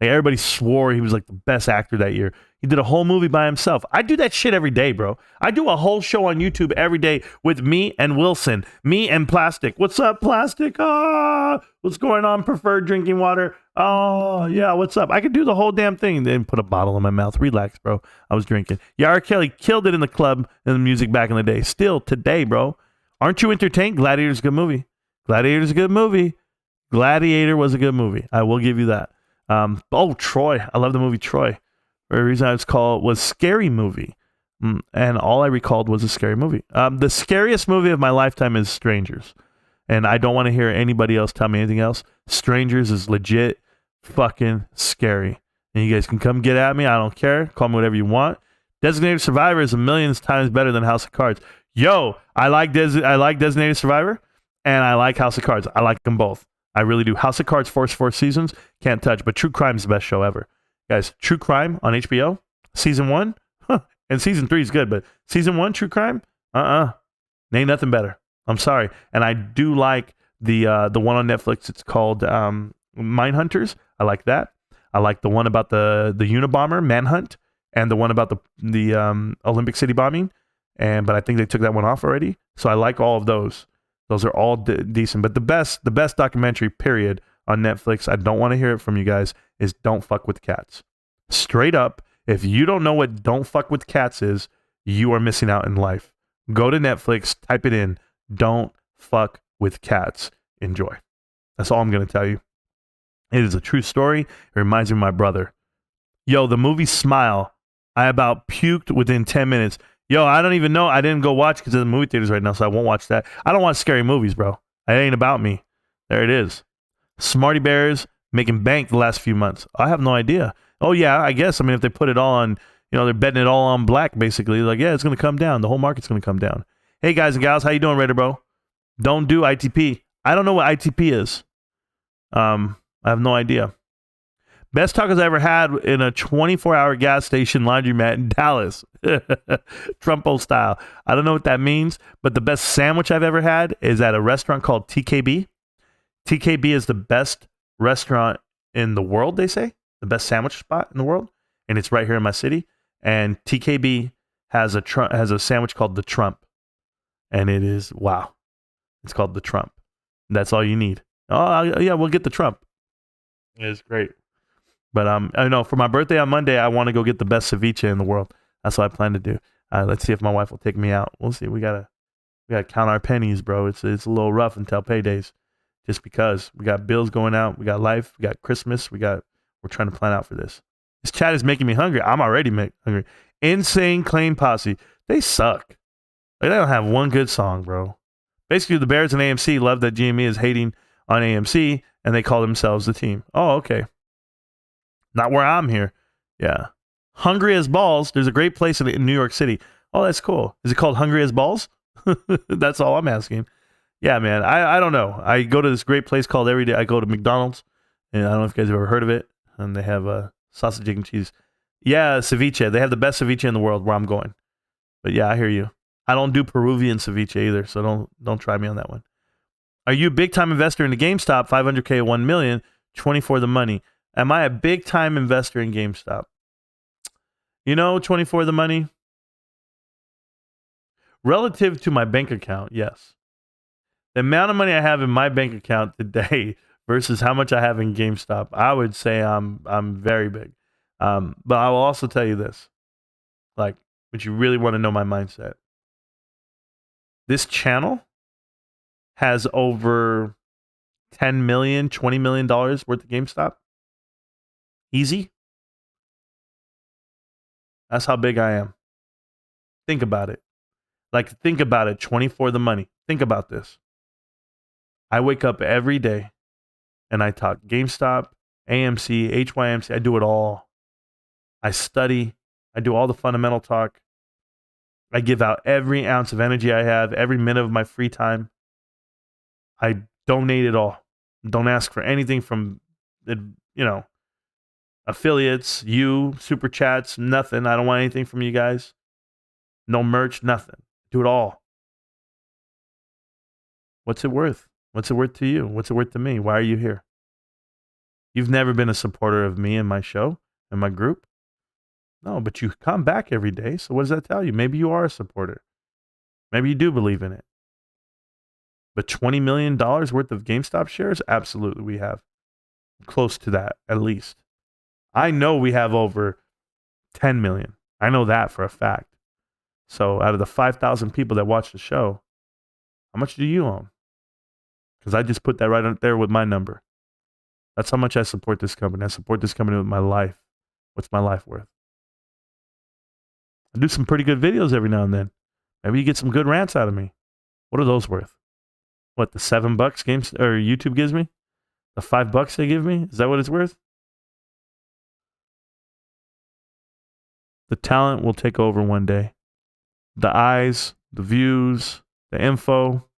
Like, everybody swore he was like the best actor that year. He did a whole movie by himself. I do that shit every day, bro. I do a whole show on YouTube every day with me and Wilson, me and Plastic. What's up, Plastic? What's going on? Preferred drinking water. Oh, yeah, what's up? I could do the whole damn thing. Then put a bottle in my mouth. Relax, bro. I was drinking. Yeah, R. Kelly killed it in the club and the music back in the day. Still today, bro. Aren't you entertained? Gladiator's a good movie. Gladiator's a good movie. Gladiator was a good movie. I will give you that. Troy. I love the movie Troy. The reason I was Scary Movie. And all I recalled was a scary movie. The scariest movie of my lifetime is Strangers. And I don't want to hear anybody else tell me anything else. Strangers is legit fucking scary. And you guys can come get at me. I don't care. Call me whatever you want. Designated Survivor is a million times better than House of Cards. Yo, I like Designated Survivor and I like House of Cards. I like them both. I really do. House of Cards, first 4 seasons, can't touch. But True Crime is the best show ever. Guys, True Crime on HBO, season 1, and season 3 is good, but season 1, True Crime, ain't nothing better. I'm sorry. And I do like the one on Netflix. It's called Mindhunters. I like that. I like the one about the Unabomber, Manhunt, and the one about the Olympic City bombing. But I think they took that one off already. So I like all of those. Those are all decent. But the best documentary, period, on Netflix, I don't want to hear it from you guys, is Don't Fuck with Cats. Straight up, if you don't know what Don't Fuck with Cats is, you are missing out in life. Go to Netflix, type it in, Don't Fuck with Cats. Enjoy. That's all I'm going to tell you. It is a true story. It reminds me of my brother. Yo, the movie Smile, I about puked within 10 minutes. Yo, I don't even know. I didn't go watch because of the movie theaters right now, so I won't watch that. I don't watch scary movies, bro. It ain't about me. There it is. Smarty Bears making bank the last few months. I have no idea. Oh, yeah, I guess. I mean, if they put it all on, they're betting it all on black, basically. Like, yeah, it's going to come down. The whole market's going to come down. Hey, guys and gals, how you doing, Raider Bro? Don't do ITP. I don't know what ITP is. I have no idea. Best tacos I ever had in a 24-hour gas station laundromat in Dallas. Trumpo style. I don't know what that means, but the best sandwich I've ever had is at a restaurant called TKB. TKB is the best restaurant in the world, they say. The best sandwich spot in the world. And it's right here in my city. And TKB has a sandwich called the Trump. And it is, wow. It's called the Trump. That's all you need. Oh, yeah, we'll get the Trump. It's great. But I know for my birthday on Monday, I want to go get the best ceviche in the world. That's what I plan to do. Let's see if my wife will take me out. We'll see. We gotta count our pennies, bro. It's a little rough until paydays, just because we got bills going out, we got life, we got Christmas, we're trying to plan out for this. This chat is making me hungry. I'm already hungry. Insane Claim Posse. They suck. They don't have one good song, bro. Basically, the Bears and AMC love that GME is hating on AMC, and they call themselves the team. Oh, okay. Not where I'm here. Yeah. Hungry as Balls. There's a great place in New York City. Oh, that's cool. Is it called Hungry as Balls? That's all I'm asking. Yeah, man. I don't know. I go to this great place called every day. I go to McDonald's, and I don't know if you guys have ever heard of it. And they have sausage, egg, and cheese. Yeah, ceviche. They have the best ceviche in the world where I'm going. But yeah, I hear you. I don't do Peruvian ceviche either, so don't try me on that one. Are you a big-time investor in the GameStop? 500K, 1 million, 24 the money. Am I a big-time investor in GameStop? 24 the money? Relative to my bank account, yes. The amount of money I have in my bank account today versus how much I have in GameStop, I would say I'm very big. But I will also tell you this. But you really want to know my mindset. This channel has over $10 million, $20 million worth of GameStop. Easy. That's how big I am. Think about it. Think about it. 24 the money. Think about this. I wake up every day and I talk GameStop, AMC, HYMC. I do it all. I study. I do all the fundamental talk. I give out every ounce of energy I have, every minute of my free time. I donate it all. Don't ask for anything from, affiliates, super chats, nothing. I don't want anything from you guys. No merch, nothing. Do it all. What's it worth? What's it worth to you? What's it worth to me? Why are you here? You've never been a supporter of me and my show and my group. No, but you come back every day. So what does that tell you? Maybe you are a supporter. Maybe you do believe in it. But $20 million worth of GameStop shares? Absolutely, we have. Close to that, at least. I know we have over 10 million. I know that for a fact. So out of the 5,000 people that watch the show, how much do you own? Because I just put that right up there with my number. That's how much I support this company. I support this company with my life. What's my life worth? I do some pretty good videos every now and then. Maybe you get some good rants out of me. What are those worth? What, the $7 games or YouTube gives me? The $5 they give me? Is that what it's worth? The talent will take over one day. The eyes, the views, the info,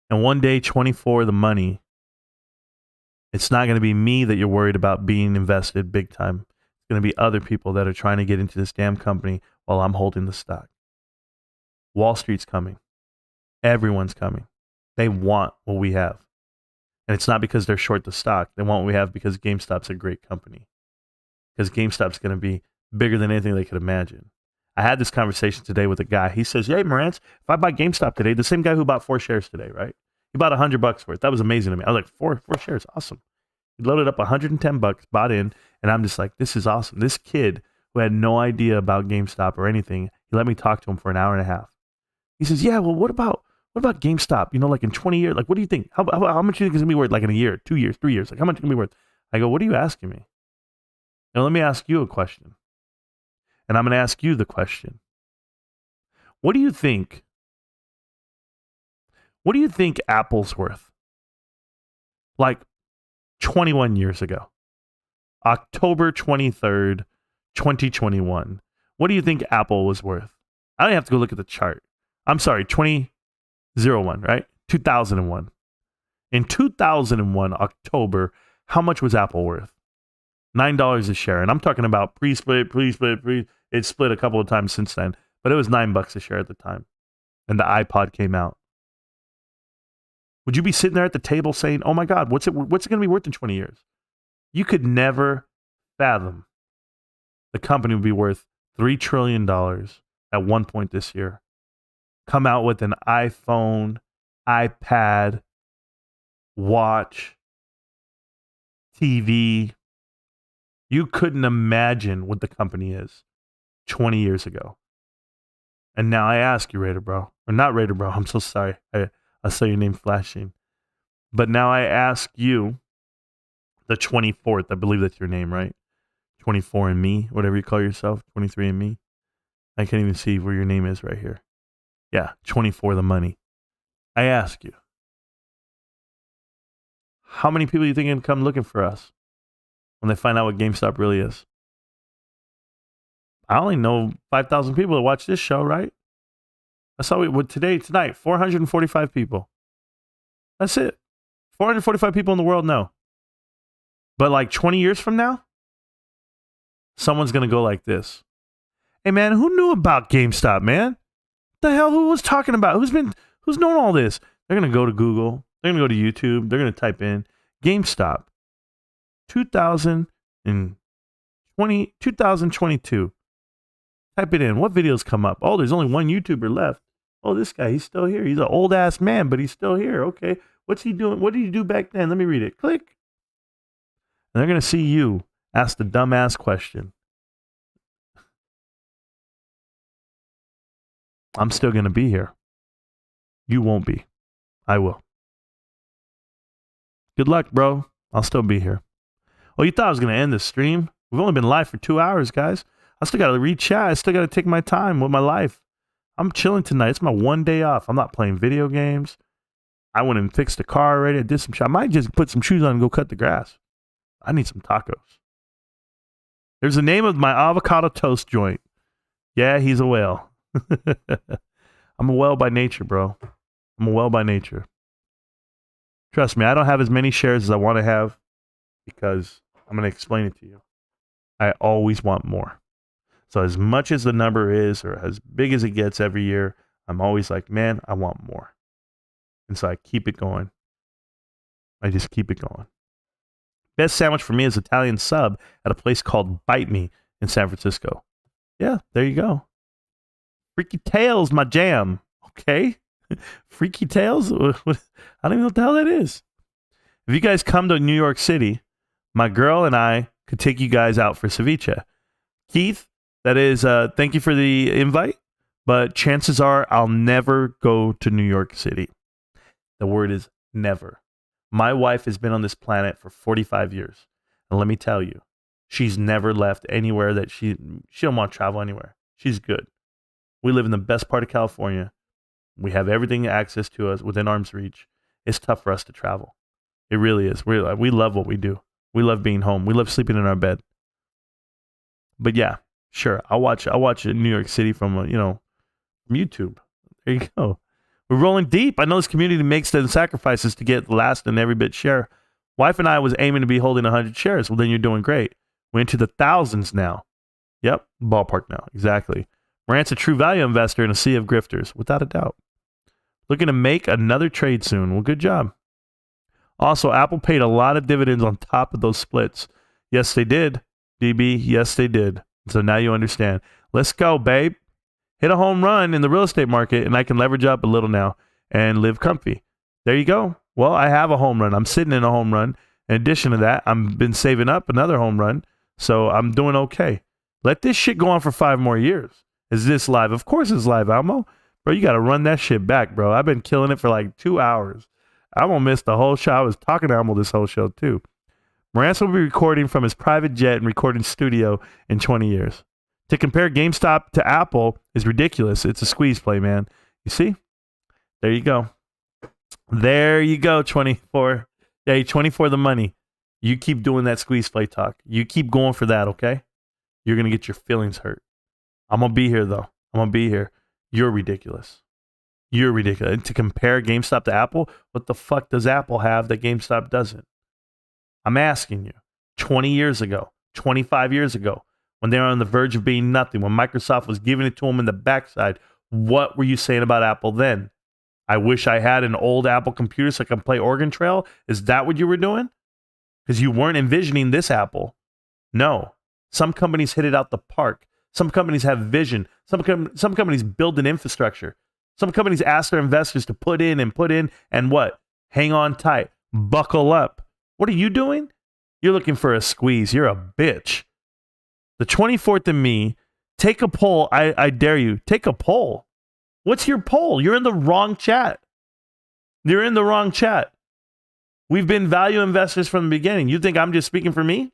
and one day 24, the money. It's not going to be me that you're worried about being invested big time. It's going to be other people that are trying to get into this damn company while I'm holding the stock. Wall Street's coming. Everyone's coming. They want what we have. And it's not because they're short the stock. They want what we have because GameStop's a great company. Because GameStop's going to be bigger than anything they could imagine. I had this conversation today with a guy. He says, "Hey, Marantz, if I buy GameStop today," the same guy who bought 4 shares today, right? He bought $100 worth. That was amazing to me. I was like, four shares, awesome. He loaded up $110, bought in, and I'm just like, this is awesome. This kid who had no idea about GameStop or anything, he let me talk to him for an hour and a half. He says, "Yeah, well, what about GameStop? Like in 20 years, like what do you think? How much do you think it's gonna be worth? Like in a year, 2 years, 3 years? Like how much is it gonna be worth?" I go, "What are you asking me? Now let me ask you a question." And I'm gonna ask you the question. What do you think Apple's worth? Like 21 years ago. October 23rd, 2021. What do you think Apple was worth? I don't have to go look at the chart. I'm sorry, 2001, right? 2001. In 2001, October, how much was Apple worth? $9 a share. And I'm talking about pre-split. It split a couple of times since then, but it was $9 a share at the time. And the iPod came out. Would you be sitting there at the table saying, "Oh my God, what's it going to be worth in 20 years?" You could never fathom the company would be worth $3 trillion at one point this year. Come out with an iPhone, iPad, watch, TV. You couldn't imagine what the company is 20 years ago. And now I ask you, Raider Bro, or not Raider Bro, I'm so sorry. I saw your name flashing. But now I ask you, the 24th, I believe that's your name, right? 24andMe, whatever you call yourself, 23andMe. I can't even see where your name is right here. Yeah, 24 the money. I ask you, how many people do you think are going to come looking for us when they find out what GameStop really is? I only know 5,000 people that watch this show, right? That's all tonight, 445 people. That's it. 445 people in the world know. But like 20 years from now, someone's going to go like this. "Hey man, who knew about GameStop, man? The hell, who was talking about? Who's known all this?" They're going to go to Google. They're going to go to YouTube. They're going to type in GameStop 2022. Type it in. What videos come up? Oh, there's only one YouTuber left. Oh, this guy, he's still here. He's an old ass man, but he's still here. Okay. What's he doing? What did he do back then? Let me read it. Click. And they're going to see you ask the dumbass question. I'm still going to be here. You won't be. I will. Good luck, bro. I'll still be here. Oh, you thought I was going to end the stream? We've only been live for 2 hours, guys. I still got to read chat. I still got to take my time with my life. I'm chilling tonight. It's my one day off. I'm not playing video games. I went and fixed the car already. I did some shit. I might just put some shoes on and go cut the grass. I need some tacos. There's the name of my avocado toast joint. Yeah, he's a whale. I'm a whale by nature, bro. I'm a whale by nature. Trust me, I don't have as many shares as I want to have because I'm going to explain it to you. I always want more. So as much as the number is or as big as it gets every year, I'm always like, man, I want more. And so I keep it going. I just keep it going. Best sandwich for me is Italian sub at a place called Bite Me in San Francisco. Yeah, there you go. Freaky Tales, my jam. Okay. Freaky Tales? I don't even know what the hell that is. If you guys come to New York City, my girl and I could take you guys out for ceviche. Keith, that is, thank you for the invite, but chances are I'll never go to New York City. The word is never. My wife has been on this planet for 45 years. And let me tell you, she's never left anywhere that she don't want to travel anywhere. She's good. We live in the best part of California. We have everything access to us within arm's reach. It's tough for us to travel. It really is. We love what we do. We love being home. We love sleeping in our bed. But yeah, sure. I'll watch New York City from from YouTube. There you go. We're rolling deep. I know this community makes the sacrifices to get the last and every bit share. Wife and I was aiming to be holding 100 shares. Well, then you're doing great. We're into the thousands now. Yep, ballpark now. Exactly. Marantz a true value investor in a sea of grifters, without a doubt. Looking to make another trade soon. Well, good job. Also, Apple paid a lot of dividends on top of those splits. Yes, they did. DB, yes, they did. So now you understand. Let's go, babe. Hit a home run in the real estate market, and I can leverage up a little now and live comfy. There you go. Well, I have a home run. I'm sitting in a home run. In addition to that, I've been saving up another home run, so I'm doing okay. Let this shit go on for 5 more years. Is this live? Of course it's live, Almo. Bro, you got to run that shit back, bro. I've been killing it for like 2 hours. I'm going to miss the whole show. I was talking to Almo this whole show, too. Marantz will be recording from his private jet and recording studio in 20 years. To compare GameStop to Apple is ridiculous. It's a squeeze play, man. You see? There you go. There you go, 24. Hey, 24 the money. You keep doing that squeeze play talk. You keep going for that, okay? You're going to get your feelings hurt. I'm going to be here, though. I'm going to be here. You're ridiculous. You're ridiculous. And to compare GameStop to Apple, what the fuck does Apple have that GameStop doesn't? I'm asking you. 20 years ago, 25 years ago, when they were on the verge of being nothing, when Microsoft was giving it to them in the backside, what were you saying about Apple then? I wish I had an old Apple computer so I can play Oregon Trail. Is that what you were doing? Because you weren't envisioning this Apple. No. Some companies hit it out the park. Some companies have vision. Some companies build an infrastructure. Some companies ask their investors to put in and what? Hang on tight. Buckle up. What are you doing? You're looking for a squeeze. You're a bitch. The 24th and me, take a poll. I dare you. Take a poll. What's your poll? You're in the wrong chat. You're in the wrong chat. We've been value investors from the beginning. You think I'm just speaking for me?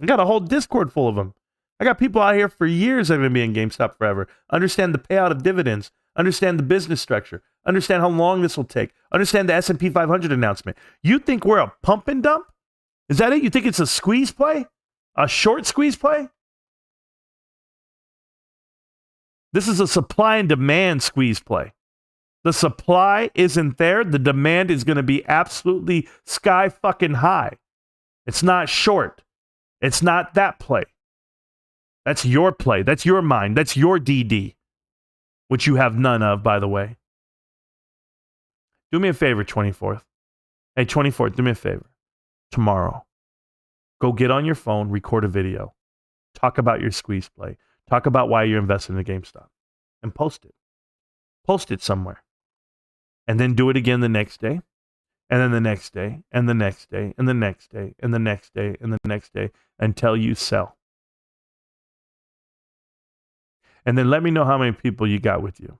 I got a whole Discord full of them. I got people out here for years that are going to be in GameStop forever. Understand the payout of dividends. Understand the business structure. Understand how long this will take. Understand the S&P 500 announcement. You think we're a pump and dump? Is that it? You think it's a squeeze play? A short squeeze play? This is a supply and demand squeeze play. The supply isn't there. The demand is going to be absolutely sky fucking high. It's not short. It's not that play. That's your play. That's your mind. That's your DD, which you have none of, by the way. Do me a favor, 24th. Hey, 24th, do me a favor. Tomorrow, go get on your phone, record a video. Talk about your squeeze play. Talk about why you're investing in the GameStop. And post it. Post it somewhere. And then do it again the next day. And then the next day. And the next day. And the next day. And the next day. And the next day. Until you sell. And then let me know how many people you got with you.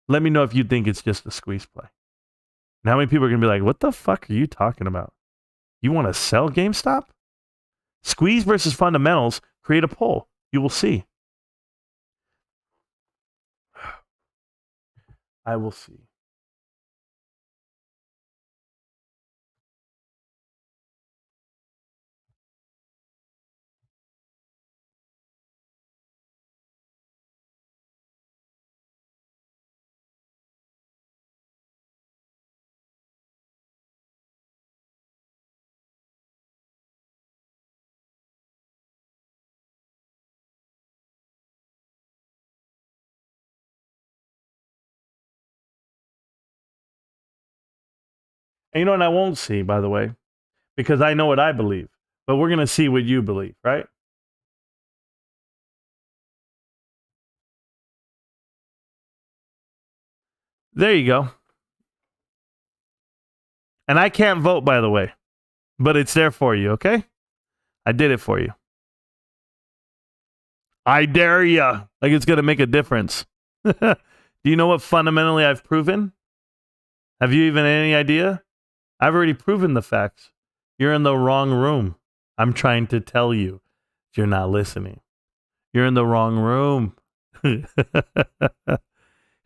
Let me know if you think it's just a squeeze play. And how many people are going to be like, what the fuck are you talking about? You want to sell GameStop? Squeeze versus fundamentals. Create a poll. You will see. I will see. And you know what I won't see, by the way, because I know what I believe. But we're going to see what you believe, right? There you go. And I can't vote, by the way, but it's there for you, okay? I did it for you. I dare ya. Like it's going to make a difference. Do you know what fundamentally I've proven? Have you even any idea? I've already proven the facts. You're in the wrong room. I'm trying to tell you. You're not listening. You're in the wrong room. Hit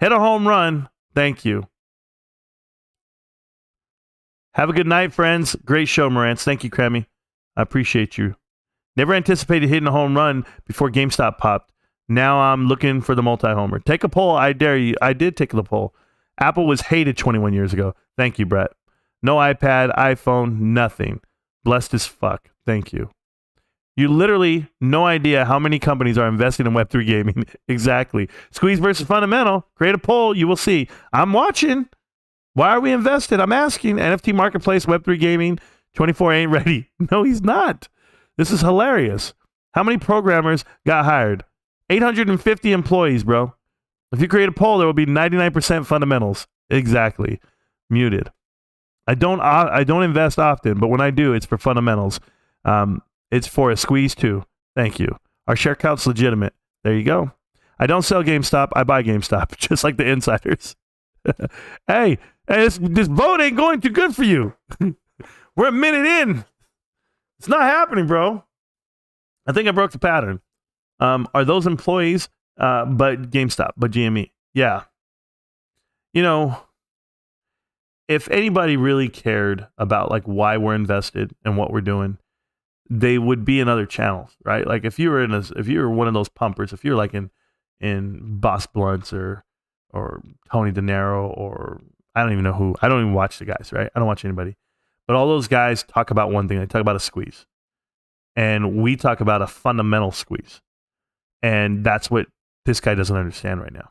a home run. Thank you. Have a good night, friends. Great show, Marantz. Thank you, Kremmy. I appreciate you. Never anticipated hitting a home run before GameStop popped. Now I'm looking for the multi-homer. Take a poll. I dare you. I did take the poll. Apple was hated 21 years ago. Thank you, Brett. No iPad, iPhone, nothing. Blessed as fuck. Thank you. You literally no idea how many companies are investing in Web3 gaming. Exactly. Squeeze versus fundamental. Create a poll. You will see. I'm watching. Why are we invested? I'm asking. NFT marketplace, Web3 gaming, 24 ain't ready. No, he's not. This is hilarious. How many programmers got hired? 850 employees, bro. If you create a poll, there will be 99% fundamentals. Exactly. Muted. I don't invest often, but when I do, it's for fundamentals. It's for a squeeze too. Thank you. Our share count's legitimate. There you go. I don't sell GameStop. I buy GameStop, just like the insiders. Hey, this vote ain't going too good for you. We're a minute in. It's not happening, bro. I think I broke the pattern. Are those employees, but GameStop, but GME? Yeah. You know, if anybody really cared about like why we're invested and what we're doing, they would be in other channels, right? Like if you were one of those pumpers, if you're like in Boss Blunts or Tony De Niro or I don't even know who. I don't even watch the guys, right? I don't watch anybody. But all those guys talk about one thing. They talk about a squeeze. And we talk about a fundamental squeeze. And that's what this guy doesn't understand right now.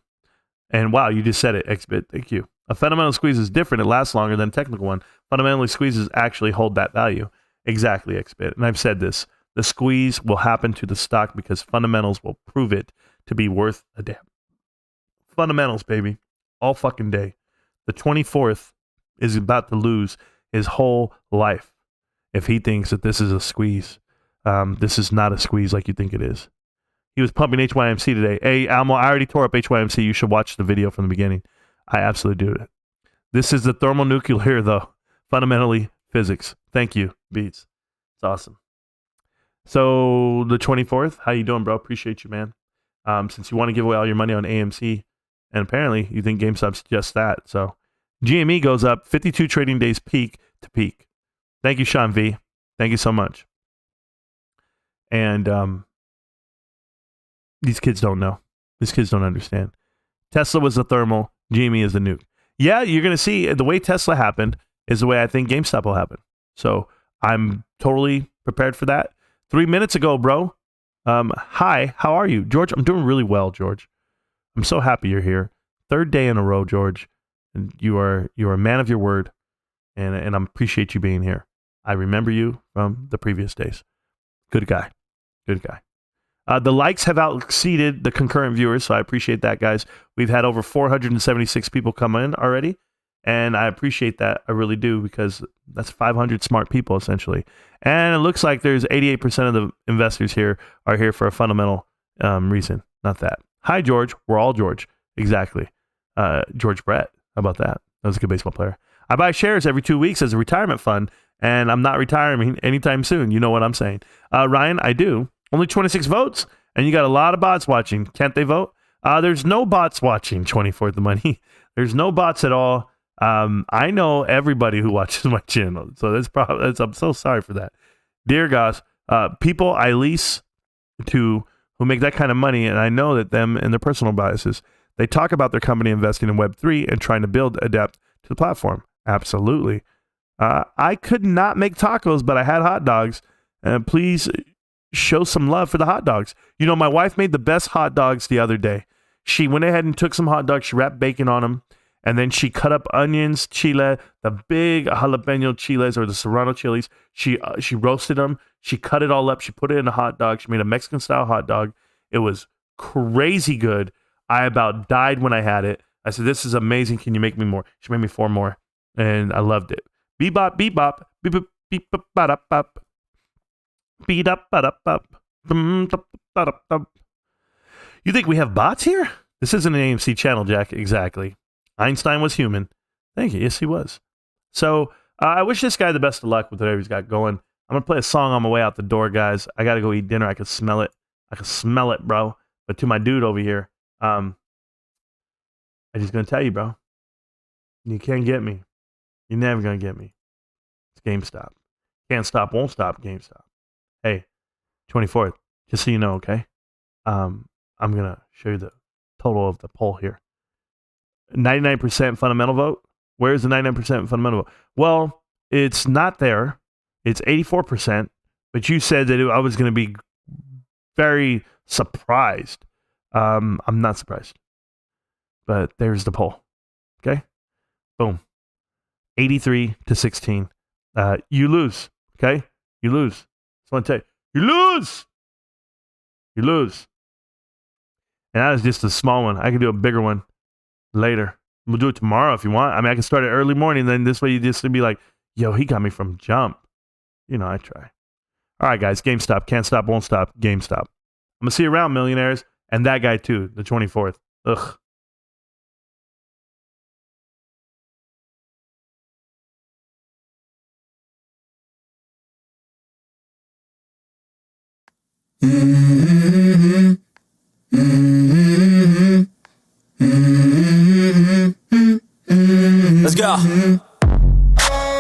And wow, you just said it, Xbit. Thank you. A fundamental squeeze is different. It lasts longer than a technical one. Fundamentally, squeezes actually hold that value. Exactly, Xbit. And I've said this. The squeeze will happen to the stock because fundamentals will prove it to be worth a damn. Fundamentals, baby. All fucking day. The 24th is about to lose his whole life if he thinks that this is a squeeze. This is not a squeeze like you think it is. He was pumping HYMC today. Hey, Almo, I already tore up HYMC. You should watch the video from the beginning. I absolutely do it. This is the thermonuclear, though. Fundamentally, physics. Thank you, Beats. It's awesome. So, the 24th, how you doing, bro? Appreciate you, man. Since you want to give away all your money on AMC, and apparently you think GameStop's just that. So, GME goes up 52 trading days peak to peak. Thank you, Sean V. Thank you so much. And these kids don't know. These kids don't understand. Tesla was the thermal. GME is the nuke. Yeah, you're going to see the way Tesla happened is the way I think GameStop will happen. So I'm totally prepared for that. 3 minutes ago, bro. Hi, how are you? George, I'm doing really well, George. I'm so happy you're here. Third day in a row, George. And you are a man of your word. And I appreciate you being here. I remember you from the previous days. Good guy. Good guy. The likes have exceeded the concurrent viewers, so I appreciate that, guys. We've had over 476 people come in already, and I appreciate that. I really do, because that's 500 smart people, essentially. And it looks like there's 88% of the investors here are here for a fundamental reason, not that. Hi, George. We're all George. Exactly. George Brett. How about that? That was a good baseball player. I buy shares every 2 weeks as a retirement fund, and I'm not retiring anytime soon. You know what I'm saying. Ryan, I do. Only 26 votes, and you got a lot of bots watching. Can't they vote? There's no bots watching 24th the money. There's no bots at all. I know everybody who watches my channel, so I'm so sorry for that. Dear gosh, people I lease to who make that kind of money, and I know that them and their personal biases, they talk about their company investing in Web3 and trying to build adapt to the platform. Absolutely. I could not make tacos, but I had hot dogs. Please show some love for the hot dogs. You know, my wife made the best hot dogs the other day. She went ahead and took some hot dogs. She wrapped bacon on them, And then she cut up onions, chile, the big jalapeno chiles or the serrano chilies. She roasted them. She cut it all up. She put it in a hot dog. She made a Mexican style hot dog. It was crazy good. I about died when I had it. I said, this is amazing. Can you make me more? She made me 4 more. And I loved it. Bebop, bebop, bebop, bebop, bop, bop. Beat up, bop, bop. You think we have bots here? This isn't an AMC channel, Jack. Exactly. Einstein was human. Thank you. Yes, he was. So I wish this guy the best of luck with whatever he's got going. I'm going to play a song on my way out the door, guys. I got to go eat dinner. I can smell it. I can smell it, bro. But to my dude over here, I'm just going to tell you, bro. You can't get me. You're never going to get me. It's GameStop. Can't stop, won't stop, GameStop. Hey, 24th, just so you know, okay? I'm going to show you the total of the poll here. 99% fundamental vote. Where's the 99% fundamental vote? Well, it's not there. It's 84%. But you said that I was going to be very surprised. I'm not surprised. But there's the poll. Okay? Boom. 83-16. You lose. Okay? You lose. Just want to tell you. You lose! You lose. And that was just a small one. I can do a bigger one later. We'll do it tomorrow if you want. I mean, I can start it early morning. Then this way you just be like, yo, he got me from jump. You know, I try. All right, guys. GameStop. Can't stop, won't stop. GameStop. I'm going to see you around, millionaires. And that guy, too. The 24th. Ugh. Let's go.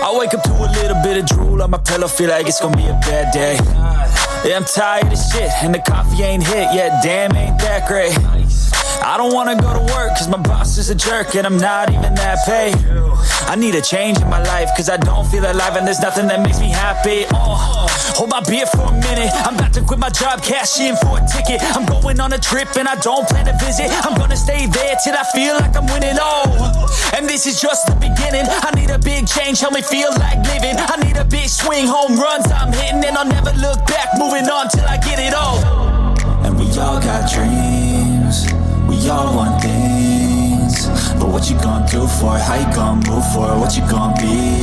I wake up to a little bit of drool on my pillow, feel like it's gonna be a bad day. Yeah, I'm tired of shit, and the coffee ain't hit yet, damn, ain't that great. I don't wanna go to work, cause my boss is a jerk, and I'm not even that paid. I need a change in my life, cause I don't feel alive, and there's nothing that makes me happy. Hold my beer for a minute, I'm about to quit my job, cash in for a ticket. I'm going on a trip, and I don't plan to visit. I'm gonna stay there till I feel like I'm winning, and this is just the beginning. I need a big change, help me feel like living. I need a big swing, home runs I'm hitting, and I'll never look back, moving on till I get it all. And we all got dreams, we all want things, but what you gonna do for it? How you gonna move for it? What you gonna be?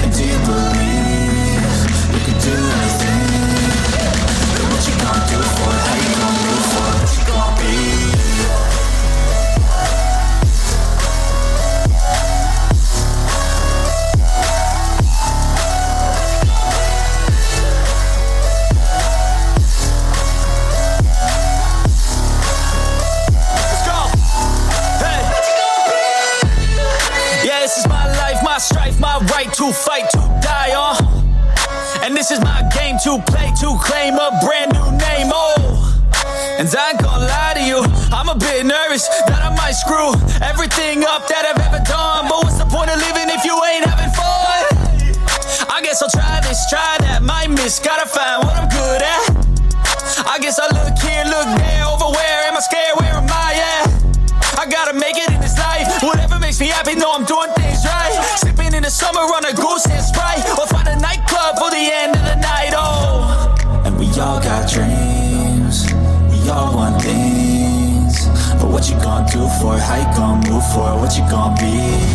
And do you believe you can do anything? But what you gonna do for it? How you gonna move for it? What you gonna be? Strife, my right to fight, to die on. And this is my game to play, to claim a brand new name, And I ain't gonna lie to you, I'm a bit nervous that I might screw everything up that I've ever done. But what's the point of living if you ain't having fun? I guess I'll try this, try that, might miss, gotta find what I'm good at. I guess I look here, look there, over where am I scared, where am I at? I gotta make it in this life, whatever makes me happy, know I'm doing things right. Sipping in the summer on a goose and Sprite, or find a nightclub for the end of the night, And we all got dreams, we all want things, but what you gonna do for it? How you gonna move for it? What you gonna be?